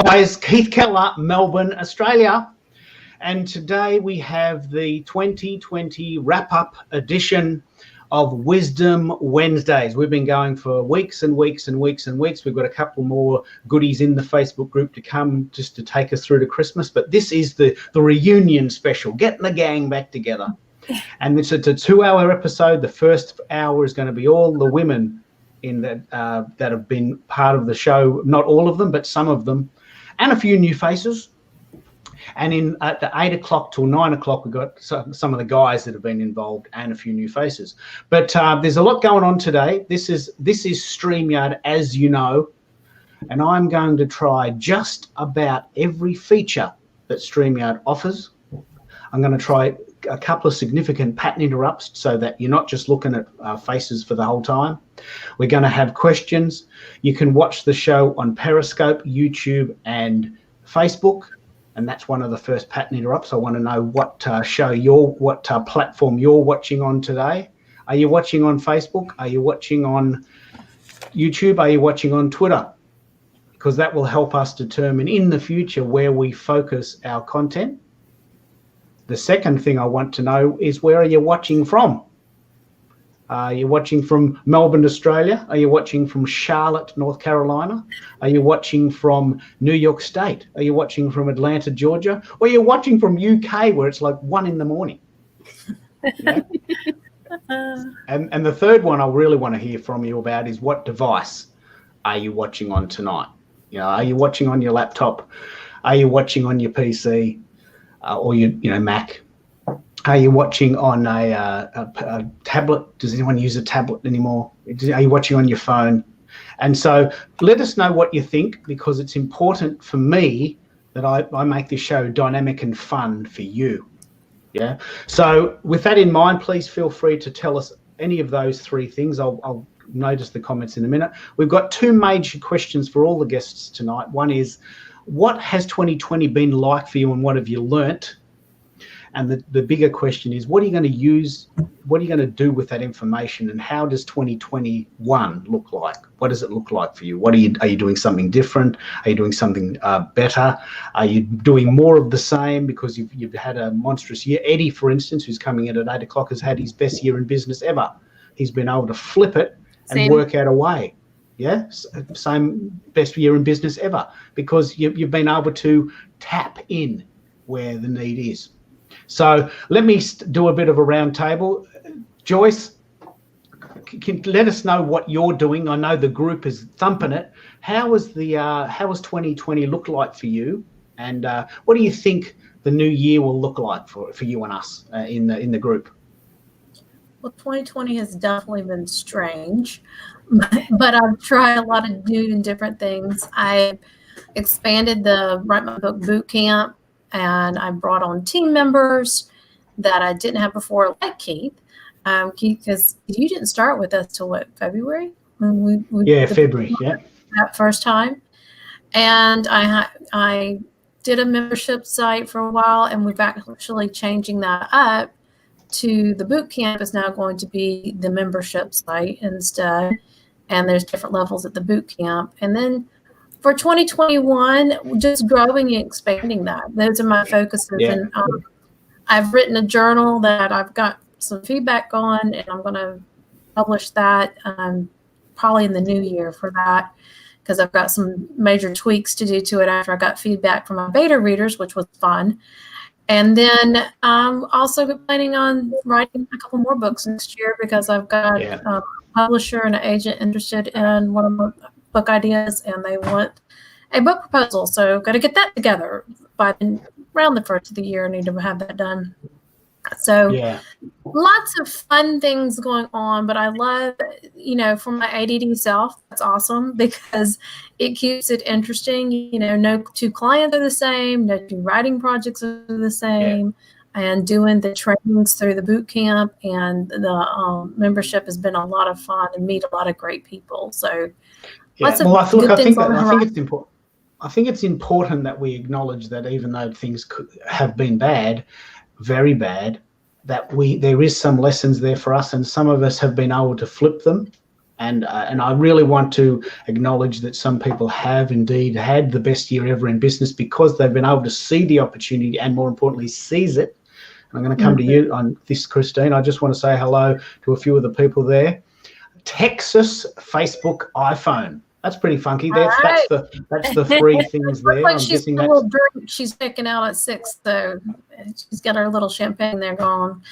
guys, Keith Keller, Melbourne, Australia. And today we have the 2020 wrap-up edition of Wisdom Wednesdays. We've been going for weeks and weeks and weeks and weeks. We've got a couple more goodies in the Facebook group to come just to take us through to Christmas. But this is the reunion special, getting the gang back together. And it's a 2-hour episode. The first hour is going to be all the women in that have been part of the show. Not all of them, but some of them. And a few new faces. And at the 8 o'clock till 9 o'clock, we've got some of the guys that have been involved and a few new faces. But there's a lot going on today. This is StreamYard, as you know, and I'm going to try just about every feature that StreamYard offers. I'm going to try a couple of significant pattern interrupts so that you're not just looking at faces for the whole time. We're going to have questions. You can watch the show on Periscope, YouTube, and Facebook. And that's one of the first pattern interrupts. I want to know what platform you're watching on today. Are you watching on Facebook? Are you watching on YouTube? Are you watching on Twitter? Because that will help us determine in the future where we focus our content. The second thing I want to know is, where are you watching from? Are you watching from Melbourne, Australia? Are you watching from Charlotte, North Carolina? Are you watching from New York State? Are you watching from Atlanta, Georgia? Or are you watching from UK, where it's like 1 a.m? Yeah? And the third one I really want to hear from you about is, what device are you watching on tonight? You know, are you watching on your laptop? Are you watching on your PC or your Mac? Are you watching on a tablet? Does anyone use a tablet anymore? Are you watching on your phone? And so let us know what you think, because it's important for me that I make this show dynamic and fun for you. Yeah. So with that in mind, please feel free to tell us any of those three things. I'll notice the comments in a minute. We've got two major questions for all the guests tonight. One is, what has 2020 been like for you, and what have you learnt? And the bigger question is, what are you going to use? What are you going to do with that information? And how does 2021 look like? What does it look like for you? Are you doing something different? Are you doing something better? Are you doing more of the same because you've had a monstrous year? Eddie, for instance, who's coming in at 8 o'clock, has had his best year in business ever. He's been able to flip it and work out a way. Yeah, same best year in business ever, because you've been able to tap in where the need is. So let me do a bit of a round table. Joyce, let us know what you're doing. I know the group is thumping it. How was 2020 look like for you? And what do you think the new year will look like for you and us in the group? Well, 2020 has definitely been strange, but I've tried a lot of new and different things. I expanded the Write My Book boot camp, and I brought on team members that I didn't have before, like Keith. Keith, because you didn't start with us till what, February? February, yeah. That first time. And I did a membership site for a while, and we've actually changing that up to the boot camp is now going to be the membership site instead. And there's different levels at the boot camp. And then for 2021, just growing and expanding that. Those are my focuses. Yeah. And I've written a journal that I've got some feedback on, and I'm going to publish that probably in the new year for that, because I've got some major tweaks to do to it after I got feedback from my beta readers, which was fun. And then I'm also planning on writing a couple more books next year, because I've got a publisher and an agent interested in one of my book ideas, and they want a book proposal. So I've got to get that together by around the first of the year. I need to have that done. So lots of fun things going on, but I love, for my ADD self, that's awesome, because it keeps it interesting. No two clients are the same, no two writing projects are the same, and doing the trainings through the boot camp and the membership has been a lot of fun, and meet a lot of great people. So I think it's important that we acknowledge that even though things have been bad, very bad, that there is some lessons there for us, and some of us have been able to flip them And I really want to acknowledge that some people have indeed had the best year ever in business because they've been able to see the opportunity and, more importantly, seize it. And I'm going to come to you on this, Christine. I just want to say hello to a few of the people there. Texas, Facebook, iPhone. That's pretty funky. That's the three things there. Like I'm guessing that's a little drink. She's picking out at 6, though. She's got her little champagne there going.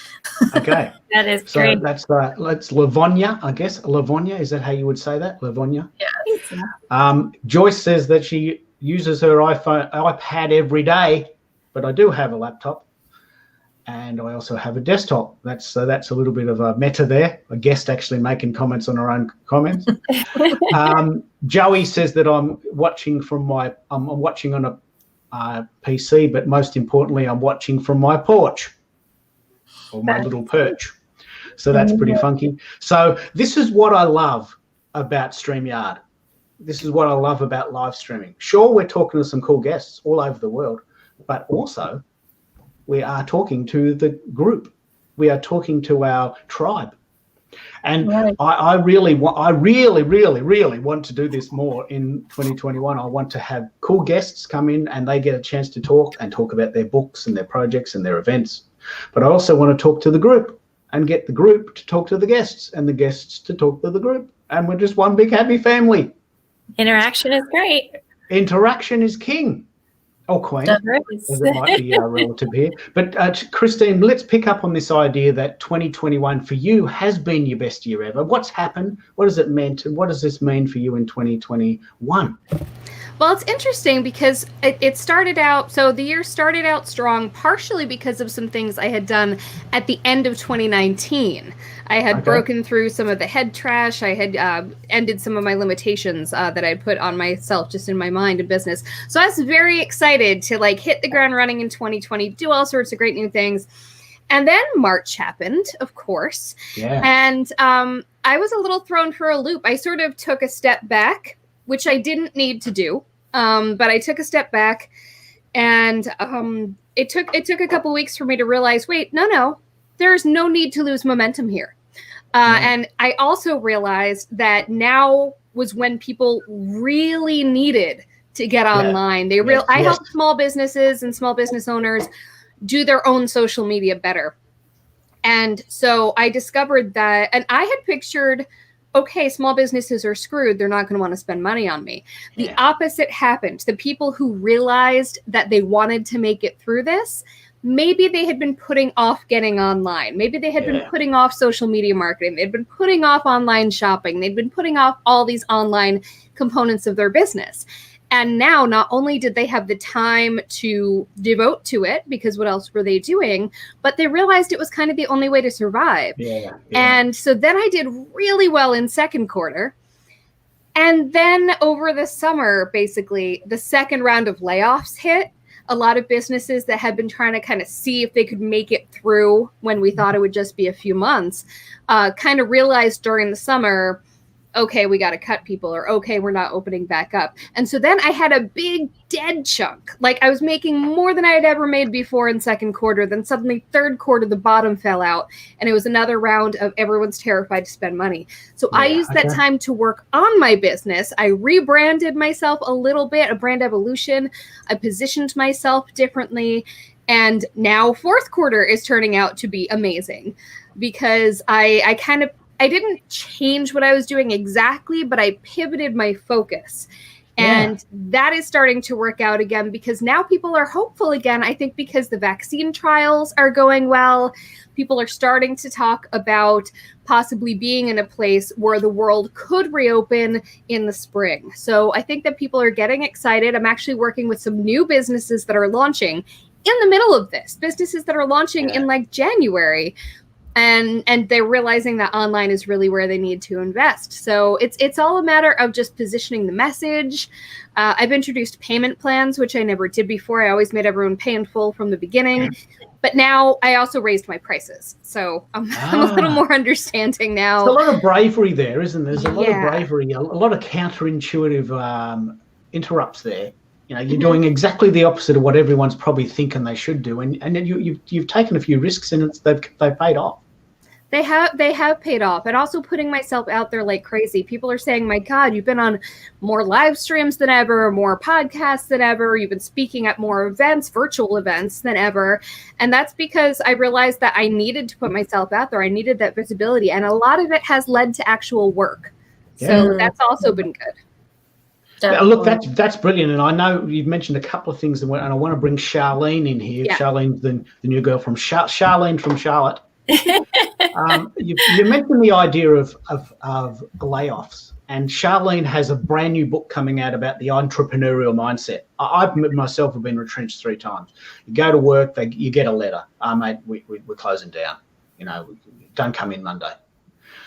Okay. That is so great. That's Lavonia, I guess. Lavonia, is that how you would say that? Lavonia? Yeah. Joyce says that she uses her iPad every day, but I do have a laptop. And I also have a desktop. That's a little bit of a meta there. A guest actually making comments on her own comments. Joey says that I'm watching on a PC, but most importantly, I'm watching from my porch or my little perch. So that's pretty funky. So this is what I love about StreamYard. This is what I love about live streaming. Sure, we're talking to some cool guests all over the world, but also we are talking to the group. We are talking to our tribe. And right. I really want to do this more in 2021. I want to have cool guests come in and they get a chance to talk about their books and their projects and their events. But I also want to talk to the group and get the group to talk to the guests and the guests to talk to the group. And we're just one big happy family. Interaction is great. Interaction is king. Or queen, as it might be relative here. But Christine, let's pick up on this idea that 2021 for you has been your best year ever. What's happened? What has it meant? And what does this mean for you in 2021? Well, it's interesting because it started out, so the year started out strong, partially because of some things I had done at the end of 2019. I had broken through some of the head trash. I had ended some of my limitations that I put on myself just in my mind and business. So I was very excited to hit the ground running in 2020, do all sorts of great new things. And then March happened, of course. Yeah. And I was a little thrown for a loop. I sort of took a step back, which I didn't need to do. But I took a step back and it took a couple weeks for me to realize, wait, no, there's no need to lose momentum here. And I also realized that now was when people really needed to get online. I help small businesses and small business owners do their own social media better. And so I discovered that, and I had pictured, okay, small businesses are screwed. They're not going to want to spend money on me. The opposite happened. The people who realized that they wanted to make it through this, maybe they had been putting off getting online. Maybe they had been putting off social media marketing. They'd been putting off online shopping. They'd been putting off all these online components of their business. And now not only did they have the time to devote to it, because what else were they doing, but they realized it was kind of the only way to survive. And so then I did really well in second quarter. And then over the summer, basically, the second round of layoffs hit. A lot of businesses that had been trying to kind of see if they could make it through when we thought it would just be a few months, kind of realized during the summer, okay, we got to cut people, or okay, we're not opening back up. And so then I had a big dead chunk. I was making more than I had ever made before in second quarter. Then suddenly third quarter, the bottom fell out. And it was another round of everyone's terrified to spend money. So I used that time to work on my business. I rebranded myself a little bit, a brand evolution. I positioned myself differently. And now fourth quarter is turning out to be amazing because I didn't change what I was doing exactly, but I pivoted my focus. And that is starting to work out again because now people are hopeful again. I think because the vaccine trials are going well, people are starting to talk about possibly being in a place where the world could reopen in the spring. So I think that people are getting excited. I'm actually working with some new businesses that are launching in the middle of this, businesses that are launching in January. And they're realizing that online is really where they need to invest. So it's all a matter of just positioning the message. I've introduced payment plans, which I never did before. I always made everyone pay in full from the beginning. But now I also raised my prices. So I'm a little more understanding now. There's a lot of bravery there, isn't there? There's a lot of bravery, a lot of counterintuitive interrupts there. You're doing exactly the opposite of what everyone's probably thinking they should do. And you've taken a few risks and they've paid off. They have paid off. And also putting myself out there like crazy. People are saying, my God, you've been on more live streams than ever, more podcasts than ever. You've been speaking at more events, virtual events than ever. And that's because I realized that I needed to put myself out there. I needed that visibility. And a lot of it has led to actual work. So that's also been good. Look, that's brilliant, and I know you've mentioned a couple of things, and I want to bring Charlene in here. Yeah. Charlene's the new girl from Charlene from Charlotte. You mentioned the idea of layoffs, and Charlene has a brand new book coming out about the entrepreneurial mindset. I myself have been retrenched 3 times. You go to work, you get a letter. Mate, we're closing down. You know, don't come in Monday.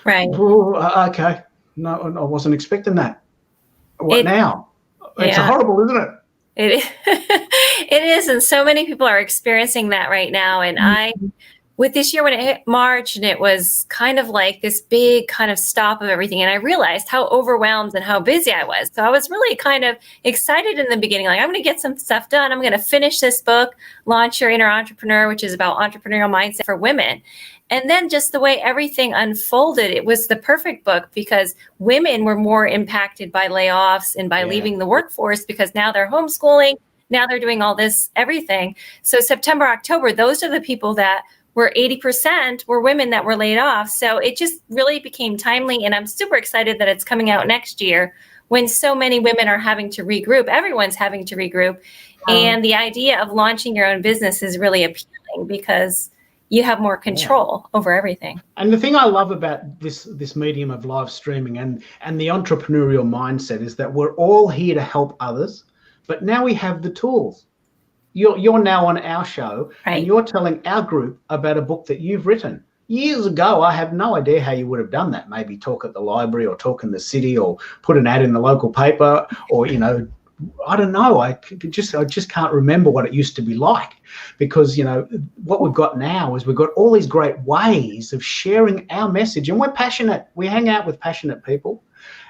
Right. Okay. No, I wasn't expecting that. What now? It's horrible, isn't it? It is, and so many people are experiencing that right now. And with this year when it hit March, and it was kind of like this big kind of stop of everything, and I realized how overwhelmed and how busy I was. So I was really kind of excited in the beginning, like I'm going to get some stuff done. I'm going to finish this book, Launch Your Inner Entrepreneur, which is about entrepreneurial mindset for women. And then just the way everything unfolded, it was the perfect book because women were more impacted by layoffs and by leaving the workforce because now they're homeschooling, now they're doing all this, everything. So September, October, those are the people that were 80% were women that were laid off. So it just really became timely. And I'm super excited that it's coming out next year when so many women are having to regroup. Everyone's having to regroup. And the idea of launching your own business is really appealing because you have more control over everything. And the thing I love about this medium of live streaming and the entrepreneurial mindset is that we're all here to help others, but now we have the tools. You're now on our show, and you're telling our group about a book that you've written. Years ago, I have no idea how you would have done that. Maybe talk at the library or talk in the city or put an ad in the local paper or, you know, I don't know. I just can't remember what it used to be like because, you know, what we've got now is we've got all these great ways of sharing our message, and we're passionate. We hang out with passionate people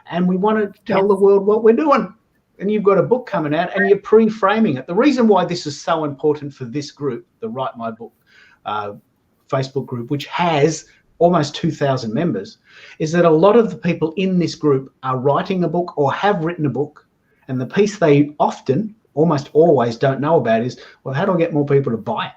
and we want to tell the world what we're doing. And you've got a book coming out and you're pre-framing it. The reason why this is so important for this group, the Write My Book Facebook group, which has almost 2,000 members, is that a lot of the people in this group are writing a book or have written a book. And the piece they often, almost always, don't know about is, well, how do I get more people to buy it?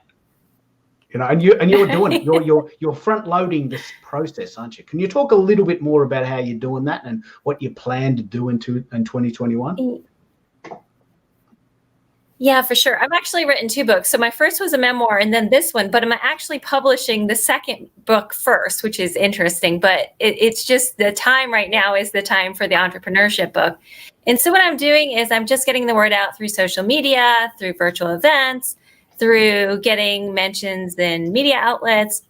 You know, and you're doing it. You're front loading this process, aren't you? Can you talk a little bit more about how you're doing that and what you plan to do in 2021? Yeah, for sure. I've actually written 2 books. So my first was a memoir and then this one, but I'm actually publishing the second book first, which is interesting. But it's just the time right now is the time for the entrepreneurship book. And so what I'm doing is I'm just getting the word out through social media, through virtual events, through getting mentions in media outlets,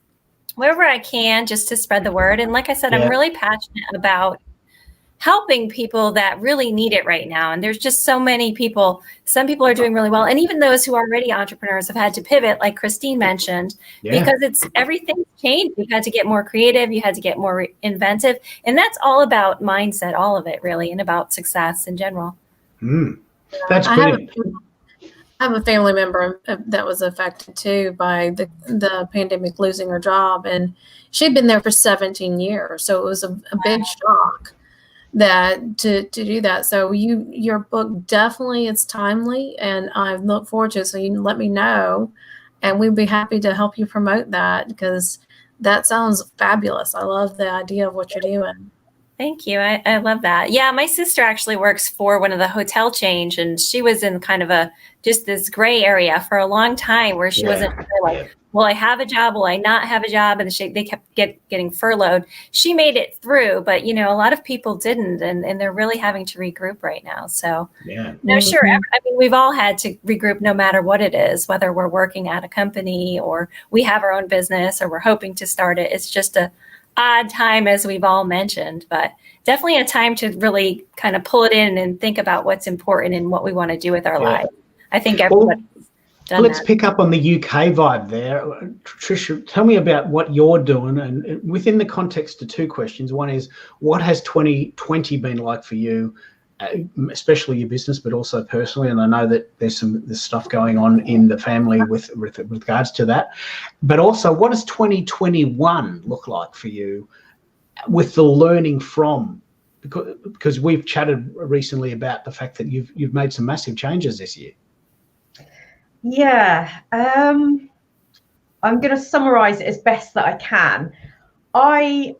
wherever I can, just to spread the word. And like I said, I'm really passionate about helping people that really need it right now. And there's just so many people. Some people are doing really well. And even those who are already entrepreneurs have had to pivot, like Christine mentioned, because everything's changed. You've had to get more creative. You had to get more inventive. And that's all about mindset, all of it really, and about success in general. That's brilliant. I have a family member that was affected too by the pandemic, losing her job. And she'd been there for 17 years. So it was a big shock that to do that. So your book definitely is timely, and I look forward to it. So you can let me know, and we'd be happy to help you promote that because that sounds fabulous. I love the idea of what you're doing. Thank you. I love that. Yeah, my sister actually works for one of the hotel chains, and she was in kind of just this gray area for a long time where she wasn't sure, like, will I have a job? Will I not have a job? And they kept getting furloughed. She made it through, but you know, a lot of people didn't, and they're really having to regroup right now. So no, sure. I mean, we've all had to regroup no matter what it is, whether we're working at a company or we have our own business or we're hoping to start it. It's just a odd time, as we've all mentioned, but definitely a time to really kind of pull it in and think about what's important and what we want to do with our lives. I think everybody. Let's pick up on the UK vibe there. Tricia, tell me about what you're doing, and within the context of 2 questions. One is, what has 2020 been like for you? especially your business, but also personally. And I know that there's stuff going on in the family with regards to that. But also, what does 2021 look like for you with the learning from? Because we've chatted recently about the fact that you've made some massive changes this year. Yeah, I'm going to summarise it as best that I can. I've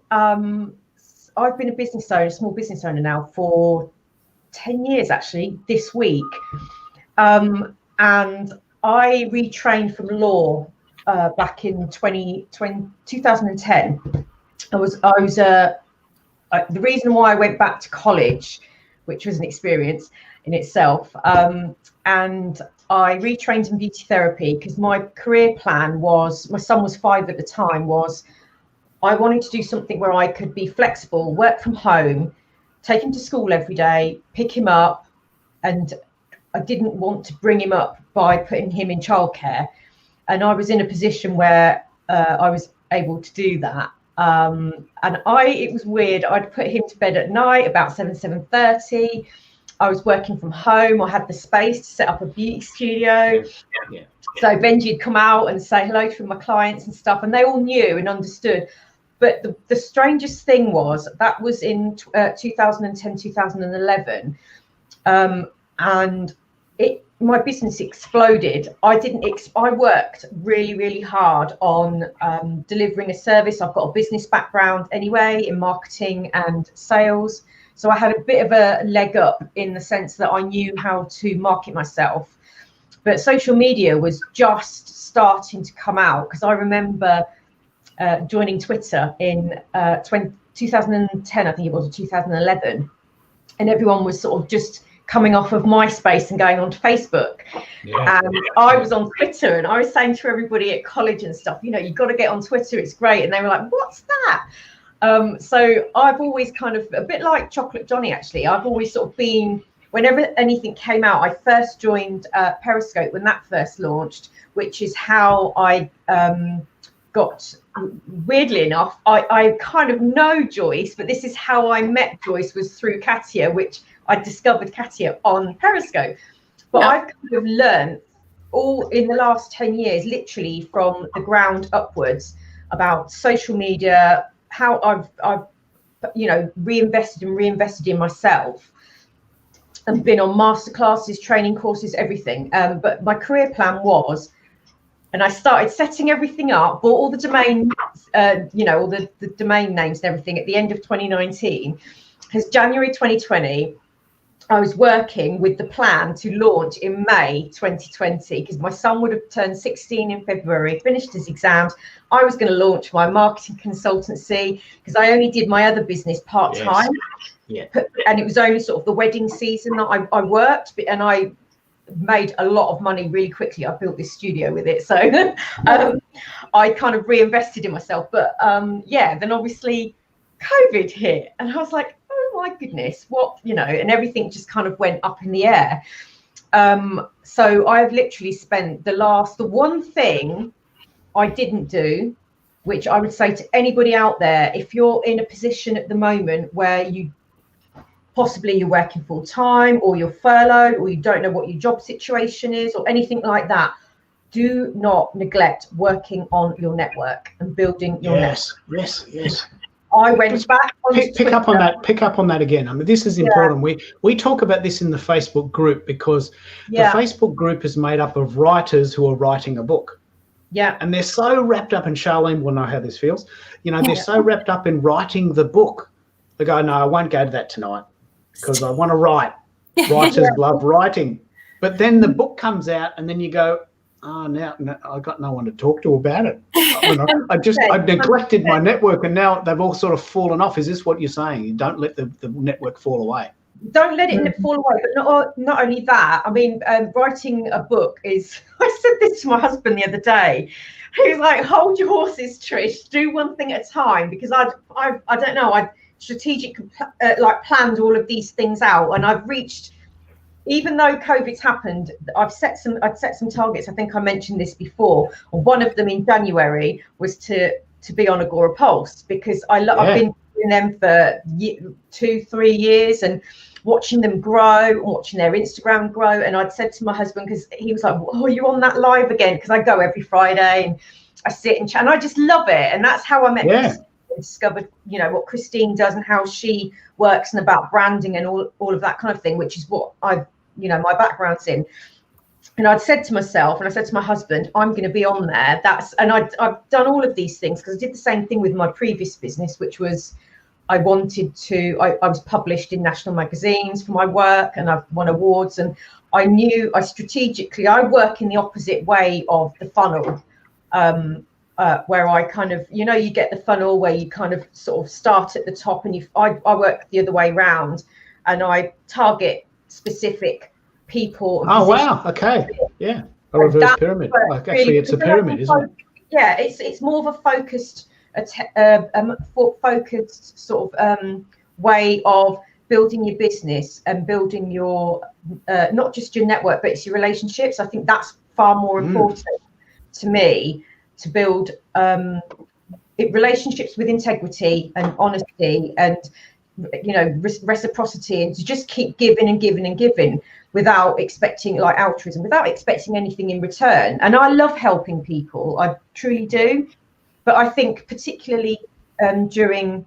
been a small business owner now for 10 years, actually, this week. And I retrained from law back in 2010. The reason why I went back to college, which was an experience in itself, and I retrained in beauty therapy because my career plan was, my son was 5 at the time, was I wanted to do something where I could be flexible, work from home, take him to school every day, pick him up, and I didn't want to bring him up by putting him in childcare. And I was in a position where I was able to do that. It was weird. I'd put him to bed at night about 7:30. I was working from home. I had the space to set up a beauty studio. Yeah. So Benji'd come out and say hello to my clients and stuff, and they all knew and understood. But the strangest thing was that was in 2010, 2011, and my business exploded. I worked really, really hard on delivering a service. I've got a business background anyway in marketing and sales. So I had a bit of a leg up in the sense that I knew how to market myself. But social media was just starting to come out, because I remember joining Twitter in 2010, I think it was, or 2011. And everyone was sort of just coming off of MySpace and going on to Facebook. Yeah. And I was on Twitter, and I was saying to everybody at college and stuff, you've got to get on Twitter, it's great. And they were like, what's that? So I've always kind of, a bit like Chocolate Johnny, actually, I've always sort of been, whenever anything came out, I first joined Periscope when that first launched, which is how I got, weirdly enough, I kind of know Joyce, but this is how I met Joyce, was through Katia, which I discovered Katia on Periscope. But I've kind of learned all in the last 10 years, literally from the ground upwards, about social media, how I've reinvested in myself, and been on masterclasses, training courses, everything. But my career plan was, and I started setting everything up, bought all the domain, all the domain names and everything at the end of 2019. Because January 2020, I was working with the plan to launch in May 2020, because my son would have turned 16 in February, finished his exams. I was going to launch my marketing consultancy, because I only did my other business part-time. Yes. Yeah. And it was only sort of the wedding season that I worked, and I made a lot of money really quickly. I built this studio with it. So I kind of reinvested in myself. But then obviously COVID hit, and I was like, oh my goodness, what, and everything just kind of went up in the air. So I've literally spent the one thing I didn't do, which I would say to anybody out there, if you're in a position at the moment where possibly you're working full time, or you're furloughed, or you don't know what your job situation is, or anything like that, do not neglect working on your network and building your network. Yes. I went back on pick up on that again. I mean, this is important. We talk about this in the Facebook group, because the Facebook group is made up of writers who are writing a book. Yeah. And they're so wrapped up, and Charlene will know how this feels. They're so wrapped up in writing the book. They go, no, I won't go to that tonight, because I want to write. Writers love writing. But then the book comes out, and then you go, oh, now I've got no one to talk to about it. I've neglected my network, and now they've all sort of fallen off. Is this what you're saying? You don't let the network fall away. Don't let it fall away. But not only that, I mean, writing a book is, I said this to my husband the other day. He was like, hold your horses, Trish. Do one thing at a time, because I don't know, I strategically planned all of these things out, and I've reached, even though COVID's happened, I'd set some targets. I think I mentioned this before. One of them in January was to be on Agora Pulse, because I've been doing them for 2-3 years, and watching them grow and watching their Instagram grow. And I'd said to my husband, because he was like, oh, you're on that live again, because I go every Friday and I sit and chat, and I just love it. And that's how I met Christine, and discovered, you know, what Christine does and how she works and about branding and all of that kind of thing, which is what I've, you know, my background's in. And I'd said to myself, and I said to my husband, I'm going to be on there. And I've done all of these things because I did the same thing with my previous business, which was I was published in national magazines for my work, and I've won awards. And I knew I work in the opposite way of the funnel, where I kind of, you know, you get the funnel where you kind of sort of start at the top, and I work the other way round, and I target specific people. Oh, wow. Okay. Yeah. A reverse pyramid. Like, actually, it's a pyramid, isn't it? Yeah, it's more of a focused sort of way of building your business and building your not just your network, but it's your relationships. I think that's far more important to me, to build relationships with integrity and honesty and, you know, reciprocity, and to just keep giving and giving and giving without expecting, like altruism, without expecting anything in return. And I love helping people, I truly do. But I think particularly during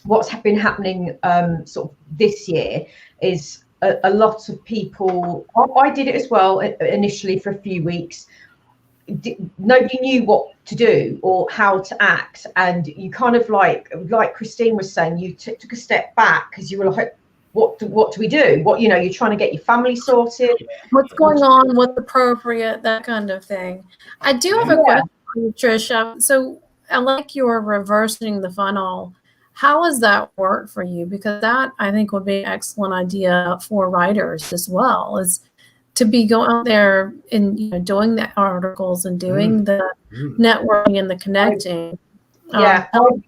what's been happening sort of this year is a lot of people, I did it as well initially for a few weeks. Nobody knew what to do or how to act. And you kind of like Christine was saying, you took a step back because you were like, what do we do? What, you know, you're trying to get your family sorted. What's going on? What's appropriate? That kind of thing. I do have a question for you, Trisha. So I like your reversing the funnel. How has that worked for you? Because that, I think, would be an excellent idea for writers as well, is to be going out there and, you know, doing the articles and doing the networking and the connecting. Yeah. Tell us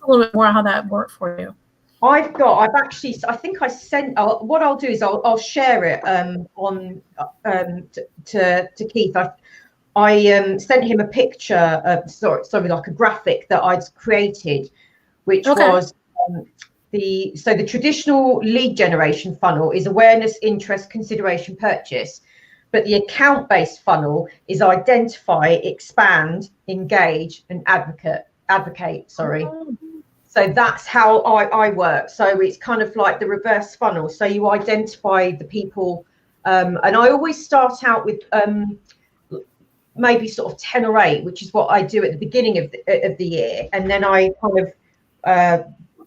a little bit more how that worked for you. I think I sent, what I'll do is I'll share it on to Keith. I sent him a picture of, sorry, like a graphic that I'd created, which was the traditional lead generation funnel is awareness, interest, consideration, purchase. But the account-based funnel is identify, expand, engage, and advocate. Sorry. So that's how I work. So it's kind of like the reverse funnel. So you identify the people, and I always start out with maybe sort of 10 or 8, which is what I do at the beginning of the year, and then I kind of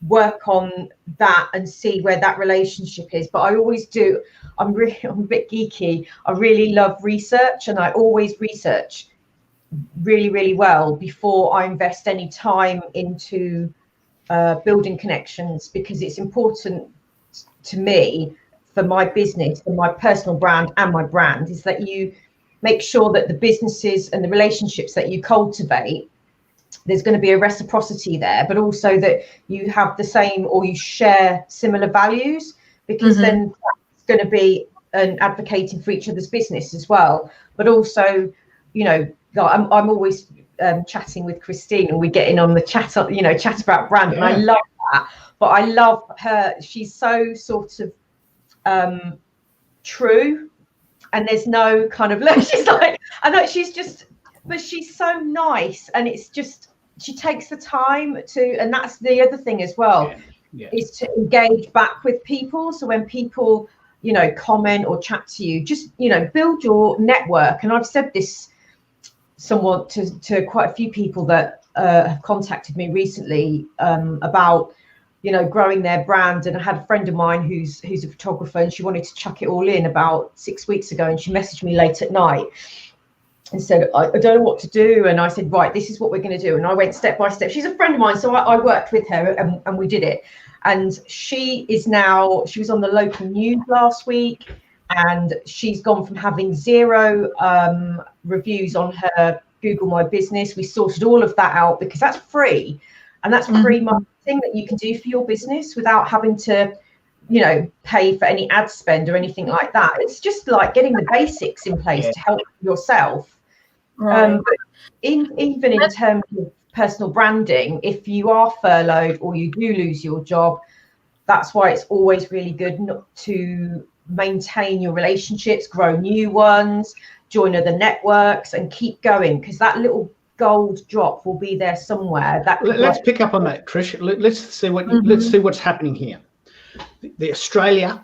work on that and see where that relationship is. But I always do. I'm a bit geeky. I really love research, and I always research really, really well before I invest any time into building connections, because it's important to me for my business and my personal brand and my brand is that you make sure that the businesses and the relationships that you cultivate, there's going to be a reciprocity there, but also that you have the same or you share similar values, because then it's going to be an advocating for each other's business as well. But also, you know, I'm always chatting with Christine, and we're getting on the chat about brand, and I love that. But I love her. She's so sort of true, and there's no kind of she's like, I know she's just, but she's so nice, and it's just, she takes the time to, and that's the other thing as well, is to engage back with people. So when people, you know, comment or chat to you, just, you know, build your network. And I've said this somewhat to quite a few people that have contacted me recently about, you know, growing their brand. And I had a friend of mine who's a photographer, and she wanted to chuck it all in about 6 weeks ago, and she messaged me late at night and said, I don't know what to do. And I said, right, this is what we're going to do. And I went step by step. She's a friend of mine, so I worked with her, and we did it. And she was on the local news last week, and she's gone from having 0 reviews on her Google My Business. We sorted all of that out, because that's free, and that's free marketing that you can do for your business without having to, you know, pay for any ad spend or anything like that. It's just like getting the basics in place to help yourself. But even in terms of personal branding, if you are furloughed or you do lose your job, that's why it's always really good not to maintain your relationships, grow new ones, join other networks, and keep going, because that little gold drop will be there somewhere. Let's pick up on that, Trish. Let's see what's happening here. The Australia,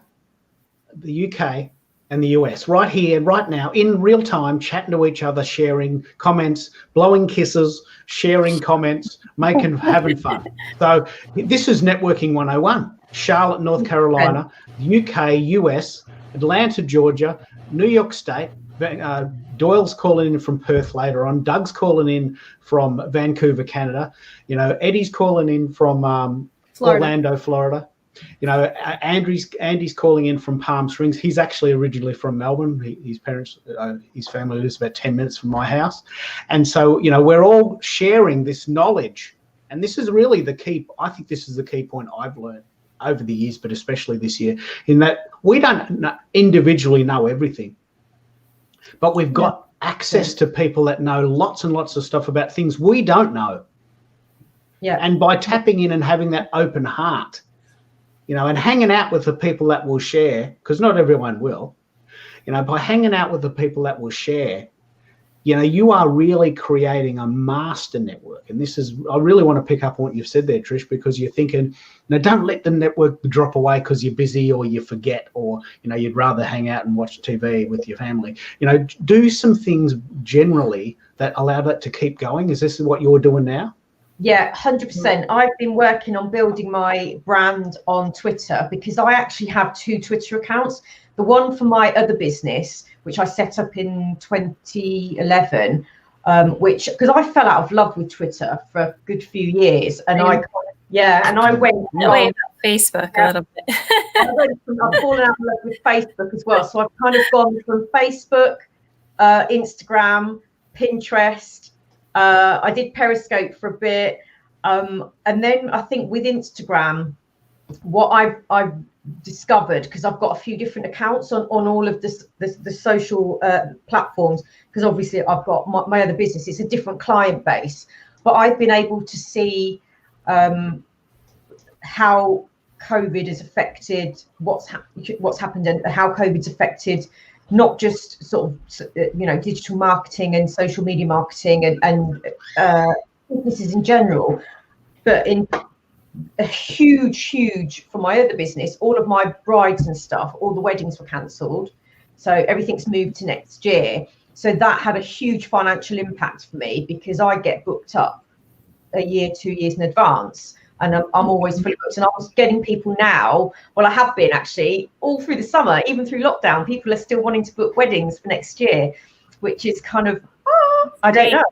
the UK, and the US, right here, right now, in real time, chatting to each other, sharing comments, blowing kisses, sharing comments, having fun. So this is Networking 101. Charlotte, North Carolina, UK, US, Atlanta, Georgia, New York State. Doyle's calling in from Perth later on. Doug's calling in from Vancouver, Canada. Eddie's calling in from Orlando, Florida. Andy's calling in from Palm Springs. He's actually originally from Melbourne. His family lives about 10 minutes from my house. And so, we're all sharing this knowledge. And this is really the key. I think this is the key point I've learned over the years, but especially this year, in that we don't individually know everything, but we've got access to people that know lots and lots of stuff about things we don't know. Yeah. And by tapping in and having that open heart, and hanging out with the people that will share, because not everyone will, by hanging out with the people that will share, you are really creating a master network. And I really want to pick up on what you've said there, Trish, because you're thinking, don't let the network drop away because you're busy or you forget, or, you'd rather hang out and watch TV with your family. Do some things generally that allow that to keep going. Is this what you're doing now? Yeah, 100%. I've been working on building my brand on Twitter, because I actually have 2 Twitter accounts. The one for my other business, which I set up in 2011, because I fell out of love with Twitter for a good few years, and I went away Facebook a little bit. I've fallen out of love with Facebook as well. So I've kind of gone from Facebook, Instagram, Pinterest. I did Periscope for a bit, and then I think with Instagram, what I've discovered, because I've got a few different accounts on all of the social platforms, because obviously I've got my other business, it's a different client base, but I've been able to see how COVID has affected what's happened, and how COVID's affected not just sort of digital marketing and social media marketing and businesses in general, but in a huge for my other business, all of my brides and stuff, all the weddings were cancelled, so everything's moved to next year. So that had a huge financial impact for me, because I get booked up a year, 2 years in advance, and I'm always fully booked. And I was getting people now, well, I have been actually all through the summer, even through lockdown, people are still wanting to book weddings for next year, which is kind of, I don't know.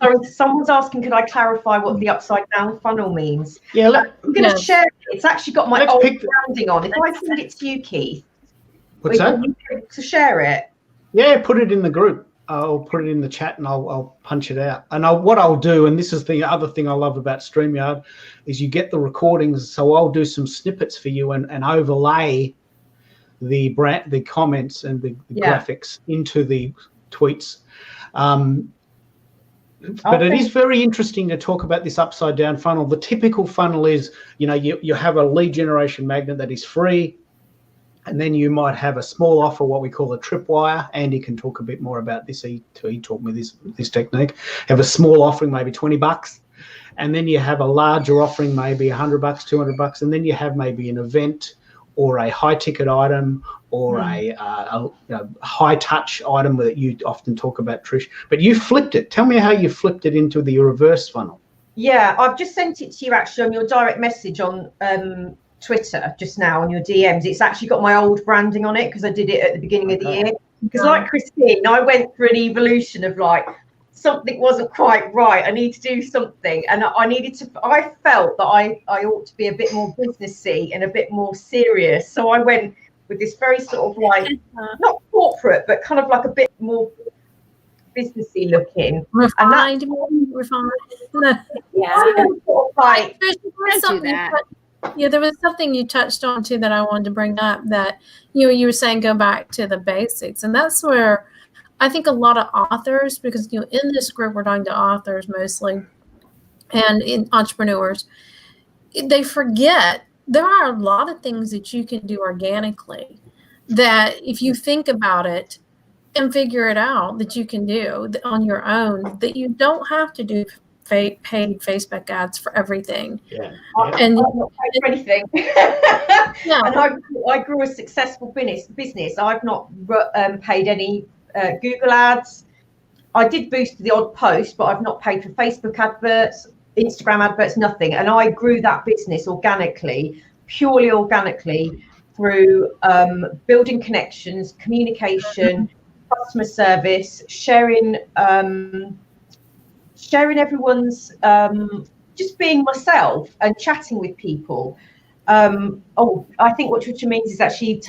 So someone's asking, could I clarify what the upside down funnel means? Yeah, I'm going to share it. It's actually got my old branding on. If I send it to you, Keith, what's that? To share it. Yeah, put it in the group. I'll put it in the chat and I'll punch it out. And what I'll do, and this is the other thing I love about StreamYard, is you get the recordings. So I'll do some snippets for you and overlay the comments and the graphics into the tweets. But it is very interesting to talk about this upside down funnel. The typical funnel is, you have a lead generation magnet that is free, and then you might have a small offer, what we call a tripwire. Andy can talk a bit more about this. He taught me this technique. Have a small offering, maybe $20, and then you have a larger offering, maybe $100, $200, and then you have maybe an event or a high ticket item or a high touch item that you often talk about, Trish. But you flipped it. Tell me how you flipped it into the reverse funnel. Yeah, I've just sent it to you actually on your direct message on Twitter just now on your DMs. It's actually got my old branding on it, because I did it at the beginning of the year. Because like Christine, I went through an evolution of like, something wasn't quite right. I need to do something, and I felt that I ought to be a bit more businessy and a bit more serious. So I went with this very sort of like not corporate, but kind of like a bit more businessy looking, refined. Yeah, sort of like, there was something you touched on too that I wanted to bring up, that you were saying go back to the basics, and that's where I think a lot of authors, because in this group we're talking to authors mostly and in entrepreneurs, they forget there are a lot of things that you can do organically that if you think about it and figure it out, that you can do on your own, that you don't have to do paid Facebook ads for everything. Yeah. And I've not paid for anything. Yeah. And I grew a successful business. I've not paid any Google ads. I did boost the odd post, but I've not paid for Facebook adverts, Instagram adverts, nothing. And I grew that business organically, purely organically, through building connections, communication, customer service, sharing everyone's, just being myself and chatting with people. I think what Twitter means is actually,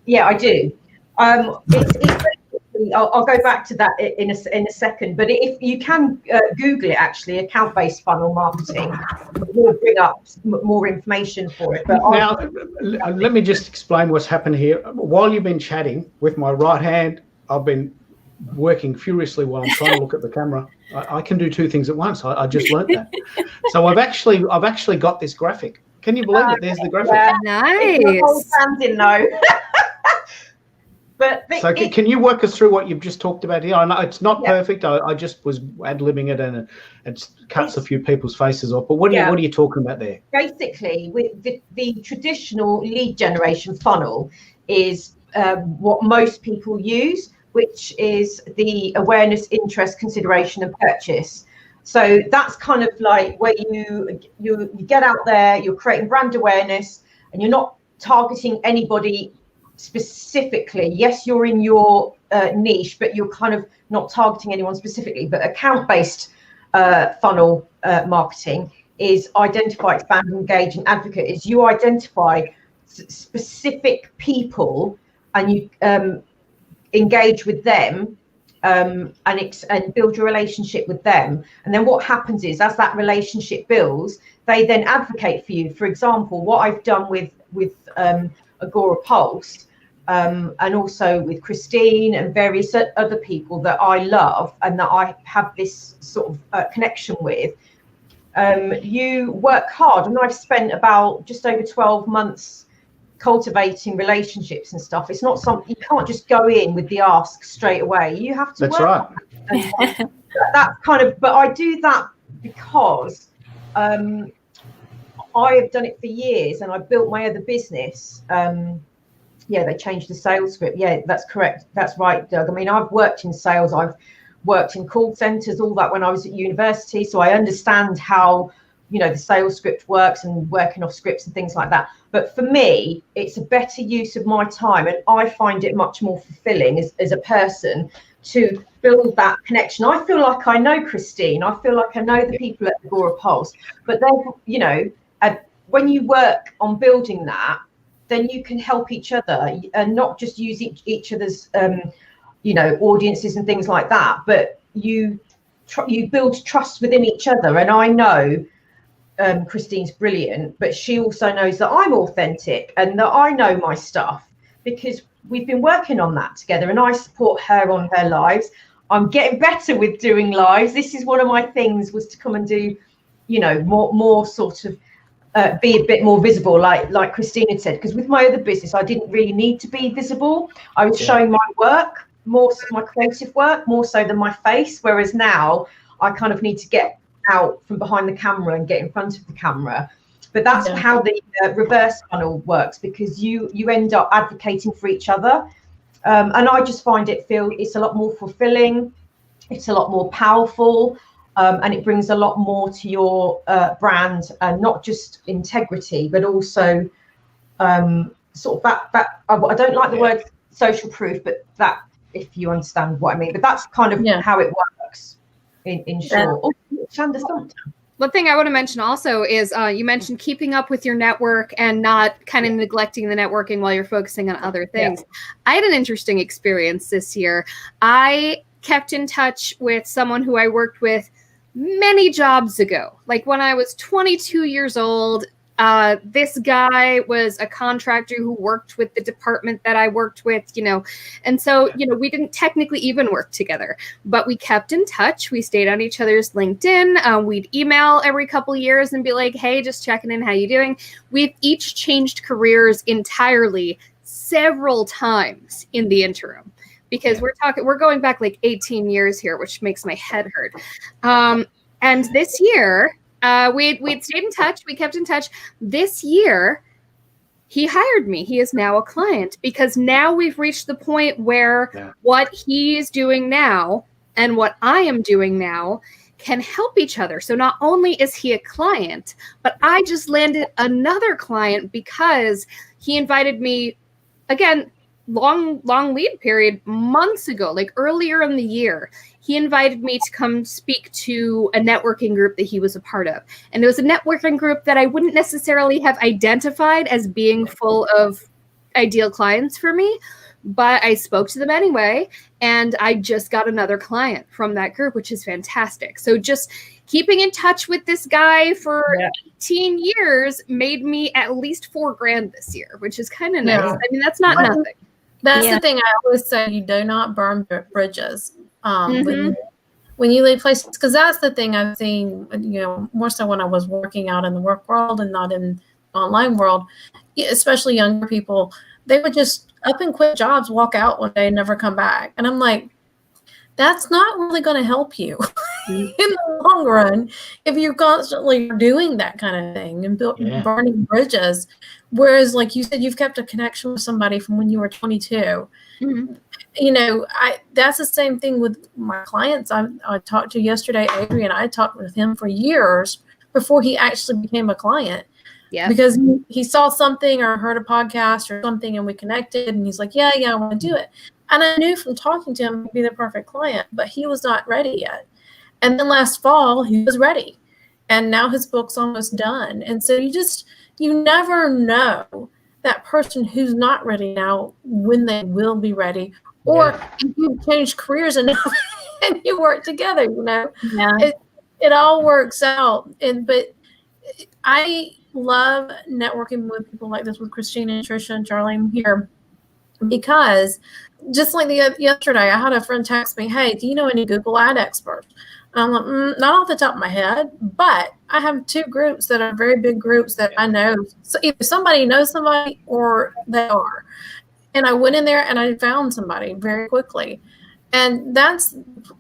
yeah, I do. I'll go back to that in a second, but if you can Google it, actually, account-based funnel marketing, we'll bring up more information for it. But now, let me just explain what's happened here. While you've been chatting, with my right hand, I've been working furiously while I'm trying to look at the camera. I can do two things at once. I just learned that. So I've actually got this graphic. Can you believe it? There's the graphic. Yeah. Nice. In though. But so can you work us through what you've just talked about here? I know it's not perfect. I just was ad-libbing it, and it cuts a few people's faces off. But what are you talking about there? Basically, with the traditional lead generation funnel is what most people use, which is the awareness, interest, consideration, and purchase. So that's kind of like where you get out there, you're creating brand awareness, and you're not targeting anybody specifically. Yes, you're in your niche, but you're kind of not targeting anyone specifically. But account-based funnel marketing is identify, expand, engage, and advocate. Is you identify specific people and you engage with them and build your relationship with them. And then what happens is, as that relationship builds, they then advocate for you. For example, what I've done with Agorapulse, and also with Christine and various other people that I love and that I have this sort of connection with, you work hard. And I've spent about just over 12 months cultivating relationships and stuff. It's not something you can't just go in with the ask straight away. You have to. That's work. Right. That's kind of, but I do that because I have done it for years, and I built my other business. They changed the sales script. Yeah, that's correct. That's right, Doug. I mean, I've worked in sales. I've worked in call centers, all that when I was at university. So I understand how, the sales script works and working off scripts and things like that. But for me, it's a better use of my time. And I find it much more fulfilling as a person to build that connection. I feel like I know Christine. I feel like I know the people at Agorapulse. But then, when you work on building that, then you can help each other and not just use each other's, audiences and things like that. But you build trust within each other. And I know Christine's brilliant, but she also knows that I'm authentic and that I know my stuff, because we've been working on that together, and I support her on her lives. I'm getting better with doing lives. This is one of my things, was to come and do, more sort of be a bit more visible, like Christine had said, because with my other business, I didn't really need to be visible. I was showing my work, more my creative work, more so than my face. Whereas now I kind of need to get out from behind the camera and get in front of the camera. But that's how the reverse funnel works, because you end up advocating for each other. And I just find it's a lot more fulfilling. It's a lot more powerful. And it brings a lot more to your brand, and not just integrity, but also sort of that I don't like the word social proof, but that, if you understand what I mean. But that's kind of how it works in short. Oh, Shanda, something. One thing I want to mention also is you mentioned keeping up with your network and not kind of neglecting the networking while you're focusing on other things. Yeah. I had an interesting experience this year. I kept in touch with someone who I worked with many jobs ago. Like when I was 22 years old, This guy was a contractor who worked with the department that I worked with, and so, we didn't technically even work together, but we kept in touch. We stayed on each other's LinkedIn. We'd email every couple years and be like, hey, just checking in, how you doing? We've each changed careers entirely several times in the interim, because we're going back like 18 years here, which makes my head hurt. And this year, we'd stayed in touch. We kept in touch. This year, he hired me. He is now a client, because now we've reached the point where what he is doing now and what I am doing now can help each other. So not only is he a client, but I just landed another client because he invited me, again, long lead period, months ago, like earlier in the year. He invited me to come speak to a networking group that he was a part of. And it was a networking group that I wouldn't necessarily have identified as being full of ideal clients for me, but I spoke to them anyway. And I just got another client from that group, which is fantastic. So just keeping in touch with this guy for 18 years made me at least $4,000 this year, which is kind of nice. I mean, that's not nothing. That's the thing I always say, you do not burn bridges when you leave places, because that's the thing I've seen, more so when I was working out in the work world and not in the online world, especially younger people. They would just up and quit jobs, walk out one day and never come back. And I'm like, that's not really going to help you in the long run if you're constantly doing that kind of thing and burning bridges. Whereas, like you said, you've kept a connection with somebody from when you were 22. That's the same thing with my clients. I talked to yesterday, Adrian. I talked with him for years before he actually became a client. Yeah. Because he saw something or heard a podcast or something and we connected and he's like, yeah, I want to do it. And I knew from talking to him he'd be the perfect client, but he was not ready yet. And then last fall he was ready. And now his book's almost done. And so you never know that person who's not ready now when they will be ready. Or if you change careers and you work together, it all works out. But I love networking with people like this, with Christina and Trisha and Charlene here, because just like yesterday, I had a friend text me, hey, do you know any Google ad experts? And I'm like, not off the top of my head, but I have two groups that are very big groups that I know. So either somebody knows somebody or they are. And I went in there and I found somebody very quickly. And that's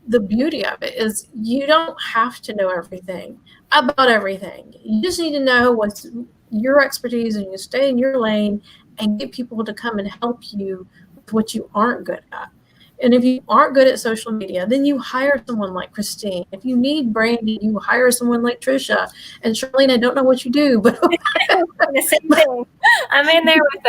the beauty of it, is you don't have to know everything about everything. You just need to know what's your expertise, and you stay in your lane and get people to come and help you with what you aren't good at. And if you aren't good at social media, then you hire someone like Christine. If you need branding, you hire someone like Trisha. And Charlene, I don't know what you do, but the same thing. I'm in there with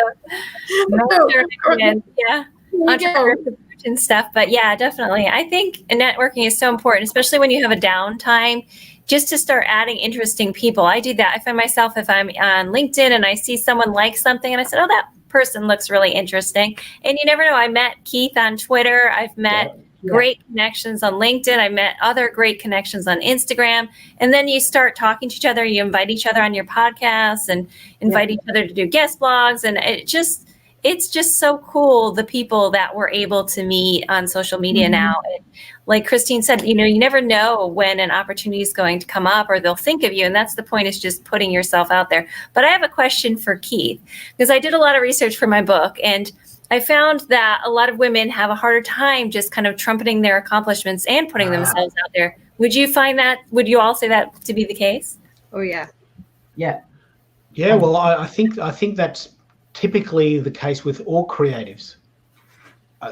entrepreneurship and stuff. But yeah, definitely. I think networking is so important, especially when you have a downtime, just to start adding interesting people. I do that. I find myself, if I'm on LinkedIn and I see someone like something and I said, oh, that person looks really interesting. And you never know. I met Keith on Twitter. I've met great connections on LinkedIn. I met other great connections on Instagram. And then you start talking to each other. You invite each other on your podcasts and invite each other to do guest blogs. And it's just so cool, the people that we're able to meet on social media now. And like Christine said, you never know when an opportunity is going to come up or they'll think of you. And that's the point, is just putting yourself out there. But I have a question for Keith, because I did a lot of research for my book, and I found that a lot of women have a harder time just kind of trumpeting their accomplishments and putting themselves out there. Would you all say that to be the case? Oh, yeah. Yeah. Yeah, well, I think that's typically the case with all creatives.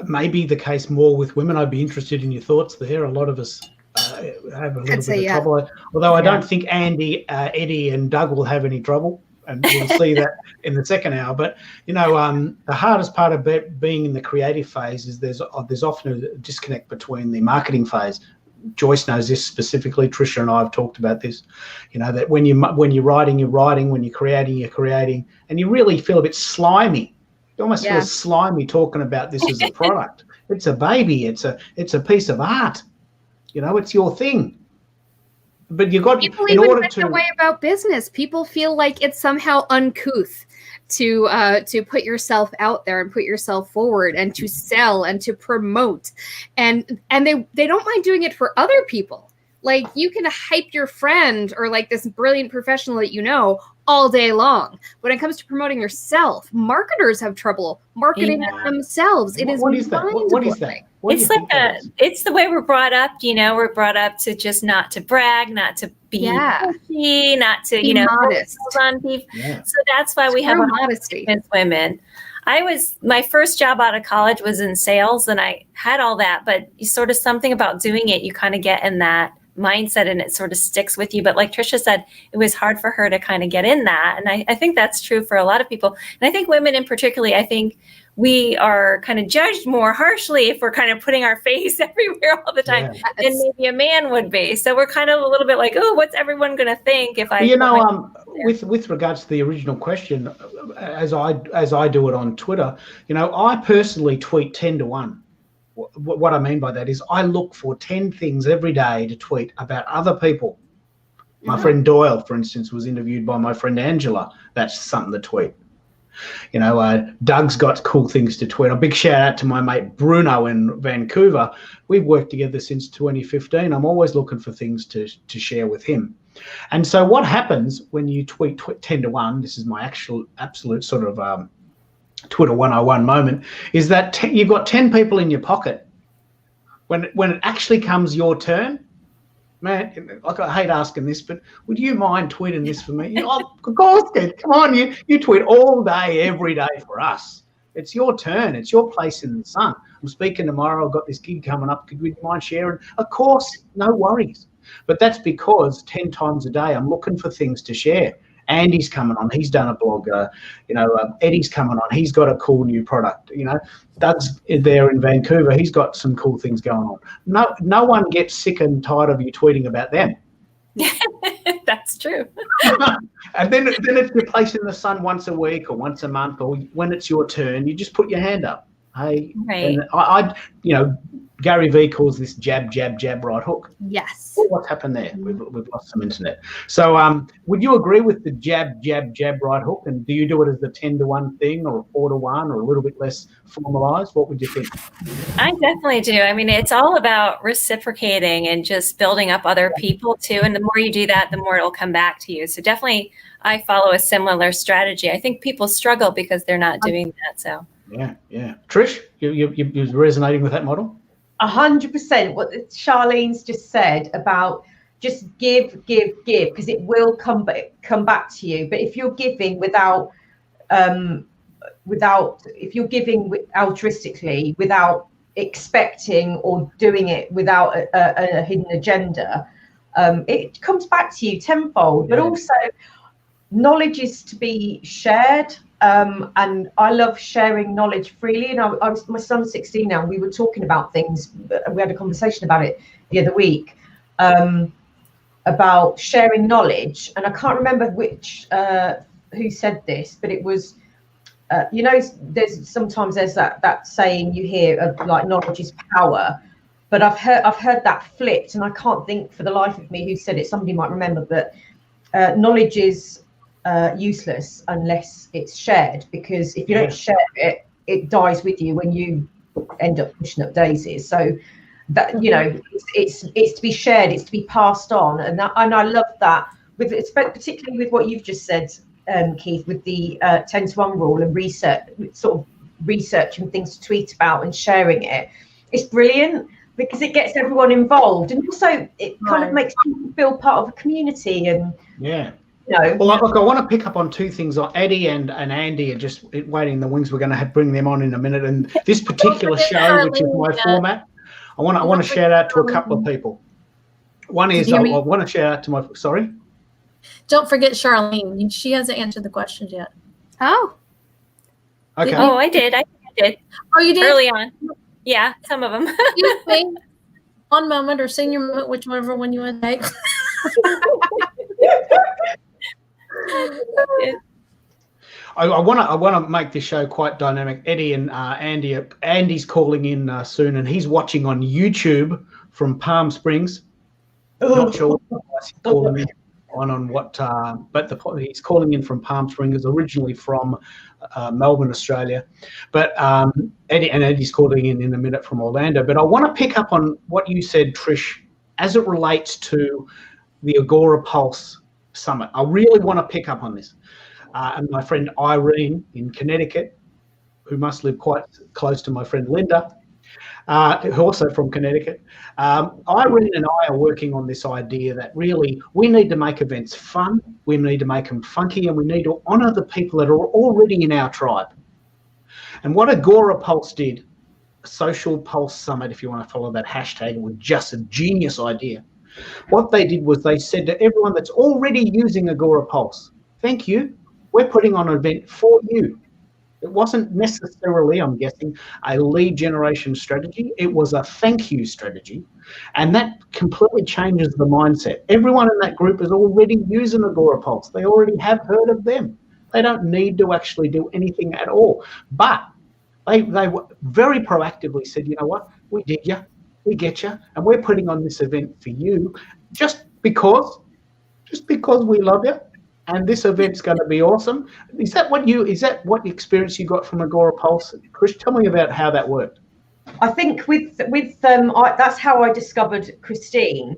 Maybe the case more with women. I'd be interested in your thoughts there. A lot of us have a little bit of trouble. Although I don't think Andy, Eddie, and Doug will have any trouble, and we'll see that in the second hour. But the hardest part of being in the creative phase is there's often a disconnect between the marketing phase. Joyce knows this specifically. Trisha and I have talked about this. That when you're writing, you're writing. When you're creating, and you really feel a bit slimy. You almost feel slimy talking about this as a product. It's a baby. It's a piece of art. It's your thing. but you got People in even order think to that way about business. People feel like it's somehow uncouth to put yourself out there and put yourself forward and to sell and to promote, and they don't mind doing it for other people. Like, you can hype your friend or like this brilliant professional that you know all day long. When it comes to promoting yourself, marketers have trouble marketing Yeah. themselves. It is what is that? What is that? mind-blowing. What do you It's like think that is? it's the way we're brought up, we're brought up to just not to brag, not to be Yeah. pushy, not to, Be modest. on people. Yeah. So that's why we have True a modesty. as women. My first job out of college was in sales, and I had all that, but you sort of something about doing it, you kind of get in that mindset and it sort of sticks with you. But like Trisha said, it was hard for her to kind of get in that. And I think that's true for a lot of people. And I think women in particularly, I think we are kind of judged more harshly if we're kind of putting our face everywhere all the time Yeah. than maybe a man would be. So we're kind of a little bit like, oh, what's everyone going to think if I... With regards to the original question, as I do it on Twitter, I personally tweet 10 to 1. What I mean by that is I look for 10 things every day to tweet about other people. My friend Doyle, for instance, was interviewed by my friend Angela. That's something to tweet. Doug's got cool things to tweet. A big shout out to my mate Bruno in Vancouver. We've worked together since 2015. I'm always looking for things to share with him. And so what happens when you tweet 10 to 1, this is my absolute sort of Twitter 101 moment, is that you've got 10 people in your pocket. When it actually comes your turn, man, I hate asking this, but would you mind tweeting this for me? Of course, Ted. Come on, you tweet all day, every day for us. It's your turn. It's your place in the sun. I'm speaking tomorrow. I've got this gig coming up. Would you mind sharing? Of course, no worries. But that's because 10 times a day I'm looking for things to share. Andy's coming on. He's done a blog. Eddie's coming on. He's got a cool new product. Doug's there in Vancouver. He's got some cool things going on. No one gets sick and tired of you tweeting about them. That's true. And then it's your place in the sun once a week or once a month, or when it's your turn, you just put your hand up. Hey, right. And Gary Vee calls this jab, jab, jab, right hook. Yes. Well, what's happened there? We've lost some internet. So would you agree with the jab, jab, jab, right hook? And do you do it as the 10 to 1 thing or 4 to 1 or a little bit less formalized? What would you think? I definitely do. I mean, it's all about reciprocating and just building up other people too. And the more you do that, the more it'll come back to you. So definitely I follow a similar strategy. I think people struggle because they're not doing that. So yeah. Trish, you're resonating with that model? 100%. What Charlene's just said about just give, because it will come back to you. But if you're giving without if you're giving altruistically, without expecting or doing it without a hidden agenda, it comes back to you tenfold. But also, knowledge is to be shared. And I love sharing knowledge freely. And my son's 16 now, and we were talking about things. We had a conversation about it the other week, about sharing knowledge. And I can't remember who said this, but it was, there's that saying you hear of like knowledge is power. But I've heard that flipped, and I can't think for the life of me who said it. Somebody might remember, but knowledge is useless unless it's shared, because if you don't share it, it dies with you when you end up pushing up daisies. So that it's to be shared, it's to be passed on, and I love that. Particularly with what you've just said, Keith, with the 10 to 1 rule and researching things to tweet about and sharing it. It's brilliant because it gets everyone involved, and also it kind of makes people feel part of a community. And well, look, I want to pick up on two things. Eddie and Andy are just waiting in the wings. We're going to bring them on in a minute. And this particular show, which is my format, I want to shout out to a couple of people. One is I want to shout out to my. Sorry. Don't forget Charlene. She hasn't answered the questions yet. Oh. Okay. Oh, I did. Oh, you did? Early on. Yeah, some of them. You sing one moment or sing your moment, whichever one you want to take. I want to make this show quite dynamic. Eddie and Andy's calling in soon, and he's watching on YouTube from Palm Springs. Not sure what he's calling in on what, but he's calling in from Palm Springs, originally from Melbourne, Australia. But Eddie's calling in a minute from Orlando. But I want to pick up on what you said, Trish, as it relates to the Agora Pulse Summit. I really want to pick up on this. And my friend Irene in Connecticut, who must live quite close to my friend Linda, also from Connecticut. Irene and I are working on this idea that really we need to make events fun, we need to make them funky, and we need to honour the people that are already in our tribe. And what Agora Pulse did, Social Pulse Summit, if you want to follow that hashtag, was just a genius idea. What they did was they said to everyone that's already using Agora Pulse, thank you, we're putting on an event for you. It wasn't necessarily, I'm guessing, a lead generation strategy. It was a thank you strategy. And that completely changes the mindset. Everyone in that group is already using Agora Pulse. They already have heard of them. They don't need to actually do anything at all. But they very proactively said, you know what, we dig you, we get you, and we're putting on this event for you just because we love you. And this event's going to be awesome. Is that what experience you got from Agora Pulse? Chris, tell me about how that worked. I think that's how I discovered Christine.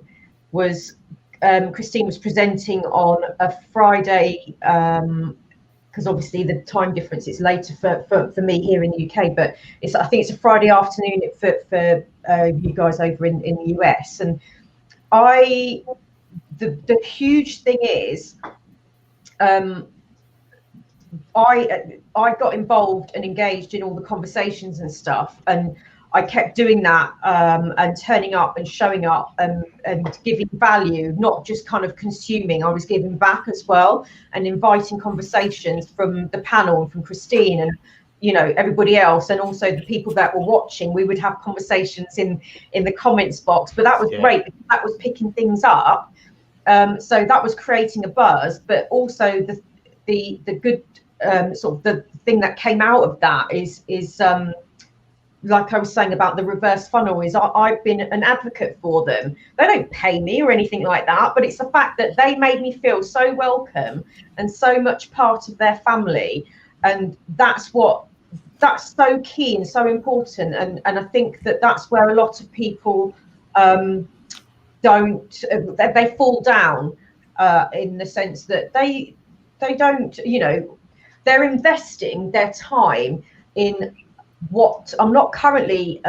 Christine was presenting on a Friday, because obviously the time difference is later for me here in the UK. But I think it's a Friday afternoon for you guys over in the US. And the huge thing is, I got involved and engaged in all the conversations and stuff, and I kept doing that, and turning up and showing up and giving value, not just kind of consuming. I was giving back as well and inviting conversations from the panel and from Christine and everybody else, and also the people that were watching. We would have conversations in the comments box, but that was great because that was picking things up. So that was creating a buzz, but also the good sort of the thing that came out of that is like I was saying about the reverse funnel, is I've been an advocate for them. They don't pay me or anything like that, but it's the fact that they made me feel so welcome and so much part of their family, and that's so key and so important. And I think that's where a lot of people they fall down in the sense that they don't, they're investing their time in what I'm not currently,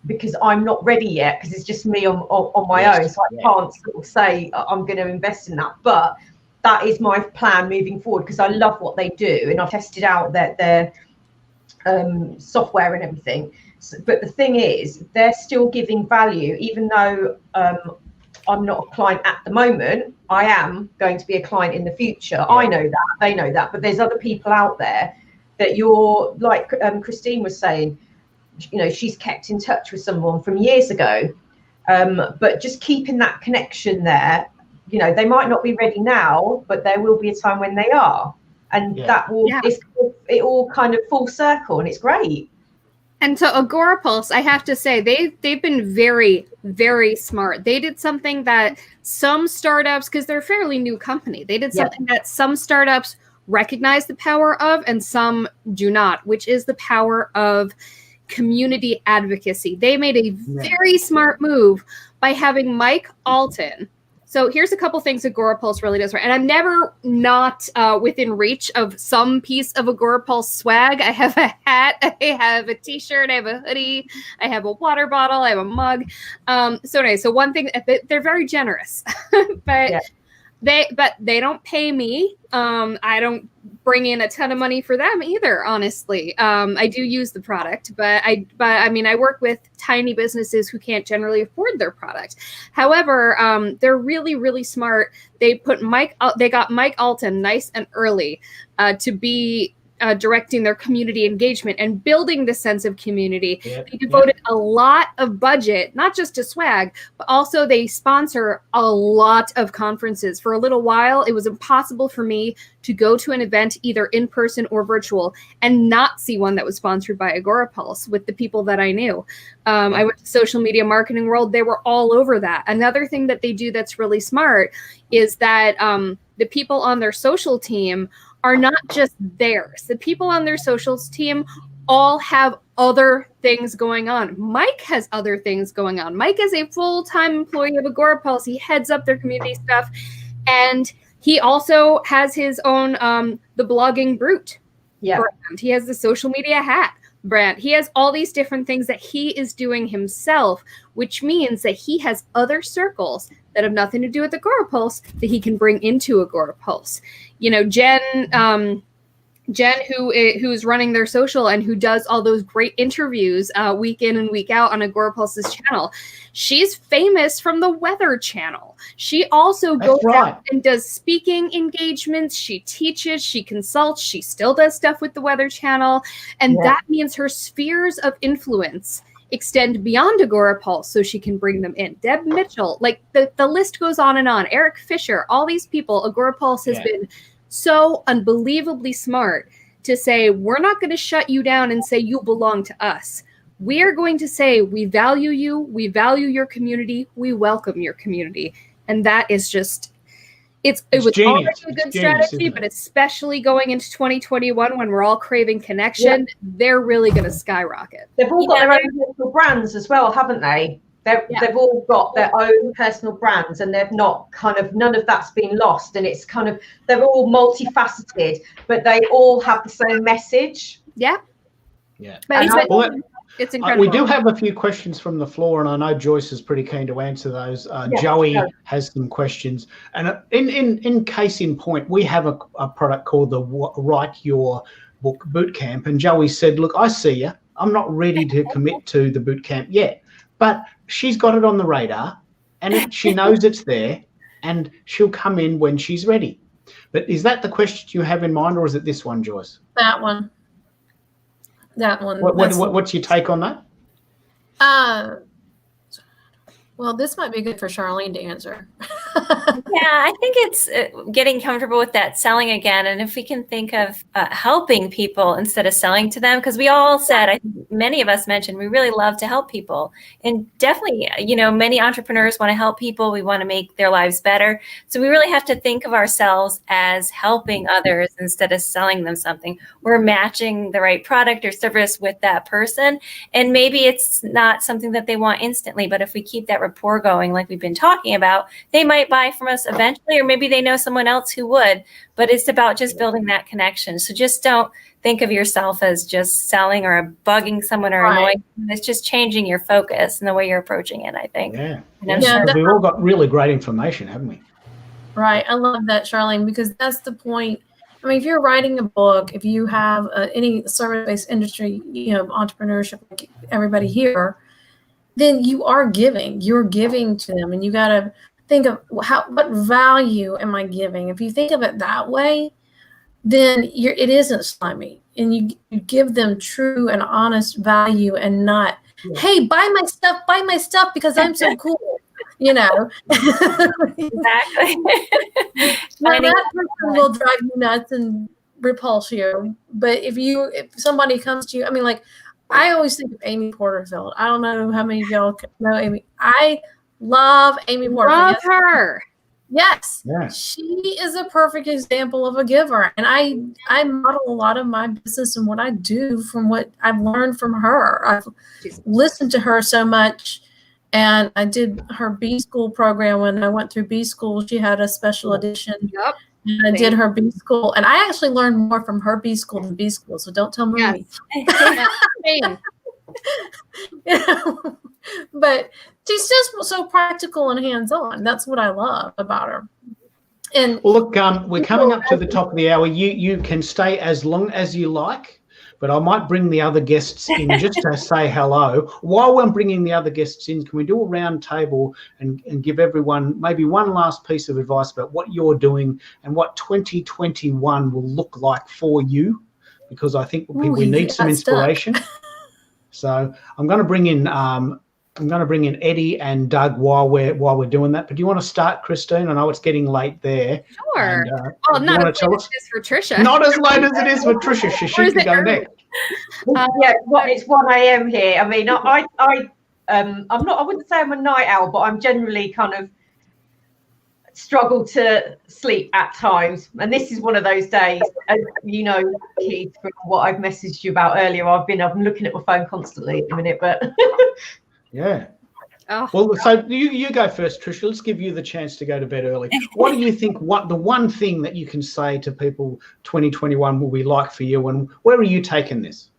because I'm not ready yet, because it's just me on my own, so I can't sort of say I'm going to invest in that, but that is my plan moving forward, because I love what they do and I've tested out their software and everything. But the thing is, they're still giving value, even though I'm not a client at the moment. I am going to be a client in the future. Yeah. I know that, they know that, but there's other people out there that you're like Christine was saying, she's kept in touch with someone from years ago, but just keeping that connection there. They might not be ready now, but there will be a time when they are, and that will it all kind of full circle, and it's great. And to Agora Pulse, I have to say, they've been very, very smart. They did something that some startups, because they're a fairly new company, they did something that some startups recognize the power of and some do not, which is the power of community advocacy. They made a very smart move by having Mike Alton. So here's a couple things Agora Pulse really does right. And I'm never not within reach of some piece of Agora Pulse swag. I have a hat, I have a t-shirt, I have a hoodie, I have a water bottle, I have a mug. So one thing, they're very generous, but they don't pay me. I don't bring in a ton of money for them either, honestly. I do use the product, but I mean, I work with tiny businesses who can't generally afford their product. However, they're really, really smart. They got Mike Alton nice and early to be directing their community engagement and building the sense of community. Yep, They devoted a lot of budget, not just to swag, but also they sponsor a lot of conferences. For a little while, it was impossible for me to go to an event either in person or virtual and not see one that was sponsored by Agorapulse with the people that I knew. I went to Social Media Marketing World. They were all over that. Another thing that they do that's really smart is that the people on their social team are not just theirs. The people on their socials team all have other things going on. Mike has other things going on. Mike is a full-time employee of Agorapulse. He heads up their community stuff. And he also has his own, the Blogging Brute brand. He has the Social Media Hat brand. He has all these different things that he is doing himself, which means that he has other circles that have nothing to do with Agorapulse that he can bring into Agorapulse. You know, Jen, who is running their social and who does all those great interviews week in and week out on Agorapulse's channel, she's famous from the Weather Channel. She also goes out and does speaking engagements. She teaches, she consults, she still does stuff with the Weather Channel. And that means her spheres of influence extend beyond Agorapulse so she can bring them in. Deb Mitchell, like the list goes on and on. Eric Fisher, all these people. Agorapulse has been so unbelievably smart to say, we're not going to shut you down and say you belong to us. We are going to say, we value you, we value your community, we welcome your community. And that is just, it was already a good strategy, but especially going into 2021 when we're all craving connection, they're really going to skyrocket. They've all got their own personal brands as well, haven't they? They've all got their own personal brands, and they've not none of that's been lost. And it's they're all multifaceted, but they all have the same message. Yeah. But it's incredible. We do have a few questions from the floor, and I know Joyce is pretty keen to answer those. Joey has some questions, and in case in point, we have a product called the Write Your Book Bootcamp, and Joey said, "Look, I see you. I'm not ready to commit to the bootcamp yet." But she's got it on the radar, and she knows it's there, and she'll come in when she's ready. But is that the question you have in mind, or is it this one, Joyce? That one. What's your take on that? Well, this might be good for Charlene to answer. Yeah, I think it's getting comfortable with that selling again. And if we can think of helping people instead of selling to them, because we all said, I think many of us mentioned, we really love to help people. And definitely, many entrepreneurs want to help people. We want to make their lives better. So we really have to think of ourselves as helping others instead of selling them something. We're matching the right product or service with that person. And maybe it's not something that they want instantly, but if we keep that rapport going, like we've been talking about, they might buy from us eventually, or maybe they know someone else who would, but it's about just building that connection. So just don't think of yourself as just selling or bugging someone or annoying them. It's just changing your focus and the way you're approaching it, I think. We've all got really great information, haven't we? Right. I love that, Charlene, because that's the point. I mean, if you're writing a book, if you have any service-based industry, entrepreneurship, like everybody here, then you're giving to them, and you got to think of what value am I giving? If you think of it that way, then it isn't slimy, and you give them true and honest value, and not, hey, buy my stuff because I'm so cool, Exactly. Now that person will drive you nuts and repulse you, but if somebody comes to you, I mean, like, I always think of Amy Porterfield. I don't know how many of y'all know Amy. I love Amy Porterfield. Love her. Yes. She is a perfect example of a giver. And I model a lot of my business and what I do from what I've learned from her. I've listened to her so much. And I did her B School program. When I went through B School, she had a special edition. Yep. And I did her B School, and I actually learned more from her B School than B School. So don't tell me. But she's just so practical and hands-on. That's what I love about her. And well, look, we're coming up to the top of the hour. You can stay as long as you like, but I might bring the other guests in just to say hello. While I'm bringing the other guests in, can we do a round table and give everyone maybe one last piece of advice about what you're doing and what 2021 will look like for you? because I think Ooh, we he need some got stuck. inspiration. So I'm going to bring in Eddie and Doug while we're doing that. But do you want to start, Christine? I know it's getting late there. Sure. And, Well, do you not want as to tell late us? as it is for Trisha. Not as late as it is for Trisha. She Or is can it go early? next. Yeah, it's 1 a.m. here. I mean, I'm not. I wouldn't say I'm a night owl, but I'm generally kind of struggle to sleep at times, and this is one of those days. And you know, Keith, from what I've messaged you about earlier, I'm looking at my phone constantly at the minute. But Yeah. Oh, Well, so you go first, Trisha. Let's give you the chance to go to bed early. What do you think? What the one thing that you can say to people 2021 will be like for you, and where are you taking this?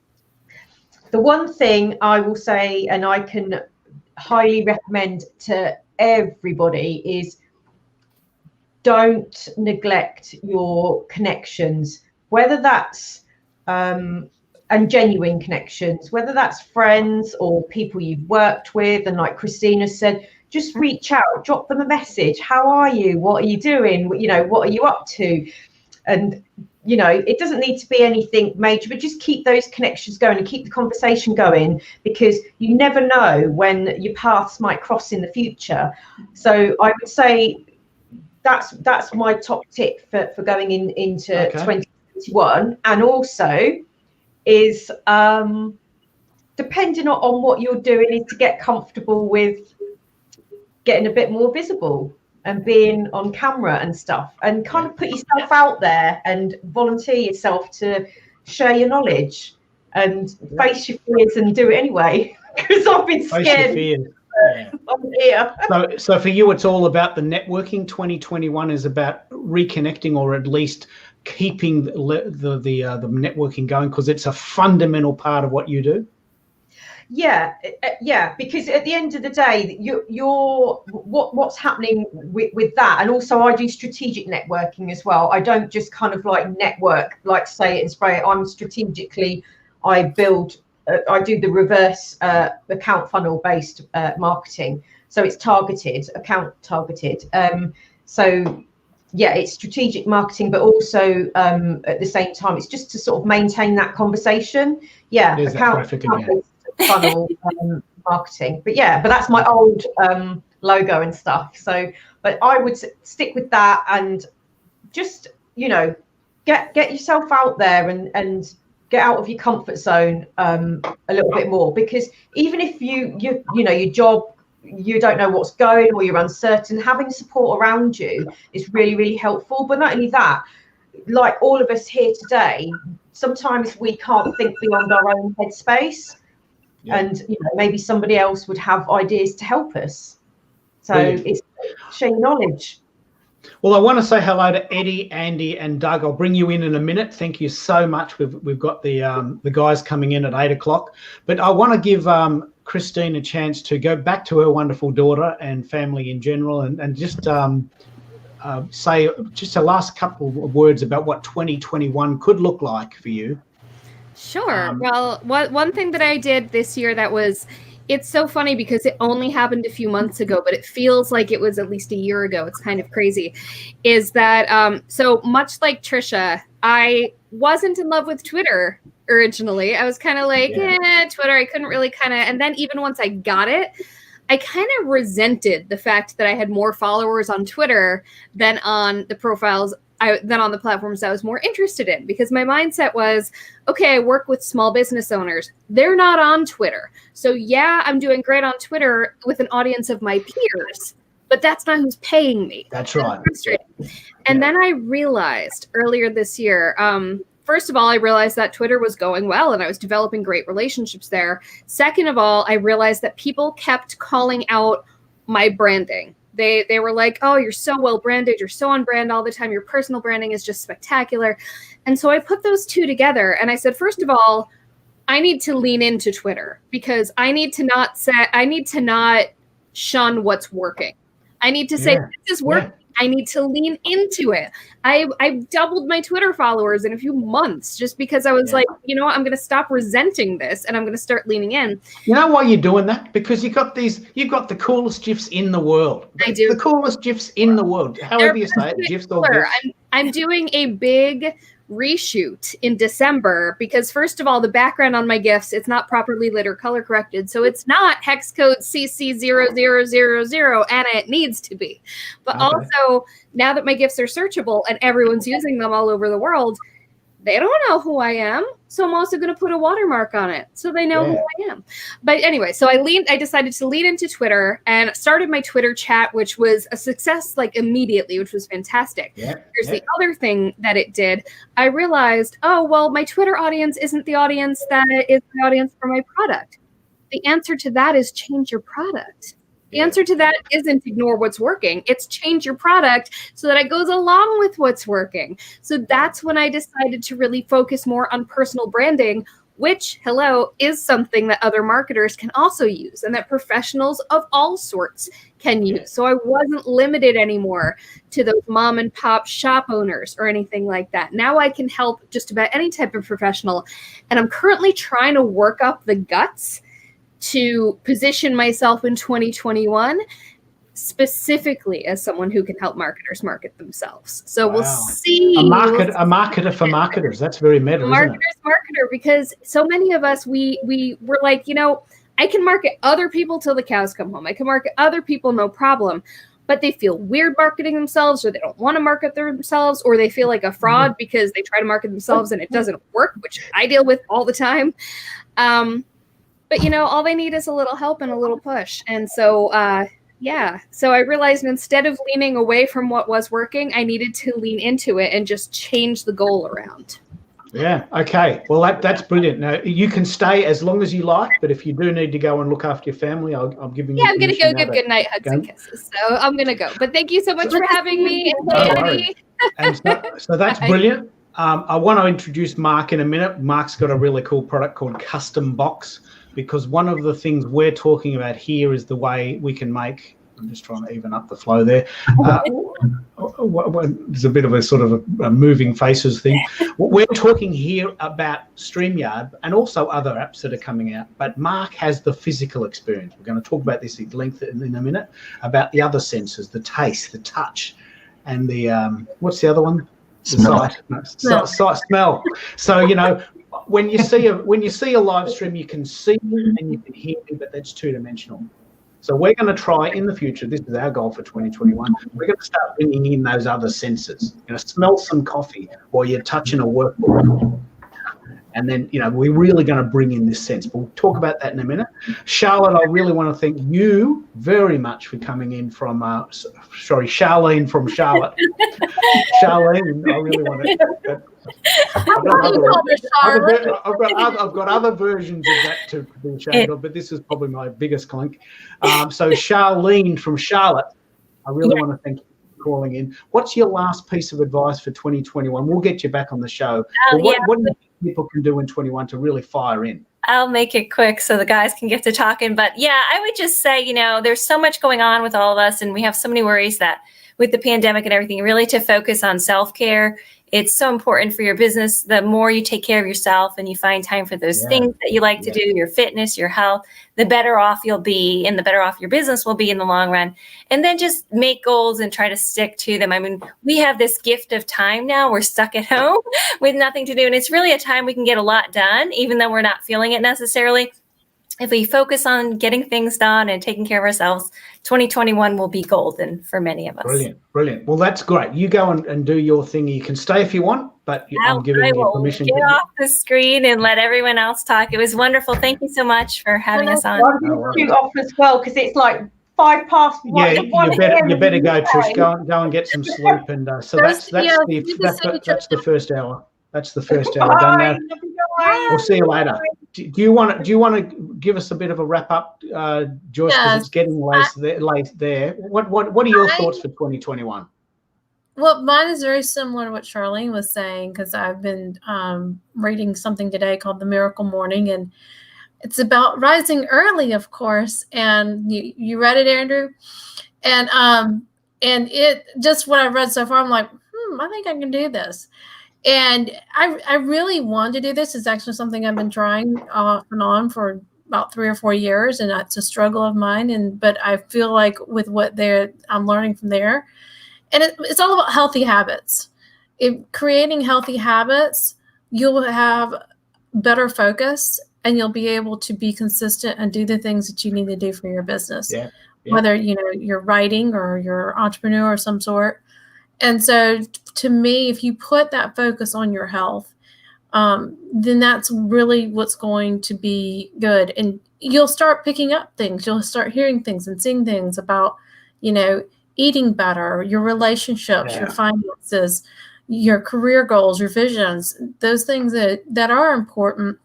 the one thing I will say, and I can highly recommend to everybody, is don't neglect your connections, whether that's and genuine connections, whether that's friends or people you've worked with. And like Christina said, just reach out, drop them a message. How are you? What are you doing? You know, what are you up to? And you know, it doesn't need to be anything major, but just keep those connections going and keep the conversation going, because you never know when your paths might cross in the future. So I would say that's my top tip for going into 2021. And also is depending on what you're doing, is to get comfortable with getting a bit more visible and being on camera and stuff, and kind of put yourself out there and volunteer yourself to share your knowledge and face your fears and do it anyway, because I've been Face your scared. fears. Yeah. I'm here. So for you, it's all about the networking. 2021 is about reconnecting, or at least keeping the networking going, because it's a fundamental part of what you do. Yeah, because at the end of the day, what's happening with that. And also I do strategic networking as well. I don't just kind of like network, like say it and spray it. I'm strategically, I do the reverse account funnel based marketing. So it's account targeted. So yeah, it's strategic marketing, but also at the same time, it's just to sort of maintain that conversation. Yeah, There's that graphic again. Funnel marketing. But that's my old logo and stuff. So, but I would stick with that, and just, you know, get yourself out there and get out of your comfort zone a little bit more, because even if you know your job, you don't know what's going, or you're uncertain, having support around you is really, really helpful. But not only that, like all of us here today, sometimes we can't think beyond our own headspace. Yeah. And you know, maybe somebody else would have ideas to help us. So Brilliant. It's sharing knowledge. Well, I want to say hello to Eddie, Andy, and Doug. I'll bring you in a minute. Thank you so much. We've got the guys coming in at 8 o'clock. But I want to give Christine a chance to go back to her wonderful daughter and family in general, and just say just a last couple of words about what 2021 could look like for you. Sure. Well, one thing that I did this year it's so funny because it only happened a few months ago, but it feels like it was at least a year ago. It's kind of crazy. Is that so much like Trisha, I wasn't in love with Twitter originally. I was kind of like, Twitter. I couldn't really and then even once I got it, I kind of resented the fact that I had more followers on Twitter than on the profiles than on the platforms I was more interested in, because my mindset was, okay, I work with small business owners. They're not on Twitter. So yeah, I'm doing great on Twitter with an audience of my peers, but that's not who's paying me. That's right. And then I realized earlier this year, first of all, I realized that Twitter was going well and I was developing great relationships there. Second of all, I realized that people kept calling out my branding. They were like, oh, you're so well branded. You're so on brand all the time. Your personal branding is just spectacular. And so I put those two together and I said, first of all, I need to lean into Twitter, because I need to not shun what's working. I need to say, this is working. I need to lean into it. I've doubled my Twitter followers in a few months just because I was like, you know what, I'm going to stop resenting this and I'm going to start leaning in. You know why you're doing that? Because you've got the coolest GIFs in the world. I do. The coolest GIFs in the world. However you say it, GIFs or GIFs. I'm doing a big reshoot in December because, first of all, the background on my gifts, it's not properly lit or color corrected. So it's not hex code CC0000, and it needs to be. But also, now that my gifts are searchable and everyone's using them all over the world, they don't know who I am. So I'm also going to put a watermark on it so they know who I am. But anyway, so I decided to lean into Twitter and started my Twitter chat, which was a success like immediately, which was fantastic. Here's the other thing that it did. I realized, oh, well, my Twitter audience isn't the audience that is the audience for my product. The answer to that is change your product. The answer to that isn't ignore what's working. It's change your product so that it goes along with what's working. So that's when I decided to really focus more on personal branding, which, is something that other marketers can also use and that professionals of all sorts can use. So I wasn't limited anymore to those mom and pop shop owners or anything like that. Now I can help just about any type of professional. And I'm currently trying to work up the guts to position myself in 2021 specifically as someone who can help marketers market themselves. So we'll see. A marketer for marketers. That's very meta, marketer's marketer, because so many of us, we were like, I can market other people till the cows come home. I can market other people, no problem. But they feel weird marketing themselves, or they don't want to market themselves, or they feel like a fraud because they try to market themselves and it doesn't work, which I deal with all the time. But, all they need is a little help and a little push. And so, so I realized instead of leaning away from what was working, I needed to lean into it and just change the goal around. Yeah. Okay. Well, that's brilliant. Now, you can stay as long as you like, but if you do need to go and look after your family, I'm giving you. Yeah, I'm going to go give good night hugs and kisses. So I'm going to go. But thank you so much for having me. And so that's brilliant. I want to introduce Mark in a minute. Mark's got a really cool product called Custom Box, because one of the things we're talking about here is the way we can make, I'm just trying to even up the flow there. There's a bit of a sort of a moving faces thing. We're talking here about StreamYard and also other apps that are coming out, but Mark has the physical experience. We're going to talk about this at length in a minute, about the other senses, the taste, the touch, and the, what's the other one? Smell. Smell. So, when you see a live stream, you can see and you can hear me, but that's two-dimensional. So we're going to try in the future. This is our goal for 2021. We're going to start bringing in those other senses. Smell some coffee while you're touching a workbook, and then we're really going to bring in this sense. We'll talk about that in a minute. Charlotte, I really want to thank you very much for coming in from. Charlene from Charlotte. Charlene, I really want to. I've got other versions of that to be ashamed of, but this is probably my biggest clink. So Charlene from Charlotte, I really want to thank you for calling in. What's your last piece of advice for 2021? We'll get you back on the show. What do you think people can do in 21 to really fire in? I'll make it quick so the guys can get to talking. But yeah, I would just say, there's so much going on with all of us, and we have so many worries that with the pandemic and everything, really to focus on self-care. It's so important for your business. The more you take care of yourself and you find time for those things that you like to do, your fitness, your health, the better off you'll be and the better off your business will be in the long run. And then just make goals and try to stick to them. I mean, we have this gift of time now. We're stuck at home with nothing to do. And it's really a time we can get a lot done, even though we're not feeling it necessarily. If we focus on getting things done and taking care of ourselves, 2021 will be golden for many of us. Brilliant. Well, that's great. You go and do your thing. You can stay if you want, but I'm giving you permission. Get off the screen and let everyone else talk. It was wonderful. Thank you so much for having us on. I'll shoot off as well, because it's like 5 past. Yeah, you better go, Trish. Go and get some sleep. And so that's the first hour. That's the first hour done now. We'll see you later. Do you want to give us a bit of a wrap up, Joyce? Because it's getting late there. What are your thoughts for 2021? Well, mine is very similar to what Charlene was saying, because I've been reading something today called The Miracle Morning, and it's about rising early, of course. And you read it, Andrew, and it just what I've read so far, I'm like, I think I can do this. And I really want to do this. It's actually something I've been trying off and on for about 3 or 4 years, and it's a struggle of mine. But I feel like with what I'm learning from there, and it's all about healthy habits. if creating healthy habits, you'll have better focus and you'll be able to be consistent and do the things that you need to do for your business. Yeah. Whether, you're writing or you're an entrepreneur of some sort. And so to me, if you put that focus on your health, then that's really what's going to be good. And you'll start picking up things. You'll start hearing things and seeing things about, eating better, your relationships, your finances, your career goals, your visions, those things that are important.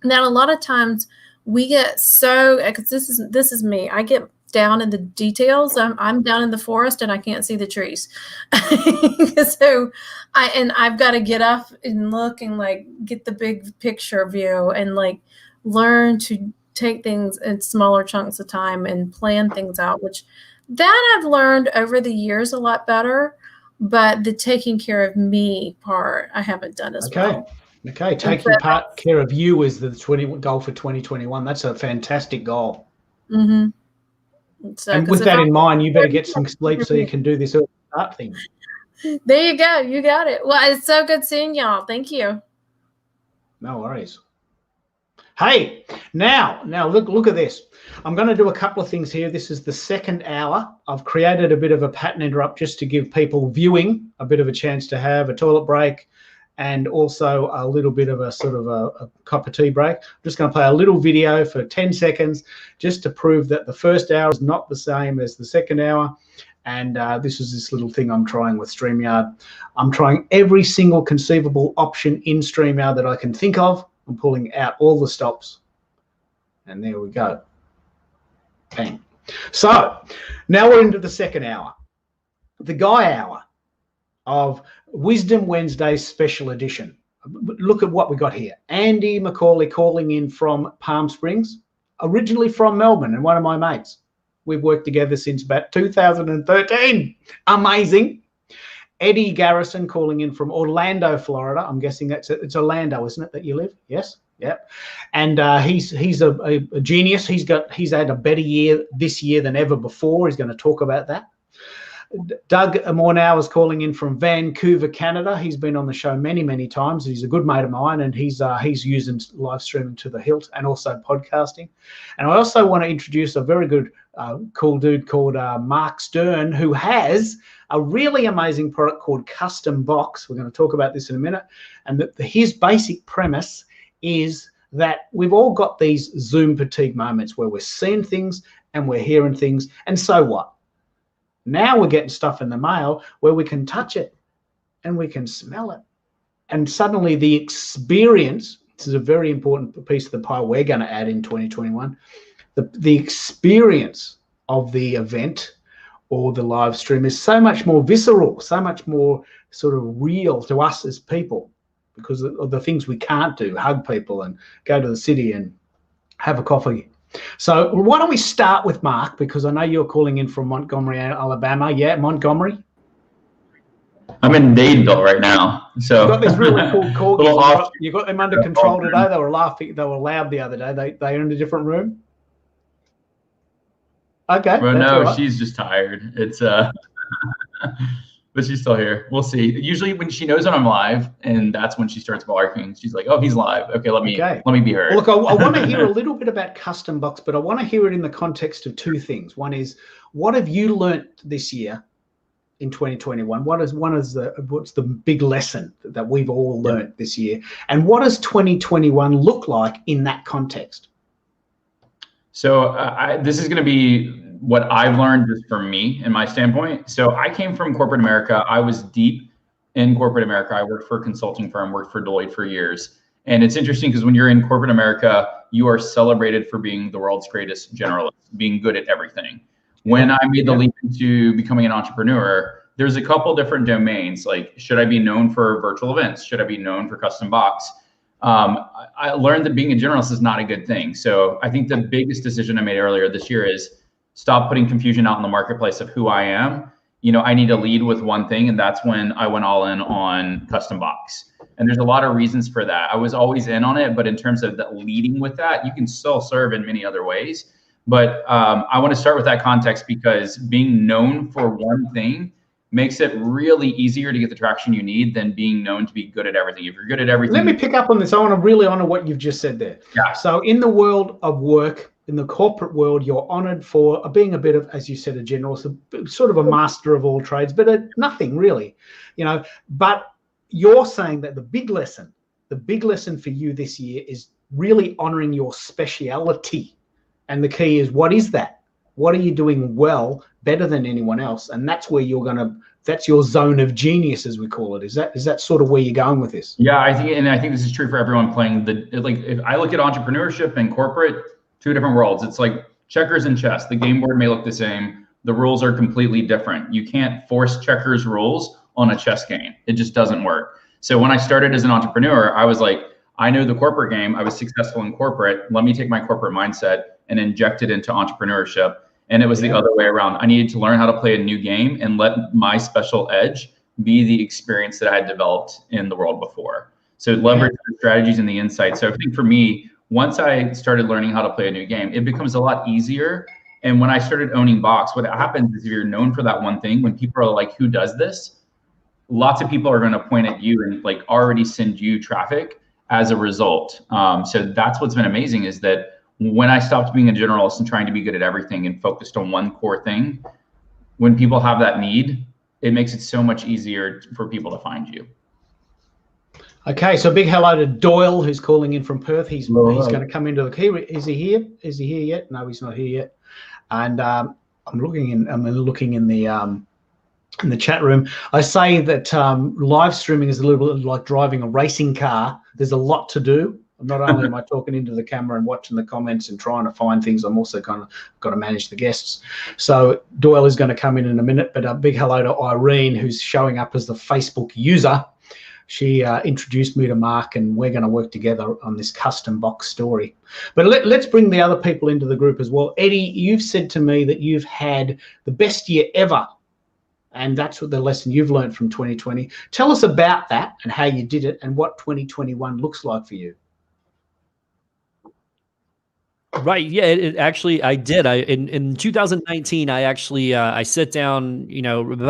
Now, a lot of times we get so, because this is me, I get down in the details. I'm down in the forest and I can't see the trees. So I've got to get up and look and get the big picture view and learn to take things in smaller chunks of time and plan things out, which that I've learned over the years a lot better, but the taking care of me part I haven't done as well. Okay, taking care of you is the goal for 2021. That's a fantastic goal. Mm-hmm. So, and with that in mind, you better get some sleep so you can do this early start thing. There you go. You got it. Well, it's so good seeing y'all. Thank you. No worries. Hey, now look at this. I'm going to do a couple of things here. This is the second hour. I've created a bit of a pattern interrupt just to give people viewing a bit of a chance to have a toilet break and also a little bit of a sort of a cup of tea break. I'm just going to play a little video for 10 seconds just to prove that the first hour is not the same as the second hour. And this is this little thing I'm trying with StreamYard. I'm trying every single conceivable option in StreamYard that I can think of. I'm pulling out all the stops. And there we go. Bang. So now we're into the second hour, the Guy Hour of Wisdom Wednesday Special Edition. Look at what we got here. Andy McCauley calling in from Palm Springs, originally from Melbourne, and one of my mates. We've worked together since about 2013. Amazing. Eddie Garrison calling in from Orlando, Florida. I'm guessing it's Orlando, isn't it, that you live? Yes. Yep. And he's a genius. He's had a better year this year than ever before. He's going to talk about that. Doug Mornow is calling in from Vancouver, Canada. He's been on the show many, many times. He's a good mate of mine, and he's using live streaming to the hilt and also podcasting. And I also want to introduce a very good, cool dude called Mark Stern, who has a really amazing product called Custom Box. We're going to talk about this in a minute. And his basic premise is that we've all got these Zoom fatigue moments where we're seeing things and we're hearing things, and so what? Now we're getting stuff in the mail where we can touch it and we can smell it. And suddenly the experience, this is a very important piece of the pie we're going to add in 2021, the experience of the event or the live stream is so much more visceral, so much more sort of real to us as people because of the things we can't do, hug people and go to the city and have a coffee. So why don't we start with Mark, because I know you're calling in from Montgomery, Alabama. Yeah, Montgomery. I'm in Dadeville right now. So you've got these really cool corgis. You got them under control today. They were laughing. They were loud the other day. They in a different room. Okay. Well, no, right. She's just tired. It's but she's still here. We'll see. Usually when she knows when I'm live, and that's when she starts barking. She's like, "Oh, he's live. Okay, let me be heard." Well, look, I want to hear a little bit about Custom Box, but I want to hear it in the context of two things. One is, what have you learnt this year in 2021? What's the big lesson that we've all learnt this year, and what does 2021 look like in that context? So this is going to be what I've learned just from me and my standpoint. So I came from corporate America. I was deep in corporate America. I worked for a consulting firm, worked for Deloitte for years. And it's interesting because when you're in corporate America, you are celebrated for being the world's greatest generalist, being good at everything. When I made the leap into becoming an entrepreneur, there's a couple different domains. Like, should I be known for virtual events? Should I be known for Custom Box? I learned that being a generalist is not a good thing. So I think the biggest decision I made earlier this year is stop putting confusion out in the marketplace of who I am. I need to lead with one thing, and that's when I went all in on Custom Box. And there's a lot of reasons for that. I was always in on it, but in terms of leading with that, you can still serve in many other ways. But I want to start with that context because being known for one thing makes it really easier to get the traction you need than being known to be good at everything. If you're good at everything. Let me pick up on this. I want to really honor what you've just said there. Yeah. So in the world of work, in the corporate world, you're honored for being a bit of, as you said, a generalist, sort of a master of all trades, but nothing really, but you're saying that the big lesson for you this year is really honoring your speciality. And the key is, what is that? What are you doing well, better than anyone else? And that's where that's your zone of genius, as we call it. Is that sort of where you're going with this? Yeah, I think this is true for everyone playing if I look at entrepreneurship and corporate, two different worlds. It's like checkers and chess. The game board may look the same. The rules are completely different. You can't force checkers rules on a chess game. It just doesn't work. So when I started as an entrepreneur, I was like, I know the corporate game. I was successful in corporate. Let me take my corporate mindset and inject it into entrepreneurship. And it was the other way around. I needed to learn how to play a new game and let my special edge be the experience that I had developed in the world before. So leverage the strategies and the insights. So I think for me, once I started learning how to play a new game, it becomes a lot easier. And when I started owning Box, what happens is if you're known for that one thing, when people are like, who does this? Lots of people are going to point at you and like already send you traffic as a result. So that's what's been amazing, is that when I stopped being a generalist and trying to be good at everything and focused on one core thing, when people have that need, it makes it so much easier for people to find you. Okay, so big hello to Doyle, who's calling in from Perth. He's going to come into the key. Is he here? Is he here yet? No, he's not here yet. And I'm looking in the chat room. I say that live streaming is a little bit like driving a racing car. There's a lot to do. Not only am I talking into the camera and watching the comments and trying to find things, I'm also kind of got to manage the guests. So Doyle is going to come in a minute, but a big hello to Irene, who's showing up as the Facebook user. She introduced me to Mark, and we're going to work together on this custom box story. But let's bring the other people into the group as well. Eddie, you've said to me that you've had the best year ever, and that's what the lesson you've learned from 2020. Tell us about that and how you did it and what 2021 looks like for you. Right. Yeah, it actually, I did. In 2019, I actually, I sit down,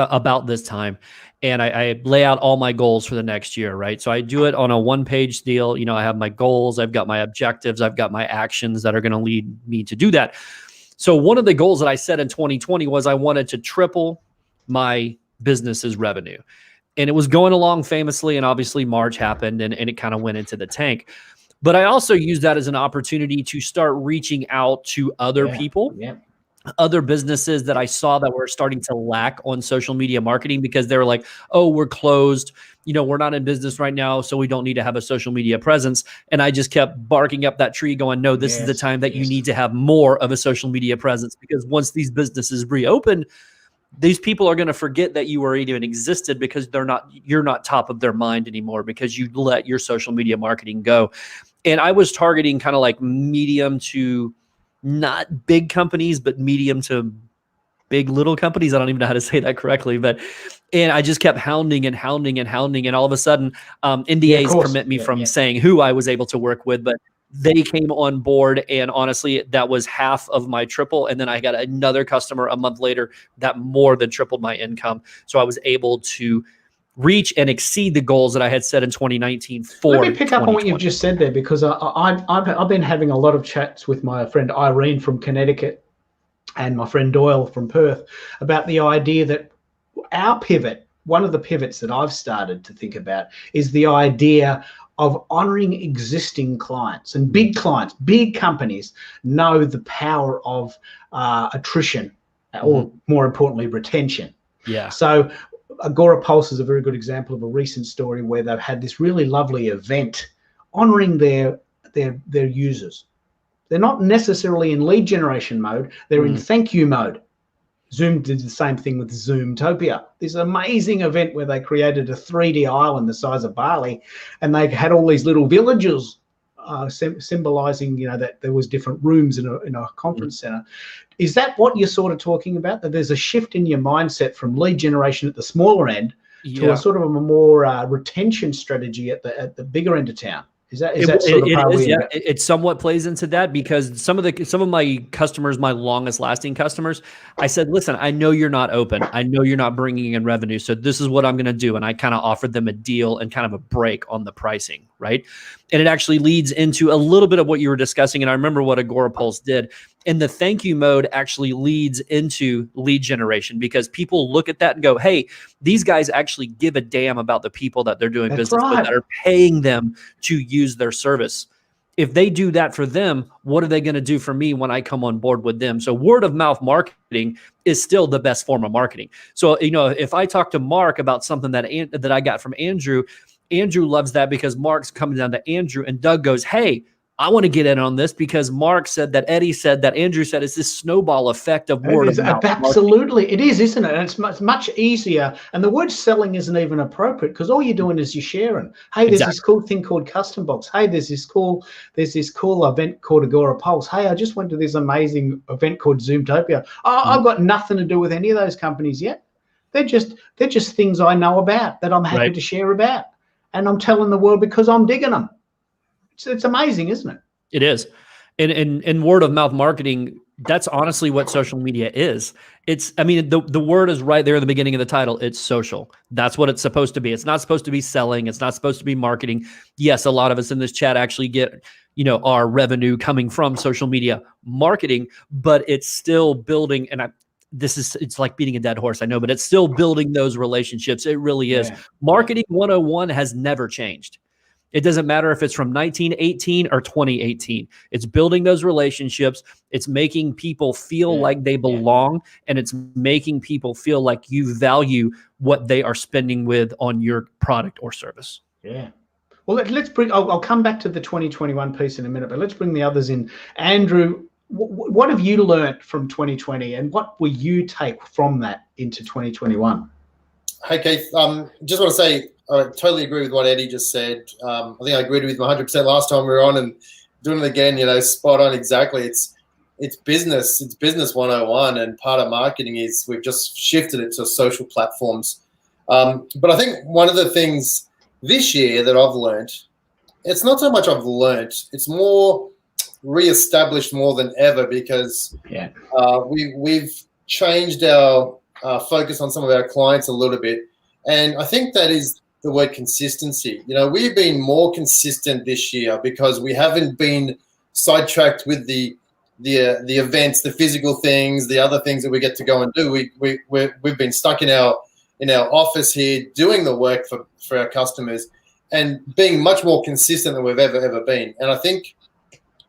about this time, and I lay out all my goals for the next year. Right. So I do it on a one-page deal. I have my goals, I've got my objectives, I've got my actions that are going to lead me to do that. So one of the goals that I set in 2020 was I wanted to triple my business's revenue, and it was going along famously. And obviously March happened and it kind of went into the tank. But I also use that as an opportunity to start reaching out to other people, other businesses that I saw that were starting to lack on social media marketing, because they were like, oh, we're closed. We're not in business right now, so we don't need to have a social media presence. And I just kept barking up that tree going, no, this is the time that you need to have more of a social media presence, because once these businesses reopen, these people are going to forget that you were even existed, because you're not top of their mind anymore, because you let your social media marketing go. And I was targeting kind of like medium to not big companies, but medium to big little companies. I don't even know how to say that correctly, and I just kept hounding. And all of a sudden NDAs permit me from saying who I was able to work with, but they came on board, and honestly, that was half of my triple. And then I got another customer a month later that more than tripled my income. So I was able to reach and exceed the goals that I had set in 2019 for. Let me pick up on what you've just said there, because I've been having a lot of chats with my friend Irene from Connecticut and my friend Doyle from Perth about the idea that our pivot, one of the pivots that I've started to think about, is the idea of honoring existing clients. And big clients, big companies know the power of attrition, or more importantly, retention. Yeah. So Agora Pulse is a very good example of a recent story where they've had this really lovely event honoring their users. They're not necessarily in lead generation mode, they're in thank you mode. Zoom did the same thing with Zoomtopia. This amazing event where they created a 3D island the size of Bali, and they had all these little villages symbolizing, that there was different rooms in a conference center. Is that what you're sort of talking about? That there's a shift in your mindset from lead generation at the smaller end to a sort of a more retention strategy at the bigger end of town? Is that sort of how we? Yeah, it somewhat plays into that, because some of my customers, my longest lasting customers, I said, listen, I know you're not open. I know you're not bringing in revenue. So this is what I'm going to do. And I kind of offered them a deal and kind of a break on the pricing, right? And it actually leads into a little bit of what you were discussing. And I remember what Agorapulse did. And the thank you mode actually leads into lead generation, because people look at that and go, hey, these guys actually give a damn about the people that they're doing business with, that are paying them to use their service. If they do that for them, what are they going to do for me when I come on board with them? So word of mouth marketing is still the best form of marketing. So, if I talk to Mark about something that I got from Andrew loves that, because Mark's coming down to Andrew, and Doug goes, hey, I want to get in on this because Mark said that, Eddie said that, Andrew said, it's this snowball effect of word of mouth. Absolutely. It is, isn't it? And it's much easier. And the word selling isn't even appropriate, because all you're doing is you're sharing. Hey, there's this cool thing called Custom Box. Hey, there's this cool event called Agorapulse. Hey, I just went to this amazing event called Zoomtopia. I've got nothing to do with any of those companies yet. They're just things I know about that I'm happy to share about. And I'm telling the world because I'm digging them. It's amazing, isn't it? It is. And word of mouth marketing, that's honestly what social media is. The word is right there in the beginning of the title. It's social. That's what it's supposed to be. It's not supposed to be selling. It's not supposed to be marketing. Yes, a lot of us in this chat actually get, our revenue coming from social media marketing, but it's still building. And it's like beating a dead horse, I know, but it's still building those relationships. It really is. Yeah. Marketing 101 has never changed. It doesn't matter if it's from 1918 or 2018. It's building those relationships. It's making people feel like they belong, and it's making people feel like you value what they are spending with on your product or service. Yeah. Well, let's bring. I'll come back to the 2021 piece in a minute, but let's bring the others in. Andrew, what have you learned from 2020, and what will you take from that into 2021? Hey, Keith. Just want to say, I totally agree with what Eddie just said. I think I agreed with him 100% last time we were on, and doing it again, spot on exactly. It's business. It's business 101, and part of marketing is we've just shifted it to social platforms. But I think one of the things this year that I've learned, it's not so much I've learned, it's more reestablished more than ever, because we've changed our focus on some of our clients a little bit. And I think that is the word consistency. We've been more consistent this year because we haven't been sidetracked with the events, the physical things, the other things that we get to go and do. We've been stuck in our office here doing the work for our customers and being much more consistent than we've ever been. And I think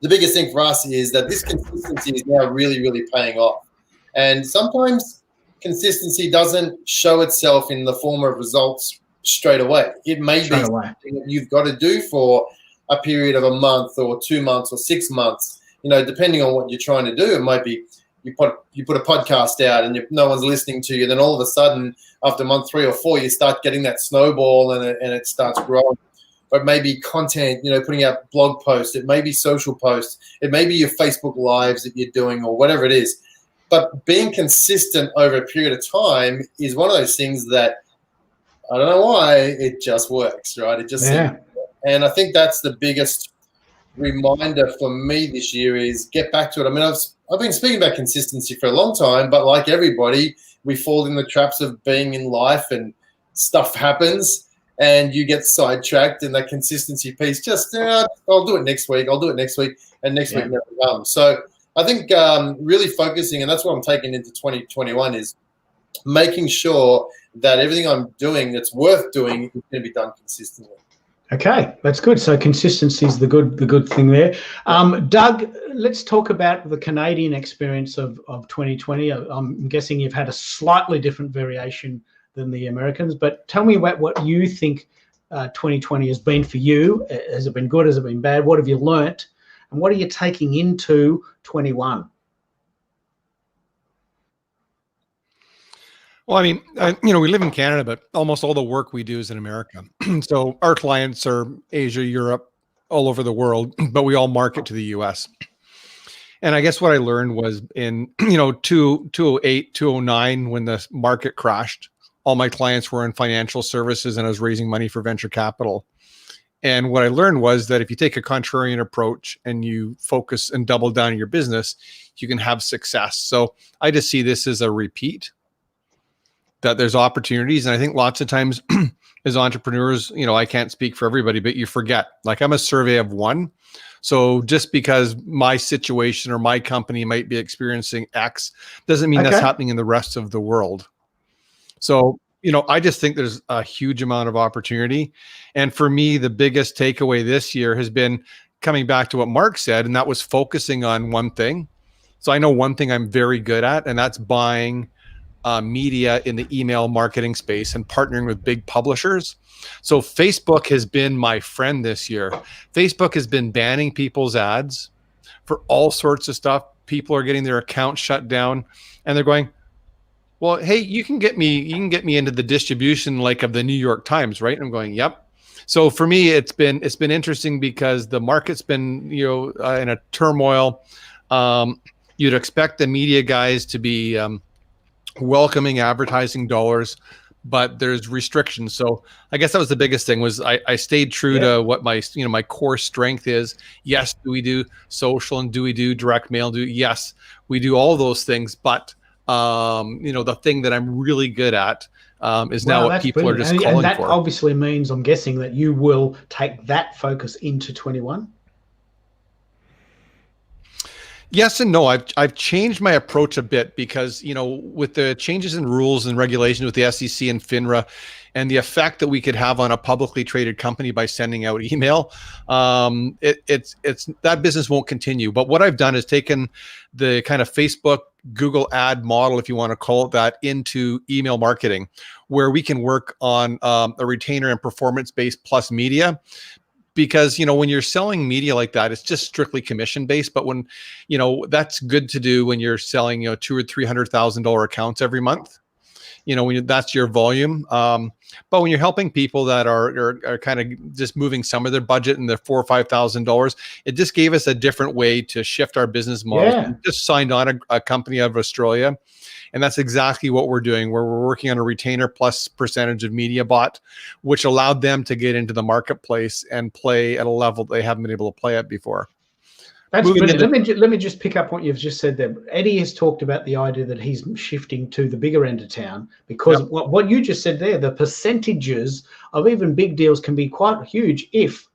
the biggest thing for us is that this consistency is now really, really paying off. And sometimes consistency doesn't show itself in the form of results straight away. It may be something that you've got to do for a period of a month or 2 months or 6 months, depending on what you're trying to do. It might be you put a podcast out and no one's listening to you. Then all of a sudden, after month 3 or 4, you start getting that snowball and it starts growing. But maybe content, putting out blog posts. It may be social posts. It may be your Facebook Lives that you're doing or whatever it is. But being consistent over a period of time is one of those things that I don't know why it just works, right? It just and I think that's the biggest reminder for me this year is get back to it. I mean, I've been speaking about consistency for a long time, but like everybody, we fall in the traps of being in life and stuff happens and you get sidetracked, and that consistency piece just I'll do it next week. And next week never comes. So I think really focusing, and that's what I'm taking into 2021, is making sure that everything I'm doing that's worth doing is going to be done consistently. Okay, that's good. So consistency is the good thing there. Doug, let's talk about the Canadian experience of 2020. I'm guessing you've had a slightly different variation than the Americans, but tell me about what you think 2020 has been for you. Has it been good? Has it been bad? What have you learnt? And what are you taking into 21? Well, I mean, we live in Canada, but almost all the work we do is in America. So our clients are Asia, Europe, all over the world, but we all market to the US. And I guess what I learned was in, 2008, 2009, when the market crashed, all my clients were in financial services and I was raising money for venture capital. And what I learned was that if you take a contrarian approach and you focus and double down on your business, you can have success. So I just see this as a repeat, that there's opportunities. And I think lots of times as entrepreneurs, I can't speak for everybody, but you forget, like I'm a survey of one. So just because my situation or my company might be experiencing X doesn't mean that's happening in the rest of the world. So, I just think there's a huge amount of opportunity. And for me, the biggest takeaway this year has been coming back to what Mark said, and that was focusing on one thing. So I know one thing I'm very good at, and that's buying media in the email marketing space and partnering with big publishers. So Facebook has been my friend this year. Facebook has been banning people's ads for all sorts of stuff. People are getting their accounts shut down, and they're going, well, hey, you can get me into the distribution like of the New York Times, right? And I'm going, yep. So for me, it's been interesting because the market's been in a turmoil. You'd expect the media guys to be welcoming advertising dollars, but there's restrictions. So I guess that was the biggest thing, was I stayed true to what my my core strength is. Yes, do we do social and do we do direct mail? Yes, we do all those things, but the thing that I'm really good at is now what people are just calling for. And that obviously means, I'm guessing, that you will take that focus into 21. Yes and no. I've changed my approach a bit because, with the changes in rules and regulations with the SEC and FINRA and the effect that we could have on a publicly traded company by sending out email, it's that business won't continue. But what I've done is taken the kind of Facebook, Google ad model, if you want to call it that, into email marketing, where we can work on a retainer and performance-based plus media. Because, when you're selling media like that, it's just strictly commission based. But when, that's good to do when you're selling, $200,000 or $300,000 accounts every month, when that's your volume. But when you're helping people that are kind of just moving some of their budget and their $4,000 or $5,000, it just gave us a different way to shift our business model. Yeah. We just signed on a company out of Australia. And that's exactly what we're doing, where we're working on a retainer plus percentage of media bought, which allowed them to get into the marketplace and play at a level they haven't been able to play at before. That's brilliant. Let me just pick up what you've just said there. Eddie has talked about the idea that he's shifting to the bigger end of town because what you just said there, the percentages of even big deals can be quite huge if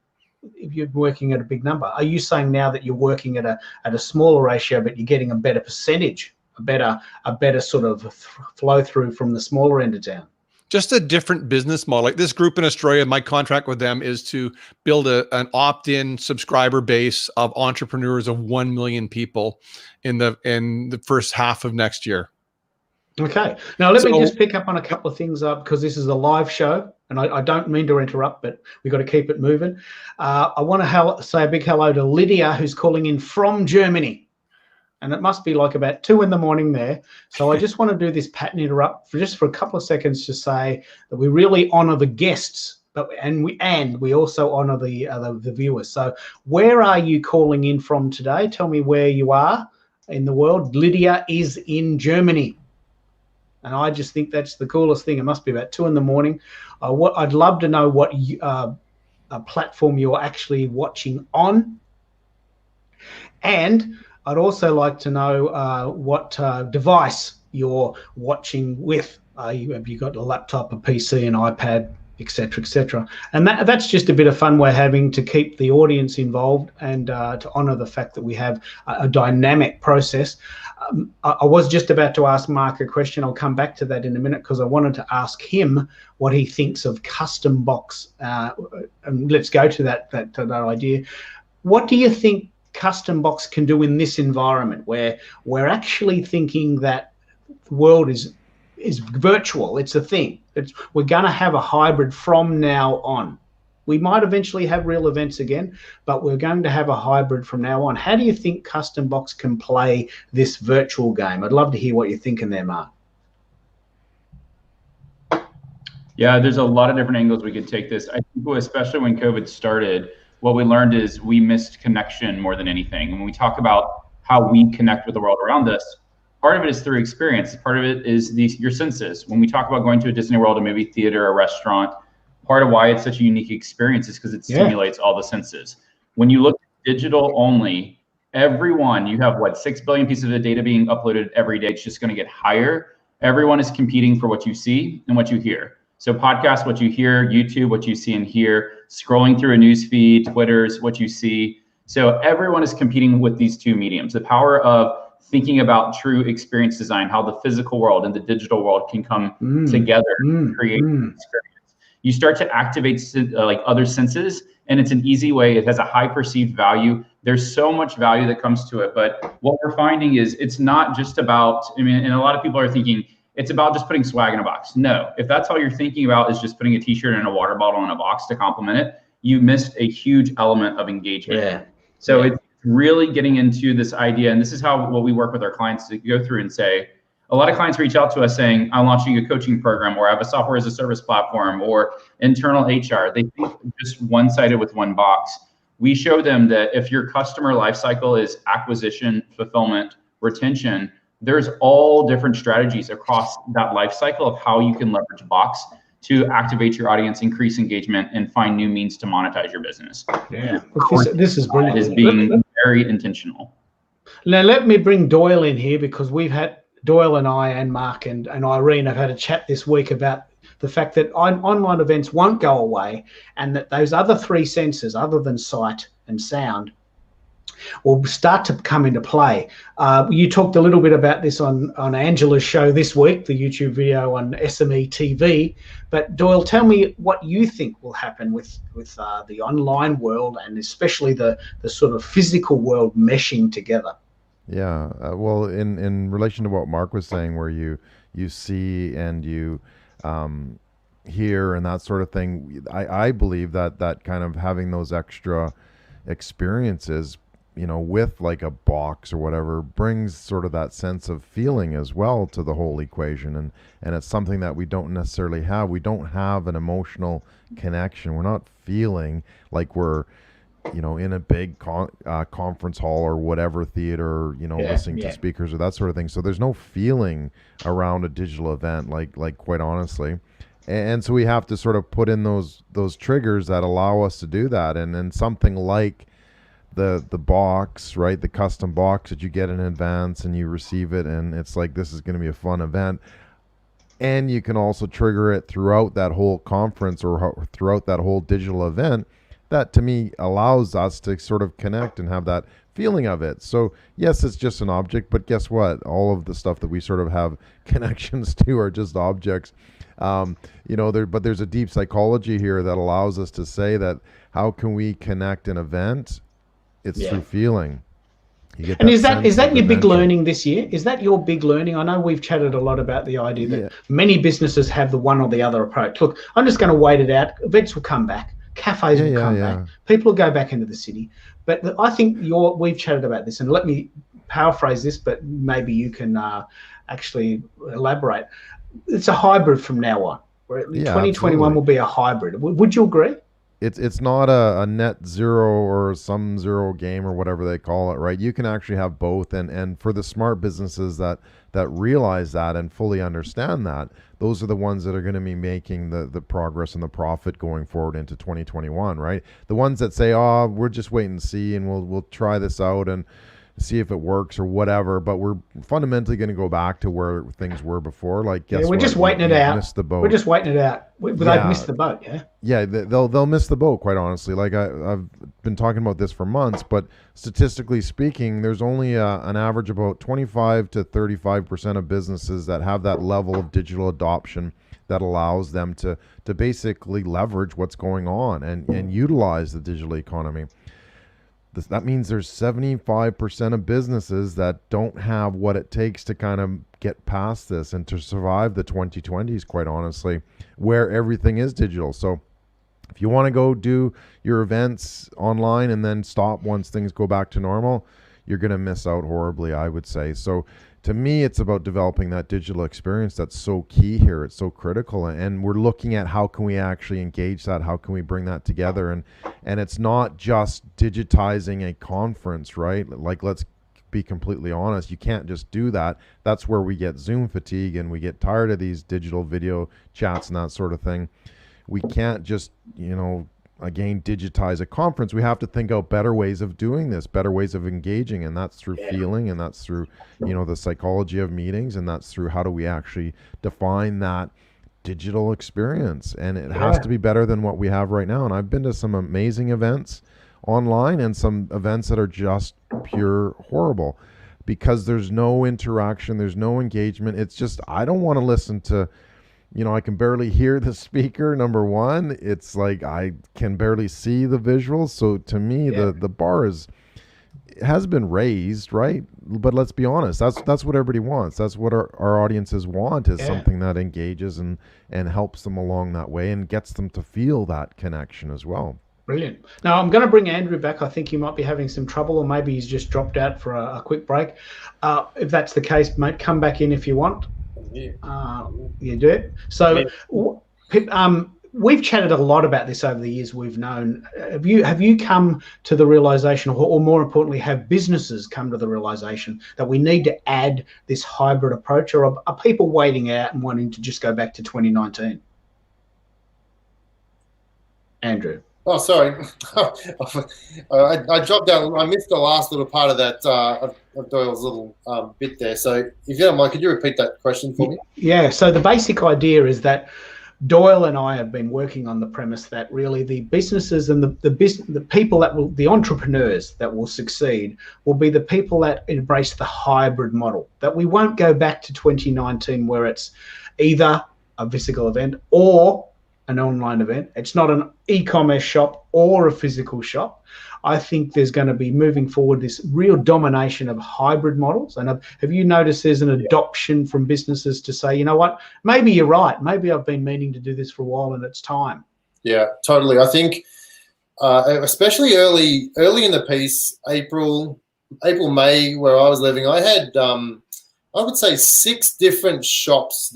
you're working at a big number. Are you saying now that you're working at a smaller ratio, but you're getting a better percentage? A better sort of flow through from the smaller end of town? Just a different business model. Like this group in Australia, my contract with them is to build an opt-in subscriber base of entrepreneurs of 1 million people in the first half of next year. Okay. Now let me just pick up on a couple of things because this is a live show, and I don't mean to interrupt, but we've got to keep it moving. I want to say a big hello to Lydia, who's calling in from Germany. And it must be like about 2 a.m. there. So I just want to do this pattern interrupt for a couple of seconds to say that we really honor the guests, and we also honor the viewers. So where are you calling in from today? Tell me where you are in the world. Lydia is in Germany. And I just think that's the coolest thing. It must be about 2 a.m. I'd love to know what platform you're actually watching on. And I'd also like to know what device you're watching with. Have you got a laptop, a PC, an iPad, etc., etc.? And that's just a bit of fun we're having to keep the audience involved and to honour the fact that we have a dynamic process. I was just about to ask Mark a question. I'll come back to that in a minute because I wanted to ask him what he thinks of Custom Box. And let's go to that idea. What do you think Custom Box can do in this environment where we're actually thinking that the world is virtual? It's a thing. We're going to have a hybrid from now on. We might eventually have real events again, but we're going to have a hybrid from now on. How do you think Custom Box can play this virtual game? I'd love to hear what you're thinking there, Mark. Yeah, there's a lot of different angles we could take this. I think especially when COVID started, what we learned is we missed connection more than anything. And when we talk about how we connect with the world around us, part of it is through experience. Part of it is your senses. When we talk about going to a Disney World, a movie theater, a restaurant, part of why it's such a unique experience is because it stimulates all the senses. When you look at digital only, everyone, you have 6 billion pieces of data being uploaded every day. It's just going to get higher. Everyone is competing for what you see and what you hear. So podcast, what you hear, YouTube, what you see and hear, scrolling through a news feed, Twitter's what you see. So everyone is competing with these two mediums. The power of thinking about true experience design, how the physical world and the digital world can come together to create an experience. You start to activate other senses, and it's an easy way. It has a high perceived value. There's so much value that comes to it. But what we're finding is it's not just about, and a lot of people are thinking, it's about just putting swag in a box. No, if that's all you're thinking about is just putting a t-shirt and a water bottle in a box to complement it, you missed a huge element of engagement. Yeah. So it's really getting into this idea, and this is what we work with our clients to go through and say, a lot of clients reach out to us saying, I'm launching a coaching program, or I have a software as a service platform, or internal HR. They think just one-sided with one box. We show them that if your customer lifecycle is acquisition, fulfillment, retention, there's all different strategies across that life cycle of how you can leverage Box to activate your audience, increase engagement, and find new means to monetize your business. Yeah, this is brilliant. It is being very intentional. Now, let me bring Doyle in here, because we've had Doyle and I and Mark and Irene have had a chat this week about the fact that online events won't go away, and that those other three senses, other than sight and sound, will start to come into play. You talked a little bit about this on Angela's show this week, the YouTube video on SME TV. But Doyle, tell me what you think will happen with the online world, and especially the sort of physical world meshing together. Yeah, well, in relation to what Mark was saying, where you see and you hear and that sort of thing, I believe that kind of having those extra experiences, with like a box or whatever, brings sort of that sense of feeling as well to the whole equation. And it's something that we don't necessarily have. We don't have an emotional connection. We're not feeling like we're, in a big conference hall or whatever, theater, listening to speakers or that sort of thing. So there's no feeling around a digital event, like quite honestly. And so we have to sort of put in those triggers that allow us to do that. And then something like the box, right? The custom box that you get in advance and you receive it, and it's like, this is going to be a fun event. And you can also trigger it throughout that whole conference or throughout that whole digital event. That to me allows us to sort of connect and have that feeling of it. So yes, it's just an object, but guess what? All of the stuff that we sort of have connections to are just objects. But there's a deep psychology here that allows us to say that how can we connect an event? It's through feeling. And is that your big learning this year? Is that your big learning? I know we've chatted a lot about the idea that many businesses have the one or the other approach. Look, I'm just going to wait it out. Events will come back. Cafes will come back. People will go back into the city. But I think we've chatted about this, and let me paraphrase this, but maybe you can actually elaborate. It's a hybrid from now on. 2021 absolutely. Will be a hybrid. Would you agree? It's not a net zero or some zero game or whatever they call it, right? You can actually have both, and for the smart businesses that realize that and fully understand that, those are the ones that are going to be making the progress and the profit going forward into 2021, right? The ones that say, oh, we're just waiting to see and we'll try this out and see if it works or whatever, but we're fundamentally going to go back to where things were before. Like, guess we're just waiting it out. Missed the boat. We're just waiting it out. They've missed the boat. Yeah, they'll miss the boat, quite honestly. Like I've been talking about this for months, but statistically speaking, there's only an average about 25 to 35% of businesses that have that level of digital adoption that allows them to basically leverage what's going on and utilize the digital economy. That means there's 75% of businesses that don't have what it takes to kind of get past this and to survive the 2020s, quite honestly, where everything is digital. So if you want to go do your events online and then stop once things go back to normal, you're going to miss out horribly, I would say. So to me, it's about developing that digital experience that's so key here. It's so critical. And we're looking at how can we actually engage that? How can we bring that together? And it's not just digitizing a conference, right? Like, let's be completely honest. You can't just do that. That's where we get Zoom fatigue and we get tired of these digital video chats and that sort of thing. we can't just, again, digitize a conference. We have to think out better ways of doing this, better ways of engaging. And that's through feeling, and that's through, the psychology of meetings. And that's through how do we actually define that digital experience. And it has to be better than what we have right now. And I've been to some amazing events online and some events that are just pure horrible because there's no interaction, there's no engagement. It's just, I don't want to listen to, I can barely hear the speaker, number one. It's like I can barely see the visuals. So to me, the bar has been raised, right? But let's be honest, that's what everybody wants. That's what our audiences want, is something that engages and helps them along that way and gets them to feel that connection as well. Brilliant. Now I'm going to bring Andrew back. I think he might be having some trouble, or maybe he's just dropped out for a quick break. If that's the case, mate, come back in if you want. You do it. So we've chatted a lot about this over the years we've known. Have you come to the realization, or more importantly, have businesses come to the realization that we need to add this hybrid approach, or are people waiting out and wanting to just go back to 2019? Andrew. Oh, sorry. I dropped down. I missed the last little part of that of Doyle's little bit there. So if you don't mind, could you repeat that question for me? Yeah. So the basic idea is that Doyle and I have been working on the premise that really the businesses and the people the entrepreneurs that will succeed will be the people that embrace the hybrid model, that we won't go back to 2019 where it's either a physical event or an online event. It's not an e-commerce shop or a physical shop. I think there's going to be, moving forward, this real domination of hybrid models. And have you noticed there's an adoption from businesses to say, you know what, maybe you're right. Maybe I've been meaning to do this for a while and it's time. Yeah, totally. I think especially early in the piece, April, May, where I was living, I had, I would say 6 different shops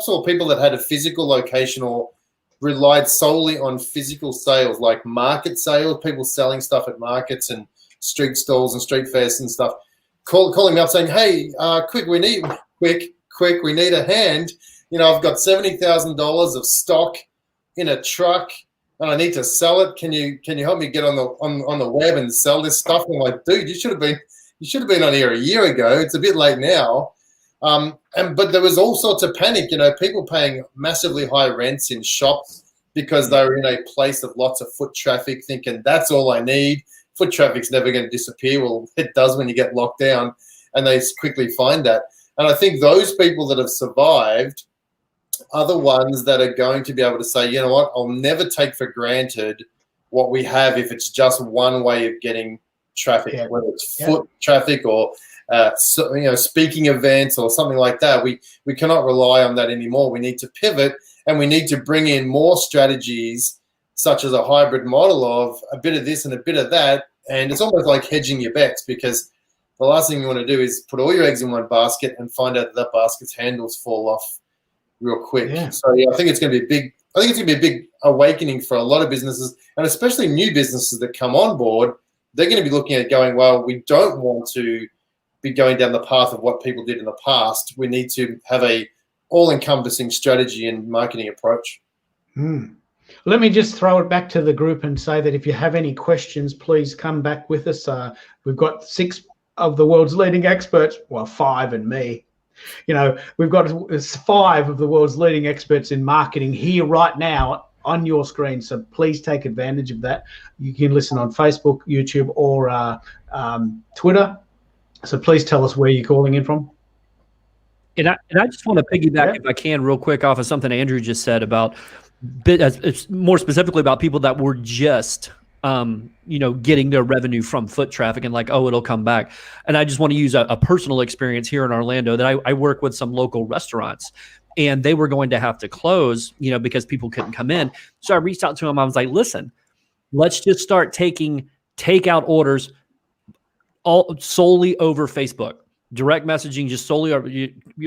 or people that had a physical location or relied solely on physical sales, like market sales, people selling stuff at markets and street stalls and street fairs and stuff, calling me up saying, hey, quick, we need a hand. I've got $70,000 of stock in a truck and I need to sell it. Can you help me get on the web and sell this stuff? And I'm like, dude, you should have been on here a year ago. It's a bit late now. But there was all sorts of panic, people paying massively high rents in shops because they were in a place of lots of foot traffic, thinking that's all I need. Foot traffic's never going to disappear. Well, it does when you get locked down, and they quickly find that. And I think those people that have survived are the ones that are going to be able to say, you know what, I'll never take for granted what we have if it's just one way of getting traffic, whether it's foot traffic or speaking events or something like that. We cannot rely on that anymore. We need to pivot, and we need to bring in more strategies such as a hybrid model of a bit of this and a bit of that. And it's almost like hedging your bets, because the last thing you want to do is put all your eggs in one basket and find out that basket's handles fall off real quick. Yeah. So I think it's going to be a big awakening for a lot of businesses, and especially new businesses that come on board. They're going to be looking at going, well, we don't want to be going down the path of what people did in the past. We need to have a all-encompassing strategy and marketing approach. Let me just throw it back to the group and say that if you have any questions, please come back with us. We've got 6 of the world's leading experts, well, 5 and me. We've got 5 of the world's leading experts in marketing here right now on your screen. So please take advantage of that. You can listen on Facebook, YouTube, or Twitter. So please tell us where you're calling in from. And I just want to piggyback, if I can, real quick off of something Andrew just said about, more specifically about people that were just, getting their revenue from foot traffic and like, oh, it'll come back. And I just want to use a personal experience here in Orlando that I work with some local restaurants, and they were going to have to close, because people couldn't come in. So I reached out to them. I was like, listen, let's just start taking takeout orders solely over Facebook. Direct messaging, just solely over.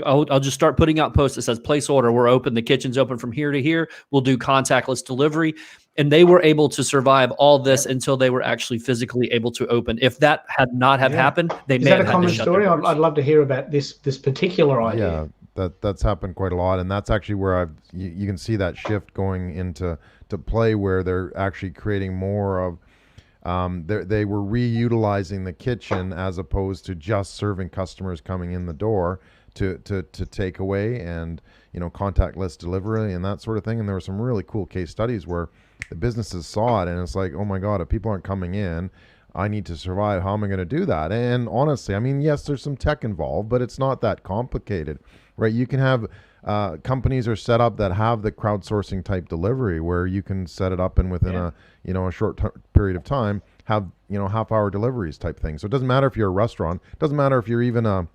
I'll just start putting out posts that says place order. We're open. The kitchen's open from here to here. We'll do contactless delivery. And they were able to survive all this until they were actually physically able to open. If that had not have happened, they may have had to shut their doors. I'd love to hear about this particular idea. Yeah, That's happened quite a lot, and that's actually where you can see that shift going into play, where they're actually creating more of. They were reutilizing the kitchen as opposed to just serving customers coming in the door to take away and contactless delivery and that sort of thing. And there were some really cool case studies where the businesses saw it and it's like, oh my God, if people aren't coming in, I need to survive. How am I going to do that? And honestly, I mean, yes, there's some tech involved, but it's not that complicated, right? You can have companies are set up that have the crowdsourcing type delivery where you can set it up and within a short period of time have half-hour deliveries type thing. So it doesn't matter if you're a restaurant, it doesn't matter if you're even a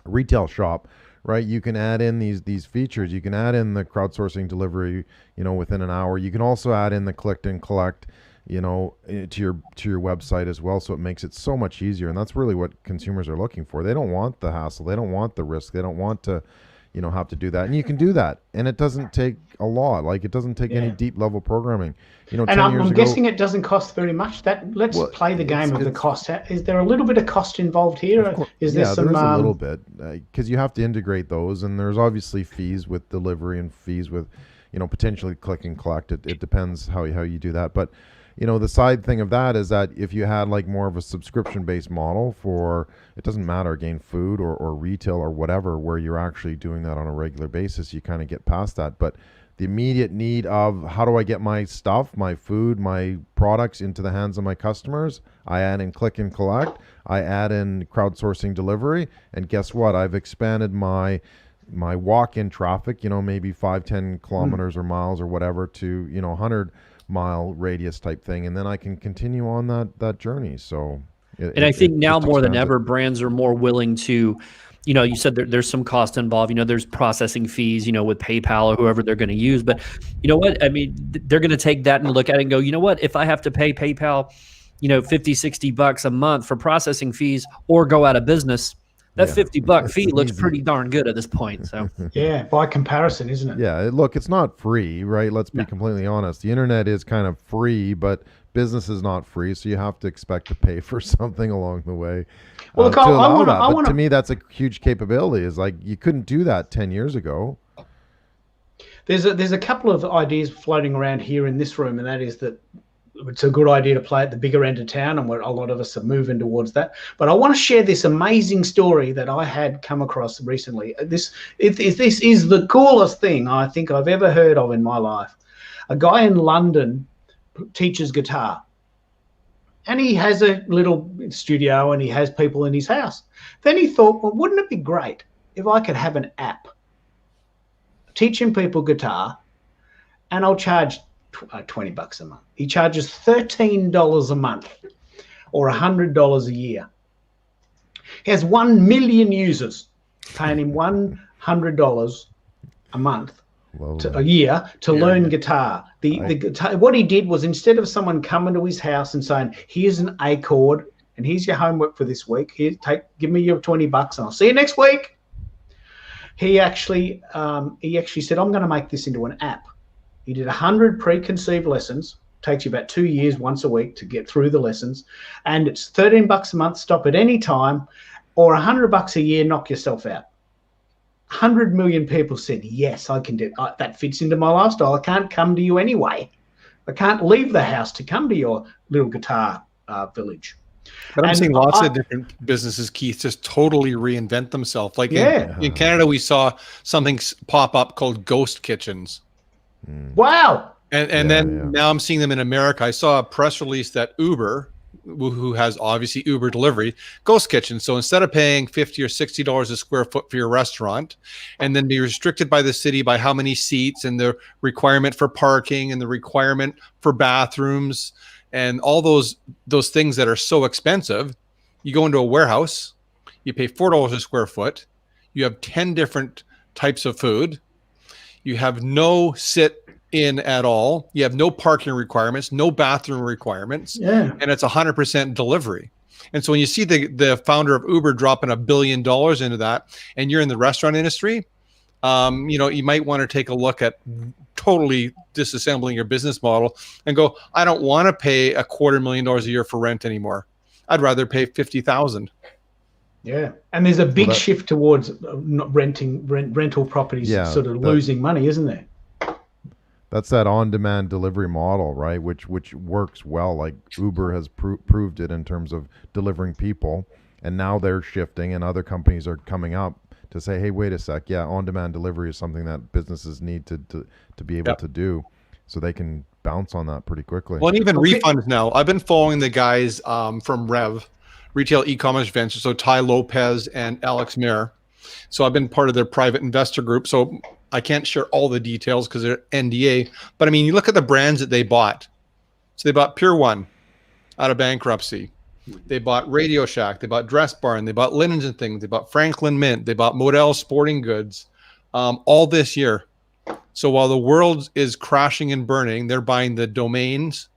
retail shop, right? You can add in these features. You can add in the crowdsourcing delivery, within an hour. You can also add in the click and collect, to your website as well. So it makes it so much easier. And that's really what consumers are looking for. They don't want the hassle. They don't want the risk. They don't want to, have to do that. And you can do that. And it doesn't take a lot. Like it doesn't take any deep level programming. And I'm guessing it doesn't cost very much. Let's play the game of the cost. Is there a little bit of cost involved here? Is there some? There's a little bit because you have to integrate those, and there's obviously fees with delivery and fees with, potentially click and collect. It depends how you do that, but. The side thing of that is that if you had like more of a subscription-based model for, it doesn't matter, again, food or retail or whatever, where you're actually doing that on a regular basis, you kind of get past that. But the immediate need of how do I get my stuff, my food, my products into the hands of my customers, I add in click and collect, I add in crowdsourcing delivery, and guess what? I've expanded my walk-in traffic, maybe 5-10 kilometers or miles or whatever to 100-mile radius type thing, and then I can continue on that journey. So I think now more than ever, brands are more willing to, you said there's some cost involved, there's processing fees, with PayPal or whoever they're going to use, but you know what, I mean, they're going to take that and look at it and go, you know what, if I have to pay PayPal, $50-$60 a month for processing fees or go out of business, that $50 fee looks pretty darn good at this point. So yeah, by comparison, isn't it? Yeah, look, it's not free, right? Let's be completely honest. The internet is kind of free, but business is not free, so you have to expect to pay for something along the way. Well, look, to me, that's a huge capability. Is like you couldn't do that 10 years ago. There's a couple of ideas floating around here in this room, and that is that it's a good idea to play at the bigger end of town, and where a lot of us are moving towards that. But I want to share this amazing story that I had come across recently. This is the coolest thing I think I've ever heard of in my life. A guy in London teaches guitar, and he has a little studio, and he has people in his house. Then he thought, well, wouldn't it be great if I could have an app teaching people guitar, and I'll charge $20 a month. He charges $13 a month or $100 a year. He has 1 million users paying him $100 a month a year to learn guitar. The guitar. What he did was, instead of someone coming to his house and saying, here's an A chord and here's your homework for this week, give me your $20 and I'll see you next week. He actually said, I'm going to make this into an app. He did 100 preconceived lessons. Takes you about 2 years, once a week, to get through the lessons. And it's $13 a month, stop at any time, or $100 a year, knock yourself out. 100 million people said, yes, I can do that. Fits into my lifestyle. I can't come to you anyway. I can't leave the house to come to your little guitar village. But I'm seeing lots of different businesses, Keith, just totally reinvent themselves. Like in Canada, we saw something pop up called ghost kitchens. Wow. And then now I'm seeing them in America. I saw a press release that Uber, who has obviously Uber delivery, ghost kitchen. So instead of paying $50 or $60 a square foot for your restaurant, and then be restricted by the city by how many seats and the requirement for parking and the requirement for bathrooms and all those things that are so expensive, you go into a warehouse, you pay $4 a square foot, you have 10 different types of food, you have no sit in at all, you have no parking requirements, no bathroom requirements, and it's 100% delivery. And so when you see the founder of Uber dropping $1 billion into that, and you're in the restaurant industry, you might want to take a look at totally disassembling your business model and go, I don't want to pay $250,000 a year for rent anymore. I'd rather pay $50,000. Yeah, and there's a big that- shift towards not rental properties, Yeah, sort of that- losing money, isn't there? That's that on-demand delivery model, right? Which works well. Like Uber has proved it in terms of delivering people, and now they're shifting, and other companies are coming up to say, "Hey, wait a sec, yeah, on-demand delivery is something that businesses need to be able to do, so they can bounce on that pretty quickly." Well, and even Okay. refunds now. I've been following the guys from Rev, Retail E-commerce Ventures, so Ty Lopez and Alex Mayer. So I've been part of their private investor group. So I can't share all the details because they're NDA. But I mean, you look at the brands that they bought. So they bought Pure One out of bankruptcy. They bought Radio Shack. They bought Dress Barn. They bought Linens and Things. They bought Franklin Mint. They bought Model Sporting Goods. All this year. So while the world is crashing and burning, they're buying the domains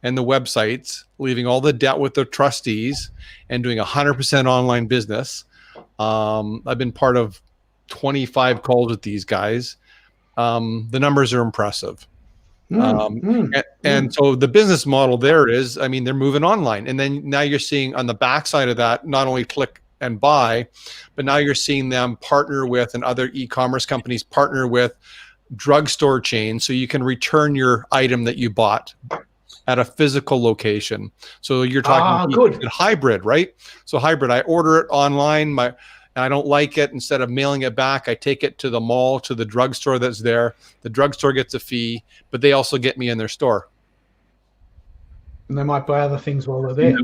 and the websites, leaving all the debt with their trustees, and doing 100% online business. I've been part of 25 calls with these guys. The numbers are impressive. And so the business model there is, I mean, they're moving online. And then now you're seeing on the backside of that, not only click and buy, but now you're seeing them partner with, and other e-commerce companies partner with drugstore chains, so you can return your item that you bought at a physical location. So you're talking good. hybrid, right? So hybrid, I order it online, and I don't like it. Instead of mailing it back, I take it to the mall, to the drugstore that's there. The drugstore gets a fee, but they also get me in their store. And they might buy other things while they're there.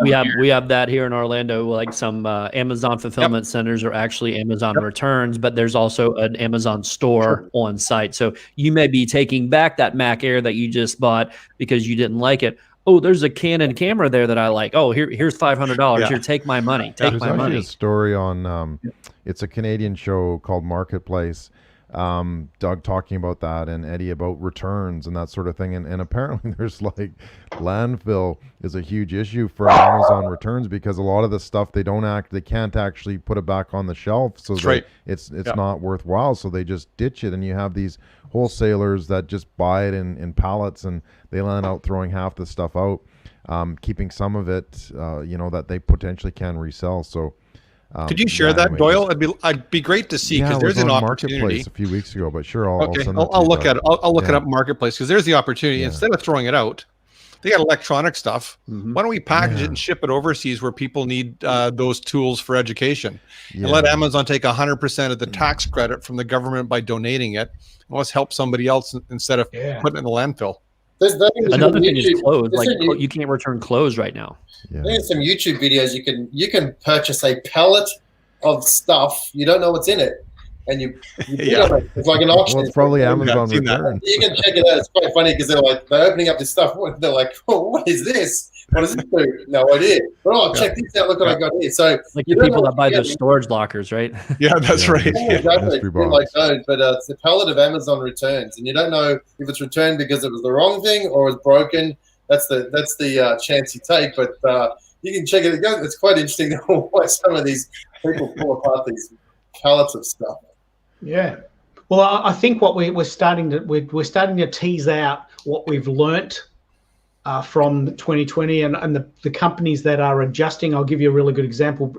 We have that here in Orlando. Like some Amazon fulfillment centers are actually Amazon returns, but there's also an Amazon store on site. So you may be taking back that Mac Air that you just bought because you didn't like it. Oh, there's a Canon camera there that I like. Oh, here's $500. Yeah. Here, take my money. Take There's my actually money. a story on it's a Canadian show called Marketplace. Doug talking about that, and Eddie about returns and that sort of thing, and apparently there's like landfill is a huge issue for Amazon returns, because a lot of the stuff they can't actually put it back on the shelf, so it's not worthwhile, so they just ditch it, and you have these wholesalers that just buy it in pallets, and they land out throwing half the stuff out, keeping some of it that they potentially can resell. So could you share that, Doyle? I'd be great to see, because there's an opportunity. Marketplace a few weeks ago, but sure, I'll send it to I'll you, look Doug. at it. I'll look it up Marketplace, because there's the opportunity. Instead of throwing it out, they got electronic stuff. Why don't we package it and ship it overseas where people need those tools for education, and let Amazon take 100% of the tax credit from the government by donating it. And let's help somebody else instead of putting it in the landfill. Another thing is clothes. Like you can't return clothes right now. There's some YouTube videos you can purchase a pallet of stuff. You don't know what's in it, and you it's like an auction. Well, it's probably Amazon return. You can check it out. It's quite funny because they're opening up this stuff. They're like, "Oh, what is this? What does this do?" No idea. But check this out. Look what I got here. So like the people that buy those storage lockers, right? Yeah, that's right. Exactly. Like those, but it's a pallet of Amazon returns, and you don't know if it's returned because it was the wrong thing or it's broken. That's the chance you take. But you can check it out. It's quite interesting to watch some of these people pull apart these pallets of stuff. Yeah. Well, I think what we're starting to tease out what we've learnt from 2020 and the companies that are adjusting. I'll give you a really good example.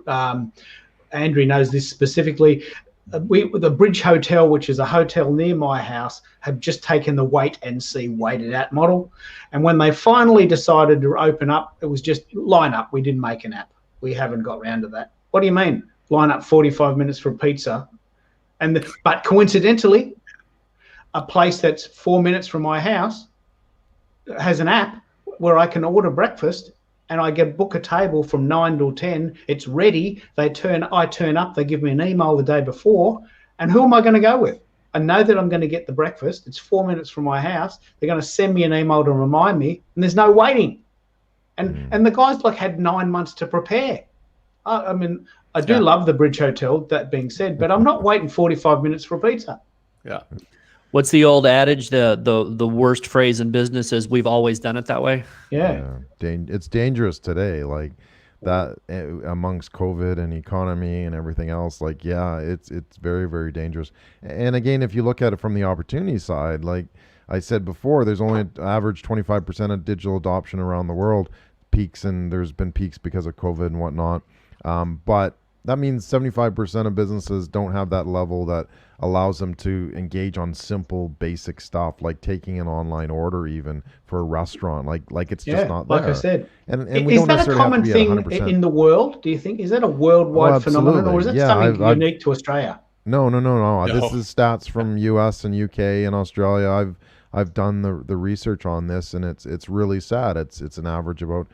Andrew knows this specifically. The Bridge Hotel, which is a hotel near my house, have just taken the wait and see, wait it out model. And when they finally decided to open up, it was just line up. We didn't make an app. We haven't got round to that. What do you mean? Line up 45 minutes for a pizza. But coincidentally, a place that's 4 minutes from my house has an app where I can order breakfast and I book a table from 9 till 10. It's ready. I turn up. They give me an email the day before. And who am I going to go with? I know that I'm going to get the breakfast. It's 4 minutes from my house. They're going to send me an email to remind me, and there's no waiting. And the guys had 9 months to prepare. I mean, I do love the Bridge Hotel, that being said, but I'm not waiting 45 minutes for a pizza. Yeah. What's the old adage? The worst phrase in business is "we've always done it that way." Yeah. It's dangerous today, like that amongst COVID and economy and everything else. Like, it's very, very dangerous. And again, if you look at it from the opportunity side, like I said before, there's only an average 25% of digital adoption around the world. Peaks, and there's been peaks because of COVID and whatnot. But that means 75% of businesses don't have that level that allows them to engage on simple, basic stuff like taking an online order, even for a restaurant. Like it's just not there. Like I said, and we is don't that a necessarily common have to be at thing 100%. in the world? Do you think is that a worldwide phenomenon, or is it absolutely. Yeah, something I've- unique to Australia? No. No. This is stats from US and UK and Australia. I've done the research on this, and it's really sad. It's an average about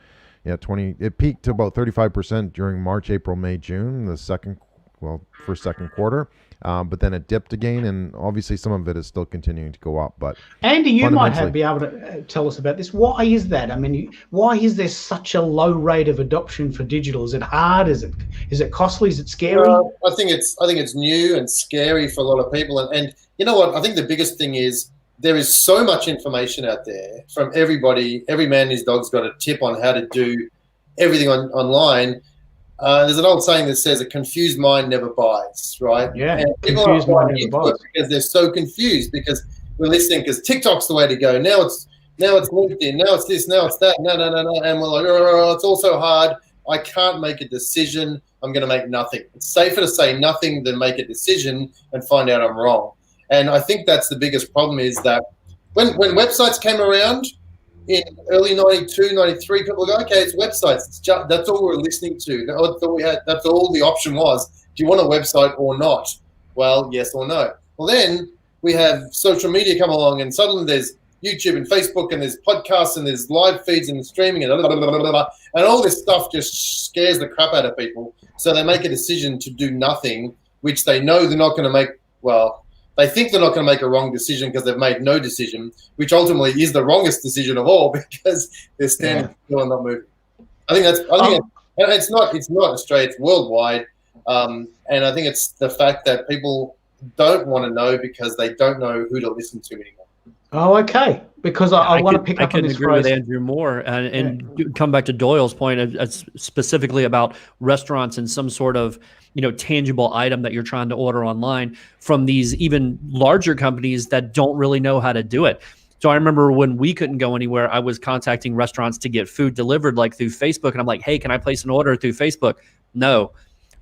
20. It peaked to about 35% during March, April, May, June, for second quarter. But then it dipped again, and obviously some of it is still continuing to go up. But Andy, you might fundamentally- be able to tell us about this. Why is that? I mean, why is there such a low rate of adoption for digital? Is it hard? Is it costly? Is it scary? I think it's new and scary for a lot of people. And you know what? I think the biggest thing is there is so much information out there from everybody. Every man and his dog's got a tip on how to do everything online. There's an old saying that says a confused mind never buys, right? Yeah, and people confused are mind never buys. because they're so confused because we're listening because TikTok's the way to go. Now it's LinkedIn. Now it's this. Now it's that. No. And we're like, oh, it's all so hard. I can't make a decision. I'm going to make nothing. It's safer to say nothing than make a decision and find out I'm wrong. And I think that's the biggest problem is that when websites came around in early 92, 93, people go, okay, it's websites. It's just, that's all we're listening to. That's all we had. That's all the option was. Do you want a website or not? Well, yes or no. Well, then we have social media come along and suddenly there's YouTube and Facebook and there's podcasts and there's live feeds and streaming and blah, blah, blah, blah, blah. And all this stuff just scares the crap out of people. So they make a decision to do nothing, which they know they're not going to make, well, they think they're not going to make a wrong decision because they've made no decision, which ultimately is the wrongest decision of all because they're standing still and not moving. I think it's not Australia, it's worldwide. And I think it's the fact that people don't want to know because they don't know who to listen to anymore. Oh, okay. Because I want to pick up on this agree with phrase. Andrew more and come back to Doyle's point specifically about restaurants and some sort of tangible item that you're trying to order online from these even larger companies that don't really know how to do it. So I remember when we couldn't go anywhere, I was contacting restaurants to get food delivered like through Facebook, and I'm like, hey, can I place an order through Facebook? No.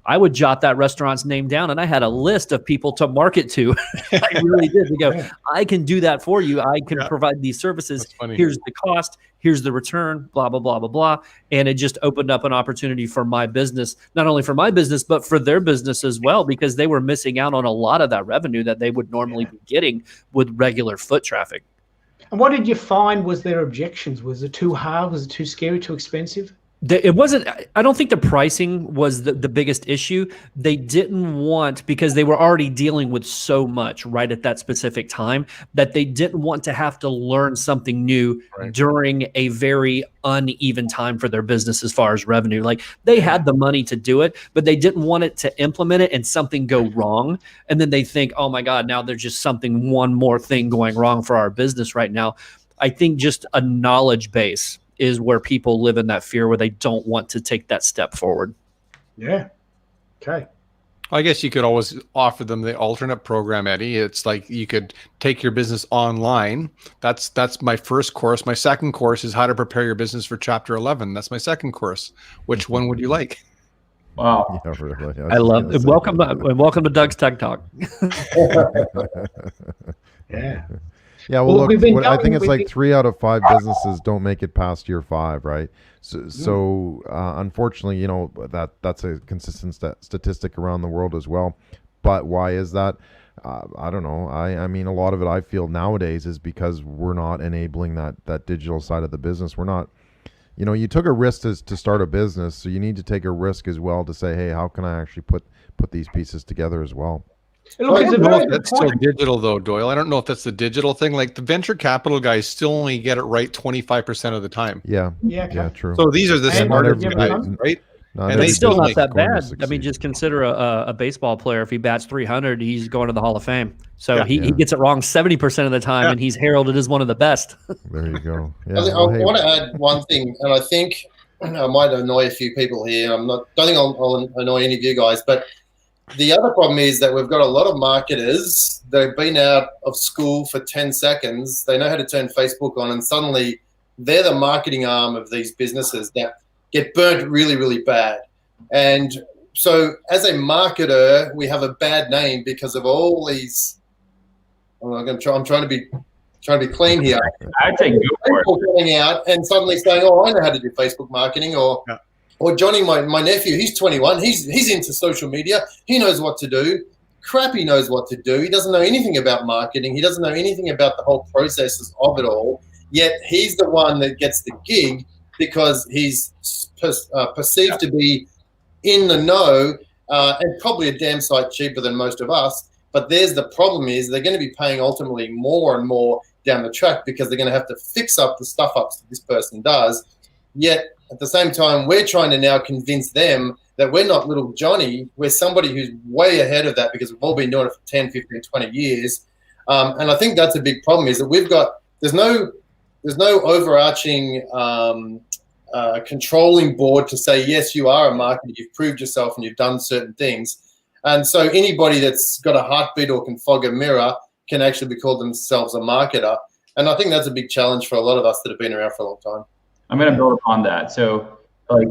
I would jot that restaurant's name down, and I had a list of people to market to. I really did. To go, I can do that for you. I can provide these services. Here's the cost. Here's the return, blah, blah, blah, blah, blah. And it just opened up an opportunity for my business, not only for my business, but for their business as well, because they were missing out on a lot of that revenue that they would normally be getting with regular foot traffic. And what did you find was their objections? Was it too hard? Was it too scary, too expensive? It wasn't. I don't think the pricing was the biggest issue. They didn't want, because they were already dealing with so much right at that specific time, that they didn't want to have to learn something new during a very uneven time for their business as far as revenue. Like, they had the money to do it, but they didn't want it to implement it and something go wrong. And then they think, oh my God, now there's just one more thing going wrong for our business right now. I think just a knowledge base is where people live in that fear where they don't want to take that step forward. Yeah. Okay. I guess you could always offer them the alternate program, Eddie. It's like you could take your business online. That's my first course. My second course is how to prepare your business for Chapter 11. That's my second course. Which one would you like? Wow. Yeah, really. I love it. Welcome to Doug's Tech Talk. Yeah. Yeah, well, look, I think it's like 3 out of 5 businesses don't make it past year 5, right? So unfortunately, that's a consistent statistic around the world as well. But why is that? I don't know. I mean, a lot of it I feel nowadays is because we're not enabling that digital side of the business. We're not, you took a risk to start a business, so you need to take a risk as well to say, hey, how can I actually put these pieces together as well? Well, I don't know if that's still digital though, Doyle. I don't know if that's the digital thing. Like the venture capital guys still only get it right 25% of the time. Yeah. Okay. Yeah, true. So these are the smarter guys, right? And it's still not that bad. I mean, just consider a baseball player. If he bats 300, he's going to the Hall of Fame. So he gets it wrong 70% of the time, and he's heralded as one of the best. There you go. Yeah, I want to add one thing, and I think I might annoy a few people here. Don't think I'll annoy any of you guys, but the other problem is that we've got a lot of marketers that have been out of school for 10 seconds. They know how to turn Facebook on, and suddenly they're the marketing arm of these businesses that get burnt really, really bad. And So as a marketer, we have a bad name because of all these. I'm trying to be clean here. I'd say go for it. People coming out and suddenly saying, "Oh, I know how to do Facebook marketing," or Johnny, my nephew, he's 21. He's into social media. He knows what to do. Crap, he knows what to do. He doesn't know anything about marketing. He doesn't know anything about the whole processes of it all. Yet he's the one that gets the gig because he's perceived to be in the know and probably a damn sight cheaper than most of us. But there's the problem is they're going to be paying ultimately more and more down the track because they're going to have to fix up the stuff ups that this person does. Yet at the same time, we're trying to now convince them that we're not little Johnny. We're somebody who's way ahead of that because we've all been doing it for 10, 15, 20 years. And I think that's a big problem is that there's no overarching controlling board to say, yes, you are a marketer, you've proved yourself and you've done certain things. And so anybody that's got a heartbeat or can fog a mirror can actually be called themselves a marketer. And I think that's a big challenge for a lot of us that have been around for a long time. I'm going to build upon that. So like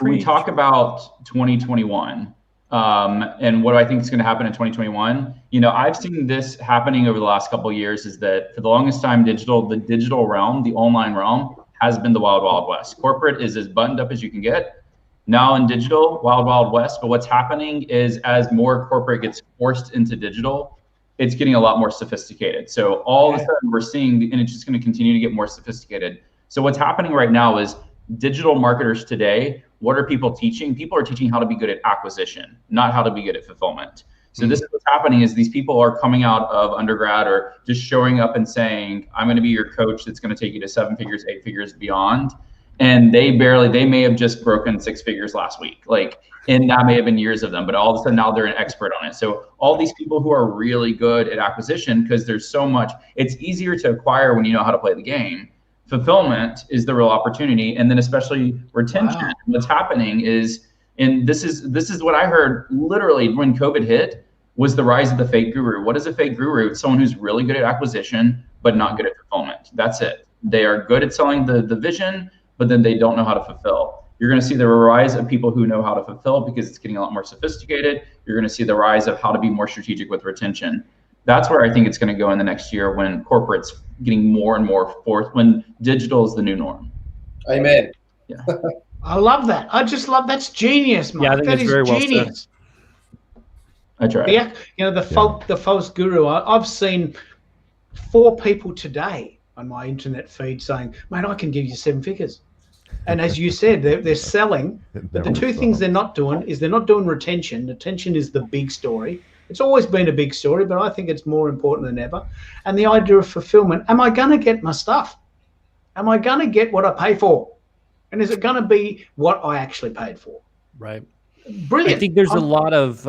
we talk about 2021 and what I think is going to happen in 2021. I've seen this happening over the last couple of years is that for the longest time, the digital realm, the online realm has been the wild, wild west. Corporate is as buttoned up as you can get. Now in digital, wild, wild west. But what's happening is as more corporate gets forced into digital, it's getting a lot more sophisticated. So all of a sudden we're seeing, and it's just going to continue to get more sophisticated. So what's happening right now is digital marketers today, what are people teaching? People are teaching how to be good at acquisition, not how to be good at fulfillment. So this is what's happening is these people are coming out of undergrad or just showing up and saying, I'm going to be your coach that's going to take you to 7 figures, 8 figures beyond. And they may have just broken 6 figures last week. And that may have been years of them, but all of a sudden now they're an expert on it. So all these people who are really good at acquisition, because there's so much, it's easier to acquire when you know how to play the game. Fulfillment is the real opportunity. And then especially retention. Wow. What's happening is, and this is what I heard literally when COVID hit, was the rise of the fake guru. What is a fake guru? It's someone who's really good at acquisition, but not good at fulfillment. That's it. They are good at selling the vision, but then they don't know how to fulfill. You're going to see the rise of people who know how to fulfill because it's getting a lot more sophisticated. You're going to see the rise of how to be more strategic with retention. That's where I think it's going to go in the next year when corporate's getting more and more forced, when digital is the new norm. Amen. Yeah. I love that. I just love that's genius, Mike. Yeah, I think that it's very well genius. said. I try. Yeah, the false guru. I've seen 4 people today on my internet feed saying, "Mate, I can give you 7 figures." And as you said, they're selling. But the two things they're not doing is they're not doing retention. Retention is the big story. It's always been a big story, but I think it's more important than ever. And the idea of fulfillment. Am I going to get my stuff? Am I going to get what I pay for? And is it going to be what I actually paid for? Right. Brilliant. I think there's a lot of,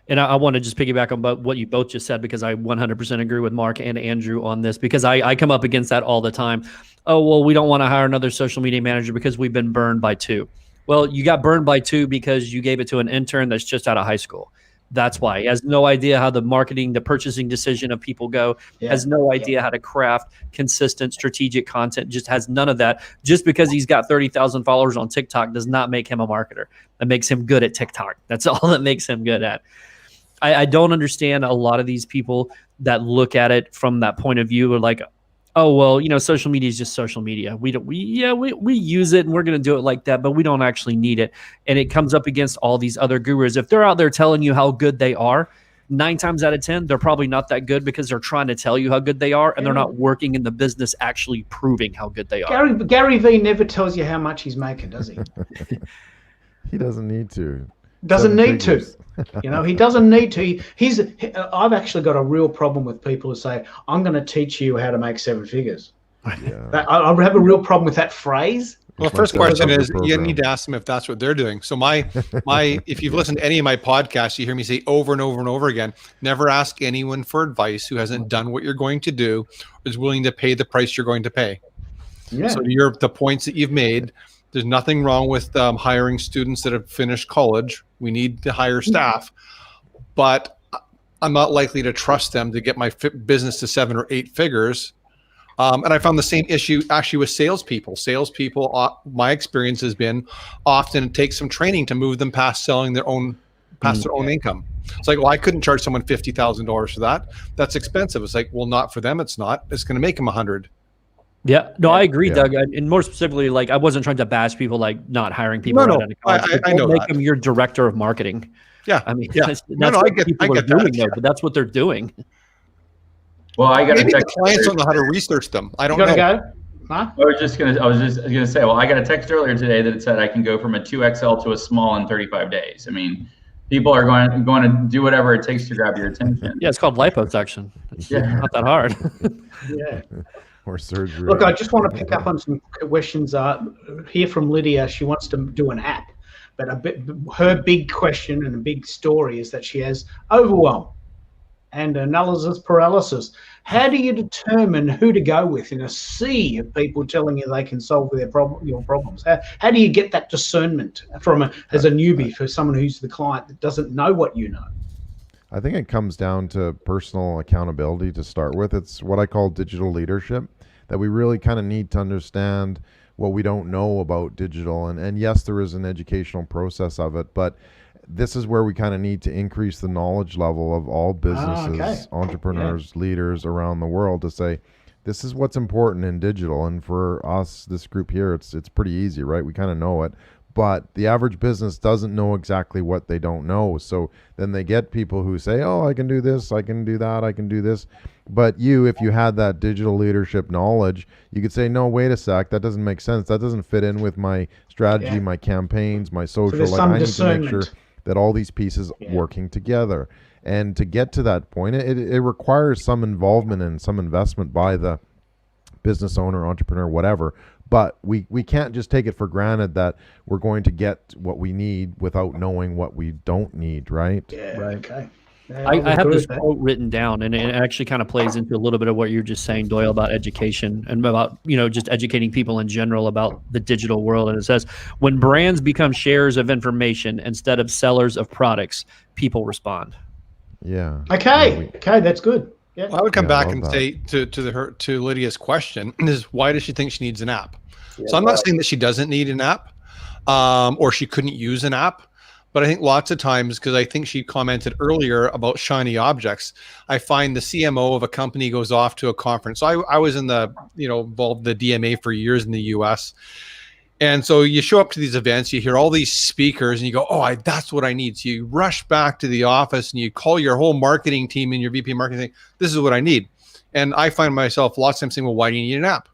and I want to just piggyback on what you both just said, because I 100% agree with Mark and Andrew on this, because I come up against that all the time. Oh, well, we don't want to hire another social media manager because we've been burned by 2. Well, you got burned by 2 because you gave it to an intern that's just out of high school. That's why. He has no idea how the marketing, the purchasing decision of people go, has no idea how to craft consistent strategic content, just has none of that. Just because he's got 30,000 followers on TikTok does not make him a marketer. That makes him good at TikTok. That's all that makes him good at. I don't understand a lot of these people that look at it from that point of view, are like, oh, well, social media is just social media. We use it and we're going to do it like that, but we don't actually need it. And it comes up against all these other gurus. If they're out there telling you how good they are, 9 times out of 10, they're probably not that good because they're trying to tell you how good they are, and they're not working in the business actually proving how good they are. Gary Vee never tells you how much he's making, does he? He doesn't need to. Doesn't need to. He doesn't need to. I've actually got a real problem with people who say, I'm going to teach you how to make 7 figures. Yeah. I have a real problem with that phrase. Well, the first question is, you need to ask them if that's what they're doing. So if you've listened to any of my podcasts, you hear me say over and over and over again, never ask anyone for advice who hasn't done what you're going to do, or is willing to pay the price you're going to pay. Yeah. So the points that you've made, there's nothing wrong with hiring students that have finished college. We need to hire staff, but I'm not likely to trust them to get my business to 7 or 8 figures And I found the same issue actually with salespeople. Salespeople, my experience has been often it takes some training to move them past selling their own, their own income. It's like, well, I couldn't charge someone $50,000 for that. That's expensive. It's like, well, not for them. It's not. It's going to make them 100. Yeah, no, I agree, Doug. And more specifically, like I wasn't trying to bash people like not hiring people. No, I know make that. them your director of marketing. Yeah, I mean, yeah. that's what people are doing, though, but that's what they're doing. Well, I got maybe a the clients don't know how to research them. I don't know. Go. Huh? I was just gonna say. Well, I got a text earlier today that it said I can go from a 2XL to a small in 35 days. I mean, people are going to do whatever it takes to grab your attention. Yeah, it's called liposuction. It's not that hard. Yeah. Or surgery. Look, I just want to pick up on some questions here from Lydia. She wants to do an app, but her big question and a big story is that she has overwhelm and analysis paralysis. How do you determine who to go with in a sea of people telling you they can solve your problems? How do you get that discernment as a newbie for someone who's the client that doesn't know what you know? I think it comes down to personal accountability to start with. It's what I call digital leadership, that we really kind of need to understand what we don't know about digital. And yes, there is an educational process of it, but this is where we kind of need to increase the knowledge level of all businesses, entrepreneurs, leaders around the world to say, this is what's important in digital. And for us, this group here, it's pretty easy, right? We kind of know it. But the average business doesn't know exactly what they don't know. So then they get people who say, oh, I can do this, I can do that, I can do this. But if you had that digital leadership knowledge, you could say, no, wait a sec, that doesn't make sense. That doesn't fit in with my strategy, my campaigns, my social. So I need to make sure that all these pieces working together. And to get to that point, it requires some involvement and some investment by the business owner, entrepreneur, whatever. But we can't just take it for granted that we're going to get what we need without knowing what we don't need, right? Yeah, right. Okay. Yeah, I have this quote written down, and it actually kind of plays into a little bit of what you're just saying, Doyle, about education and about, just educating people in general about the digital world. And it says, when brands become sharers of information instead of sellers of products, people respond. Yeah. Okay. That's good. Yeah. Well, I would come back and say to Lydia's question is, why does she think she needs an app? So I'm not saying that she doesn't need an app, or she couldn't use an app, but I think lots of times, because I think she commented earlier about shiny objects, I find the CMO of a company goes off to a conference. So I was in involved in the DMA for years in the US. And so you show up to these events, you hear all these speakers and you go, oh, that's what I need. So you rush back to the office and you call your whole marketing team and your VP marketing saying, this is what I need. And I find myself lots of times saying, well, why do you need an app?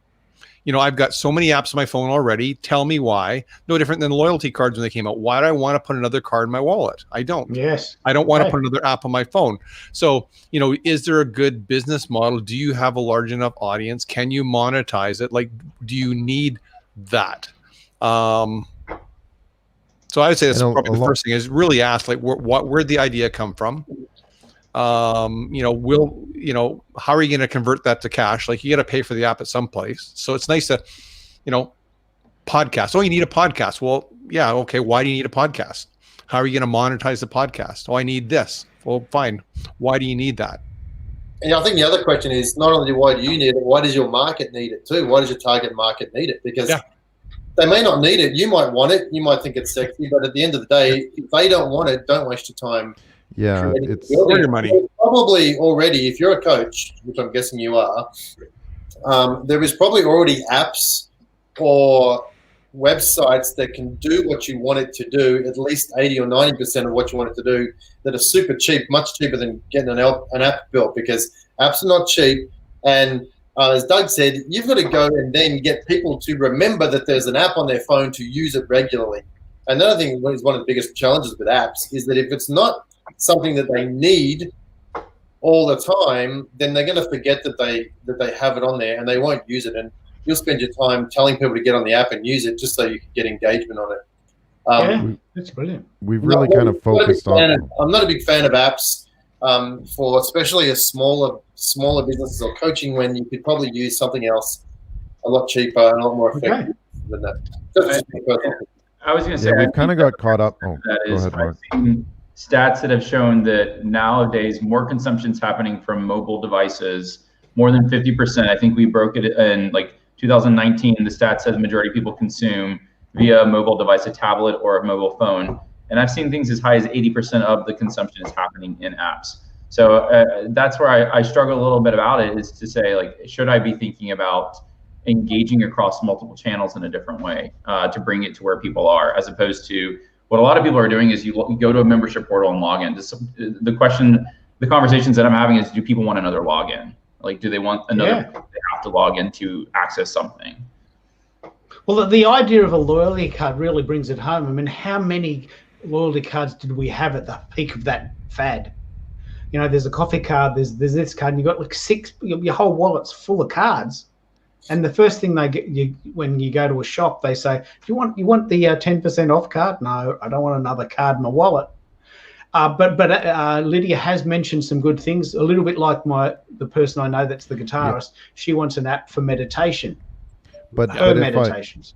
I've got so many apps on my phone already. Tell me why. No different than loyalty cards when they came out. Why do I want to put another card in my wallet? I don't. Yes. I don't want to put another app on my phone. So, is there a good business model? Do you have a large enough audience? Can you monetize it? Like, do you need that? So I would say that's probably the first thing is really ask, like, where'd the idea come from? How are you going to convert that to cash? Like, you got to pay for the app at some place. So it's nice to, podcast. Oh, you need a podcast. Well, yeah. Okay. Why do you need a podcast? How are you going to monetize the podcast? Oh, I need this. Well, fine. Why do you need that? And I think the other question is not only why do you need it, why does your market need it too? Why does your target market need it? Because they may not need it. You might want it. You might think it's sexy, but at the end of the day, if they don't want it, don't waste your time. Yeah, it's your money. Probably already, if you're a coach, which I'm guessing you are, there is probably already apps or websites that can do what you want it to do, at least 80 or 90% of what you want it to do, that are super cheap, much cheaper than getting an app built, because apps are not cheap. And as Doug said, you've got to go and then get people to remember that there's an app on their phone to use it regularly. Another thing is one of the biggest challenges with apps is that if it's not something that they need all the time, then they're going to forget that they have it on there and they won't use it. And you'll spend your time telling people to get on the app and use it just so you can get engagement on it. That's brilliant. We've really kind of focused on. I'm not a big fan of apps for especially a smaller businesses or coaching, when you could probably use something else a lot cheaper and a lot more effective than that. I was going to say, we've kind of got caught up. Oh, go ahead, Mark. Stats that have shown that nowadays more consumption is happening from mobile devices more than 50%. I think we broke it in like 2019. The stat says majority of people consume via a mobile device, a tablet or a mobile phone. And I've seen things as high as 80% of the consumption is happening in apps. So that's where I struggle a little bit about it, is to say, like, should I be thinking about engaging across multiple channels in a different way to bring it to where people are, as opposed to what a lot of people are doing is you go to a membership portal and log in. The conversations that I'm having is, do people want another login? Like, do they want another, they have to log in to access something? Well, the idea of a loyalty card really brings it home. I mean, how many loyalty cards did we have at the peak of that fad? You know, there's a coffee card, there's this card, and you've got like 6, your whole wallet's full of cards. And the first thing they get you when you go to a shop, they say, "Do you want the 10% off card?" No, I don't want another card in my wallet. But Lydia has mentioned some good things. A little bit like the person I know that's the guitarist. She wants an app for meditation. But meditations.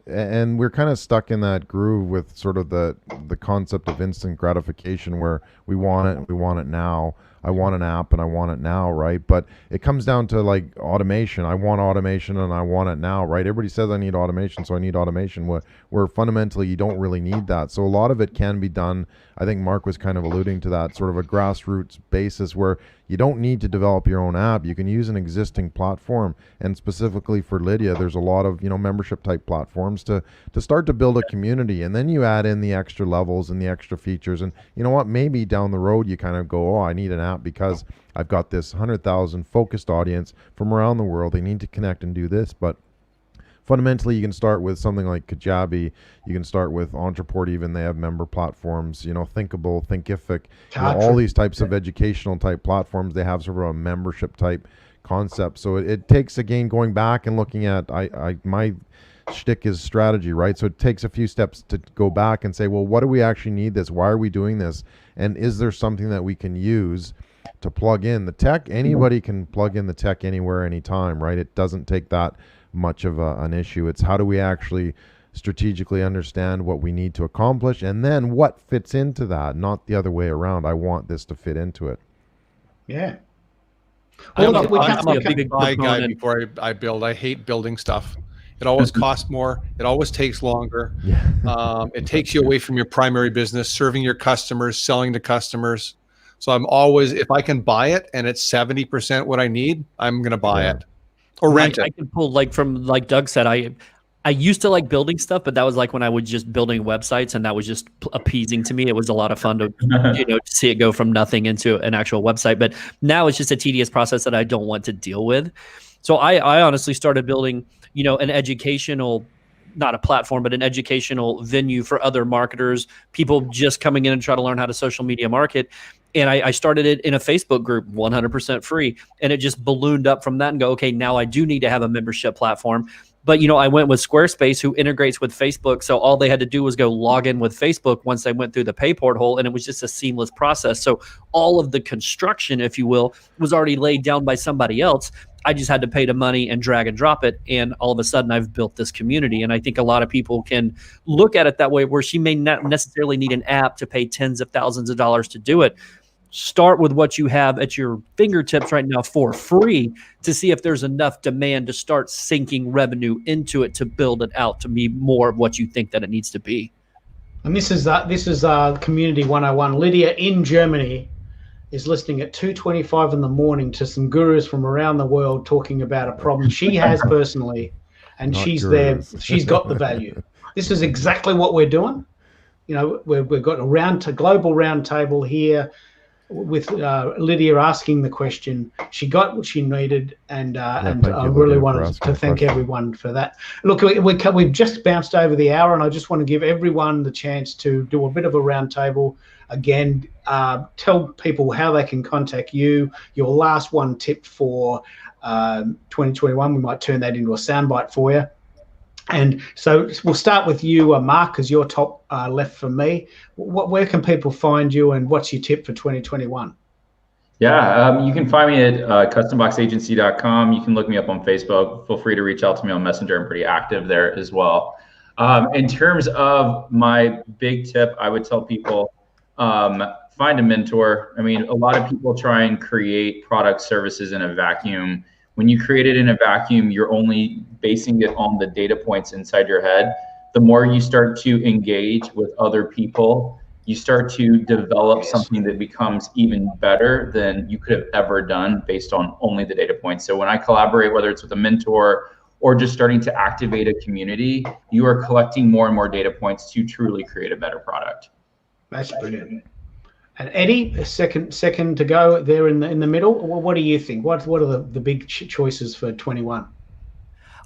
And we're kind of stuck in that groove with sort of the concept of instant gratification, where we want it now. I want an app and I want it now, right? But it comes down to like automation. I want automation and I want it now, right? Everybody says I need automation, so I need automation, where fundamentally you don't really need that. So a lot of it can be done. I think Mark was kind of alluding to that, sort of a grassroots basis where you don't need to develop your own app. You can use an existing platform. And specifically for Lydia, there's a lot of, membership type platforms to start to build a community. And then you add in the extra levels and the extra features. And you know what? Maybe down the road you kind of go, oh, I need an app because I've got this 100,000 focused audience from around the world. They need to connect and do this. But fundamentally, you can start with something like Kajabi. You can start with Entreport. Even they have member platforms. Thinkable, Thinkific, all these types of educational type platforms. They have sort of a membership type concept. So it takes, again, going back and looking at my shtick is strategy, right? So it takes a few steps to go back and say, well, what do we actually need this? Why are we doing this? And is there something that we can use to plug in the tech? Anybody can plug in the tech anywhere, anytime, right? It doesn't take that much of an issue. It's how do we actually strategically understand what we need to accomplish, and then what fits into that, not the other way around. I want this to fit into it. Yeah. I'm a big buy guy before I build. I hate building stuff. It always costs more. It always takes longer. It takes you away from your primary business, serving your customers, selling to customers. So I'm always, if I can buy it and it's 70% what I need, I'm going to buy it or rent it. I can pull, like Doug said, I used to like building stuff, but that was like when I was just building websites, and that was just appeasing to me. It was a lot of fun to see it go from nothing into an actual website. But now it's just a tedious process that I don't want to deal with. So I honestly started building, an educational, not a platform, but an educational venue for other marketers, people just coming in and try to learn how to social media market. And I started it in a Facebook group, 100% free. And it just ballooned up from that and go, okay, now I do need to have a membership platform. But, I went with Squarespace, who integrates with Facebook. So all they had to do was go log in with Facebook once they went through the pay portal, and it was just a seamless process. So all of the construction, if you will, was already laid down by somebody else. I just had to pay the money and drag and drop it. And all of a sudden I've built this community. And I think a lot of people can look at it that way, where she may not necessarily need an app to pay tens of thousands of dollars to do it. Start with what you have at your fingertips right now for free to see if there's enough demand to start sinking revenue into it to build it out to be more of what you think that it needs to be. And this is Community 101. Lydia in Germany is listening at 2:25 in the morning to some gurus from around the world talking about a problem she has personally, and she's gurus. There. She's got the value. This is exactly what we're doing. We've got a global round table here with Lydia asking the question. She got what she needed, and I really wanted to thank everyone for that. Look, we've just bounced over the hour, and I just want to give everyone the chance to do a bit of a round table. Again, tell people how they can contact you. Your last one tip for 2021, we might turn that into a soundbite for you. And so we'll start with you, Mark, because you're top left for me. Where can people find you, and what's your tip for 2021? Yeah, you can find me at customboxagency.com. You can look me up on Facebook. Feel free to reach out to me on Messenger. I'm pretty active there as well. In terms of my big tip, I would tell people, find find a mentor. I mean, a lot of people try and create product services in a vacuum. When you create it in a vacuum, you're only basing it on the data points inside your head. The more you start to engage with other people, you start to develop something that becomes even better than you could have ever done based on only the data points. So when I collaborate, whether it's with a mentor or just starting to activate a community, you are collecting more and more data points to truly create a better product. That's brilliant. And Eddie, a second to go there in the middle. What do you think? What are the big choices for 21?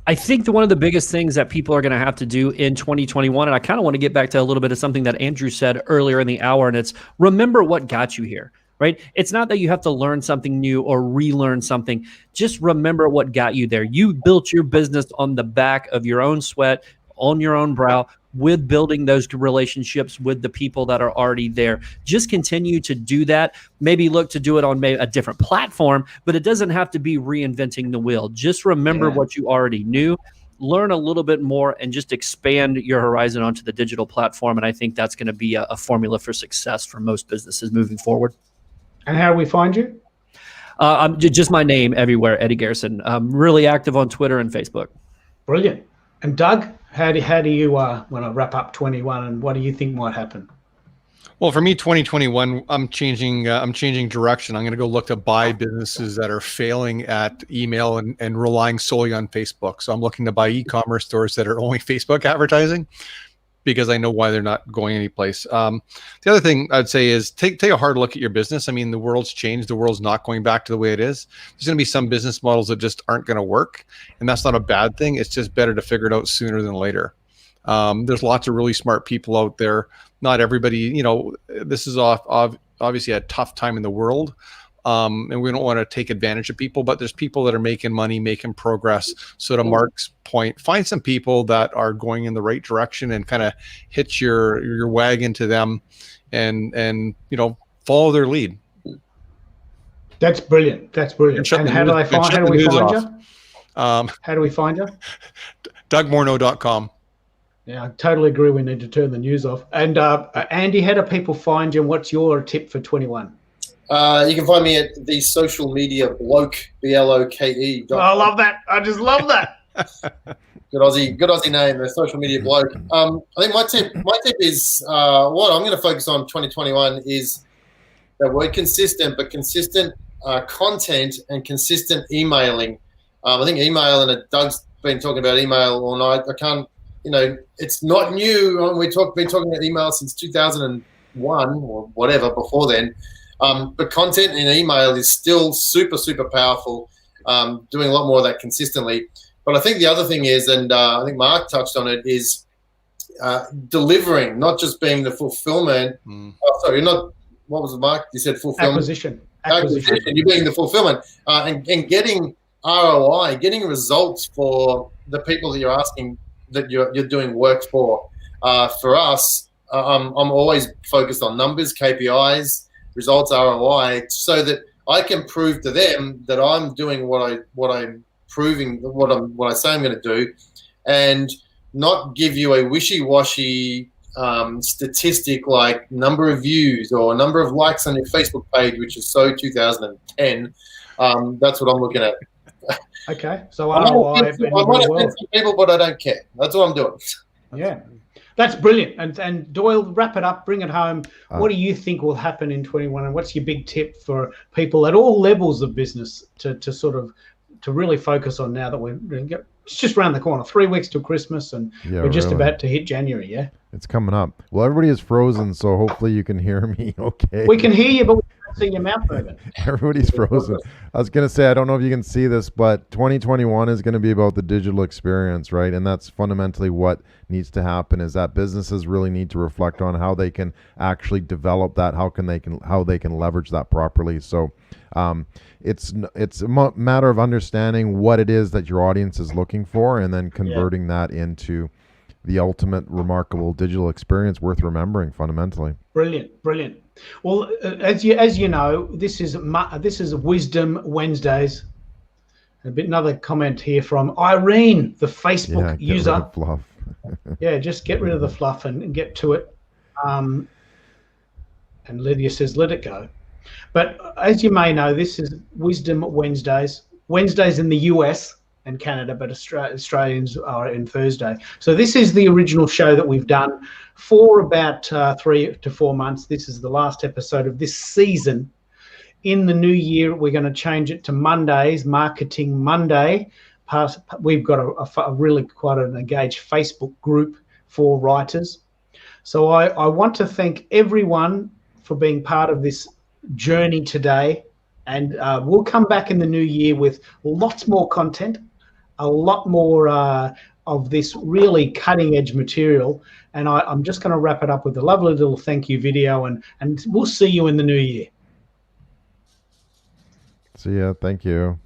I think one of the biggest things that people are going to have to do in 2021, and I kind of want to get back to a little bit of something that Andrew said earlier in the hour, and it's remember what got you here, right? It's not that you have to learn something new or relearn something. Just remember what got you there. You built your business on the back of your own sweat, on your own brow, with building those relationships with the people that are already there. Just continue to do that. Maybe look to do it on a different platform, but it doesn't have to be reinventing the wheel. Just remember what you already knew, learn a little bit more, and just expand your horizon onto the digital platform. And I think that's going to be a formula for success for most businesses moving forward. And how do we find you? I'm just my name everywhere, Eddie Garrison. I'm really active on Twitter and Facebook. Brilliant. And Doug, how do you want to wrap up 21, and what do you think might happen? Well, for me, 2021, I'm changing direction. I'm going to go look to buy businesses that are failing at email and relying solely on Facebook. So I'm looking to buy e-commerce stores that are only Facebook advertising, because I know why they're not going anyplace. The other thing I'd say is take a hard look at your business. I mean, the world's changed. The world's not going back to the way it is. There's going to be some business models that just aren't going to work, and that's not a bad thing. It's just better to figure it out sooner than later. There's lots of really smart people out there. Not everybody, this is obviously a tough time in the world. And we don't want to take advantage of people, but there's people that are making money, making progress. So to Mark's point, find some people that are going in the right direction and kind of hitch your wagon to them and follow their lead. That's brilliant. That's brilliant. And how do we find you? How do we find you? DougMorneau.com. Yeah, I totally agree. We need to turn the news off. And Andy, how do people find you? What's your tip for 21? You can find me at the social media bloke, BLOKE. I love that. I just love that. Good Aussie name, the social media bloke. I think my tip is what I'm going to focus on 2021 is that word consistent, but consistent content and consistent emailing. I think email, and Doug's been talking about email all night. I can't, it's not new. We've been talking about email since 2001 or whatever before then. But content in email is still super, super powerful, doing a lot more of that consistently. But I think the other thing is, and I think Mark touched on it, is delivering, not just being the fulfillment. Oh, sorry, what was it, Mark? You said fulfillment. Acquisition. You're being the fulfillment and getting ROI, getting results for the people that you're asking, that you're doing work for. For us, I'm always focused on numbers, KPIs, results, ROI, so that I can prove to them that I'm doing what I'm proving, what I say I'm going to do, and not give you a wishy-washy statistic like number of views or number of likes on your Facebook page, which is so 2010. That's what I'm looking at. Okay, so ROI. I want to offend some people, but I don't care. That's what I'm doing. Yeah. That's brilliant. And Doyle, wrap it up, bring it home. What do you think will happen in 21? And what's your big tip for people at all levels of business to really focus on now that it's just around the corner, 3 weeks till Christmas, and we're just about to hit January, yeah? It's coming up. Well, everybody is frozen, so hopefully you can hear me okay. We can hear you, but we can't see your mouth moving. Everybody's frozen. I was going to say, I don't know if you can see this, but 2021 is going to be about the digital experience, right? And that's fundamentally what needs to happen, is that businesses really need to reflect on how they can actually develop that, how they can leverage that properly. So it's a matter of understanding what it is that your audience is looking for, and then converting that into the ultimate remarkable digital experience worth remembering fundamentally. Brilliant. Well, as you know, this is Wisdom Wednesdays. Another comment here from Irene, the Facebook user. Rid of fluff. Yeah, just get rid of the fluff and get to it. And Lydia says, let it go. But as you may know, this is Wisdom Wednesdays. Wednesdays in the US and Canada, but Australians are in Thursday. So this is the original show that we've done for about 3 to 4 months. This is the last episode of this season. In the new year, we're going to change it to Mondays, Marketing Monday. We've got a really quite an engaged Facebook group for writers. So I want to thank everyone for being part of this journey today. And we'll come back in the new year with lots more content, a lot more of this really cutting edge material. And I'm just going to wrap it up with a lovely little thank you video, and we'll see you in the new year. See ya. Thank you.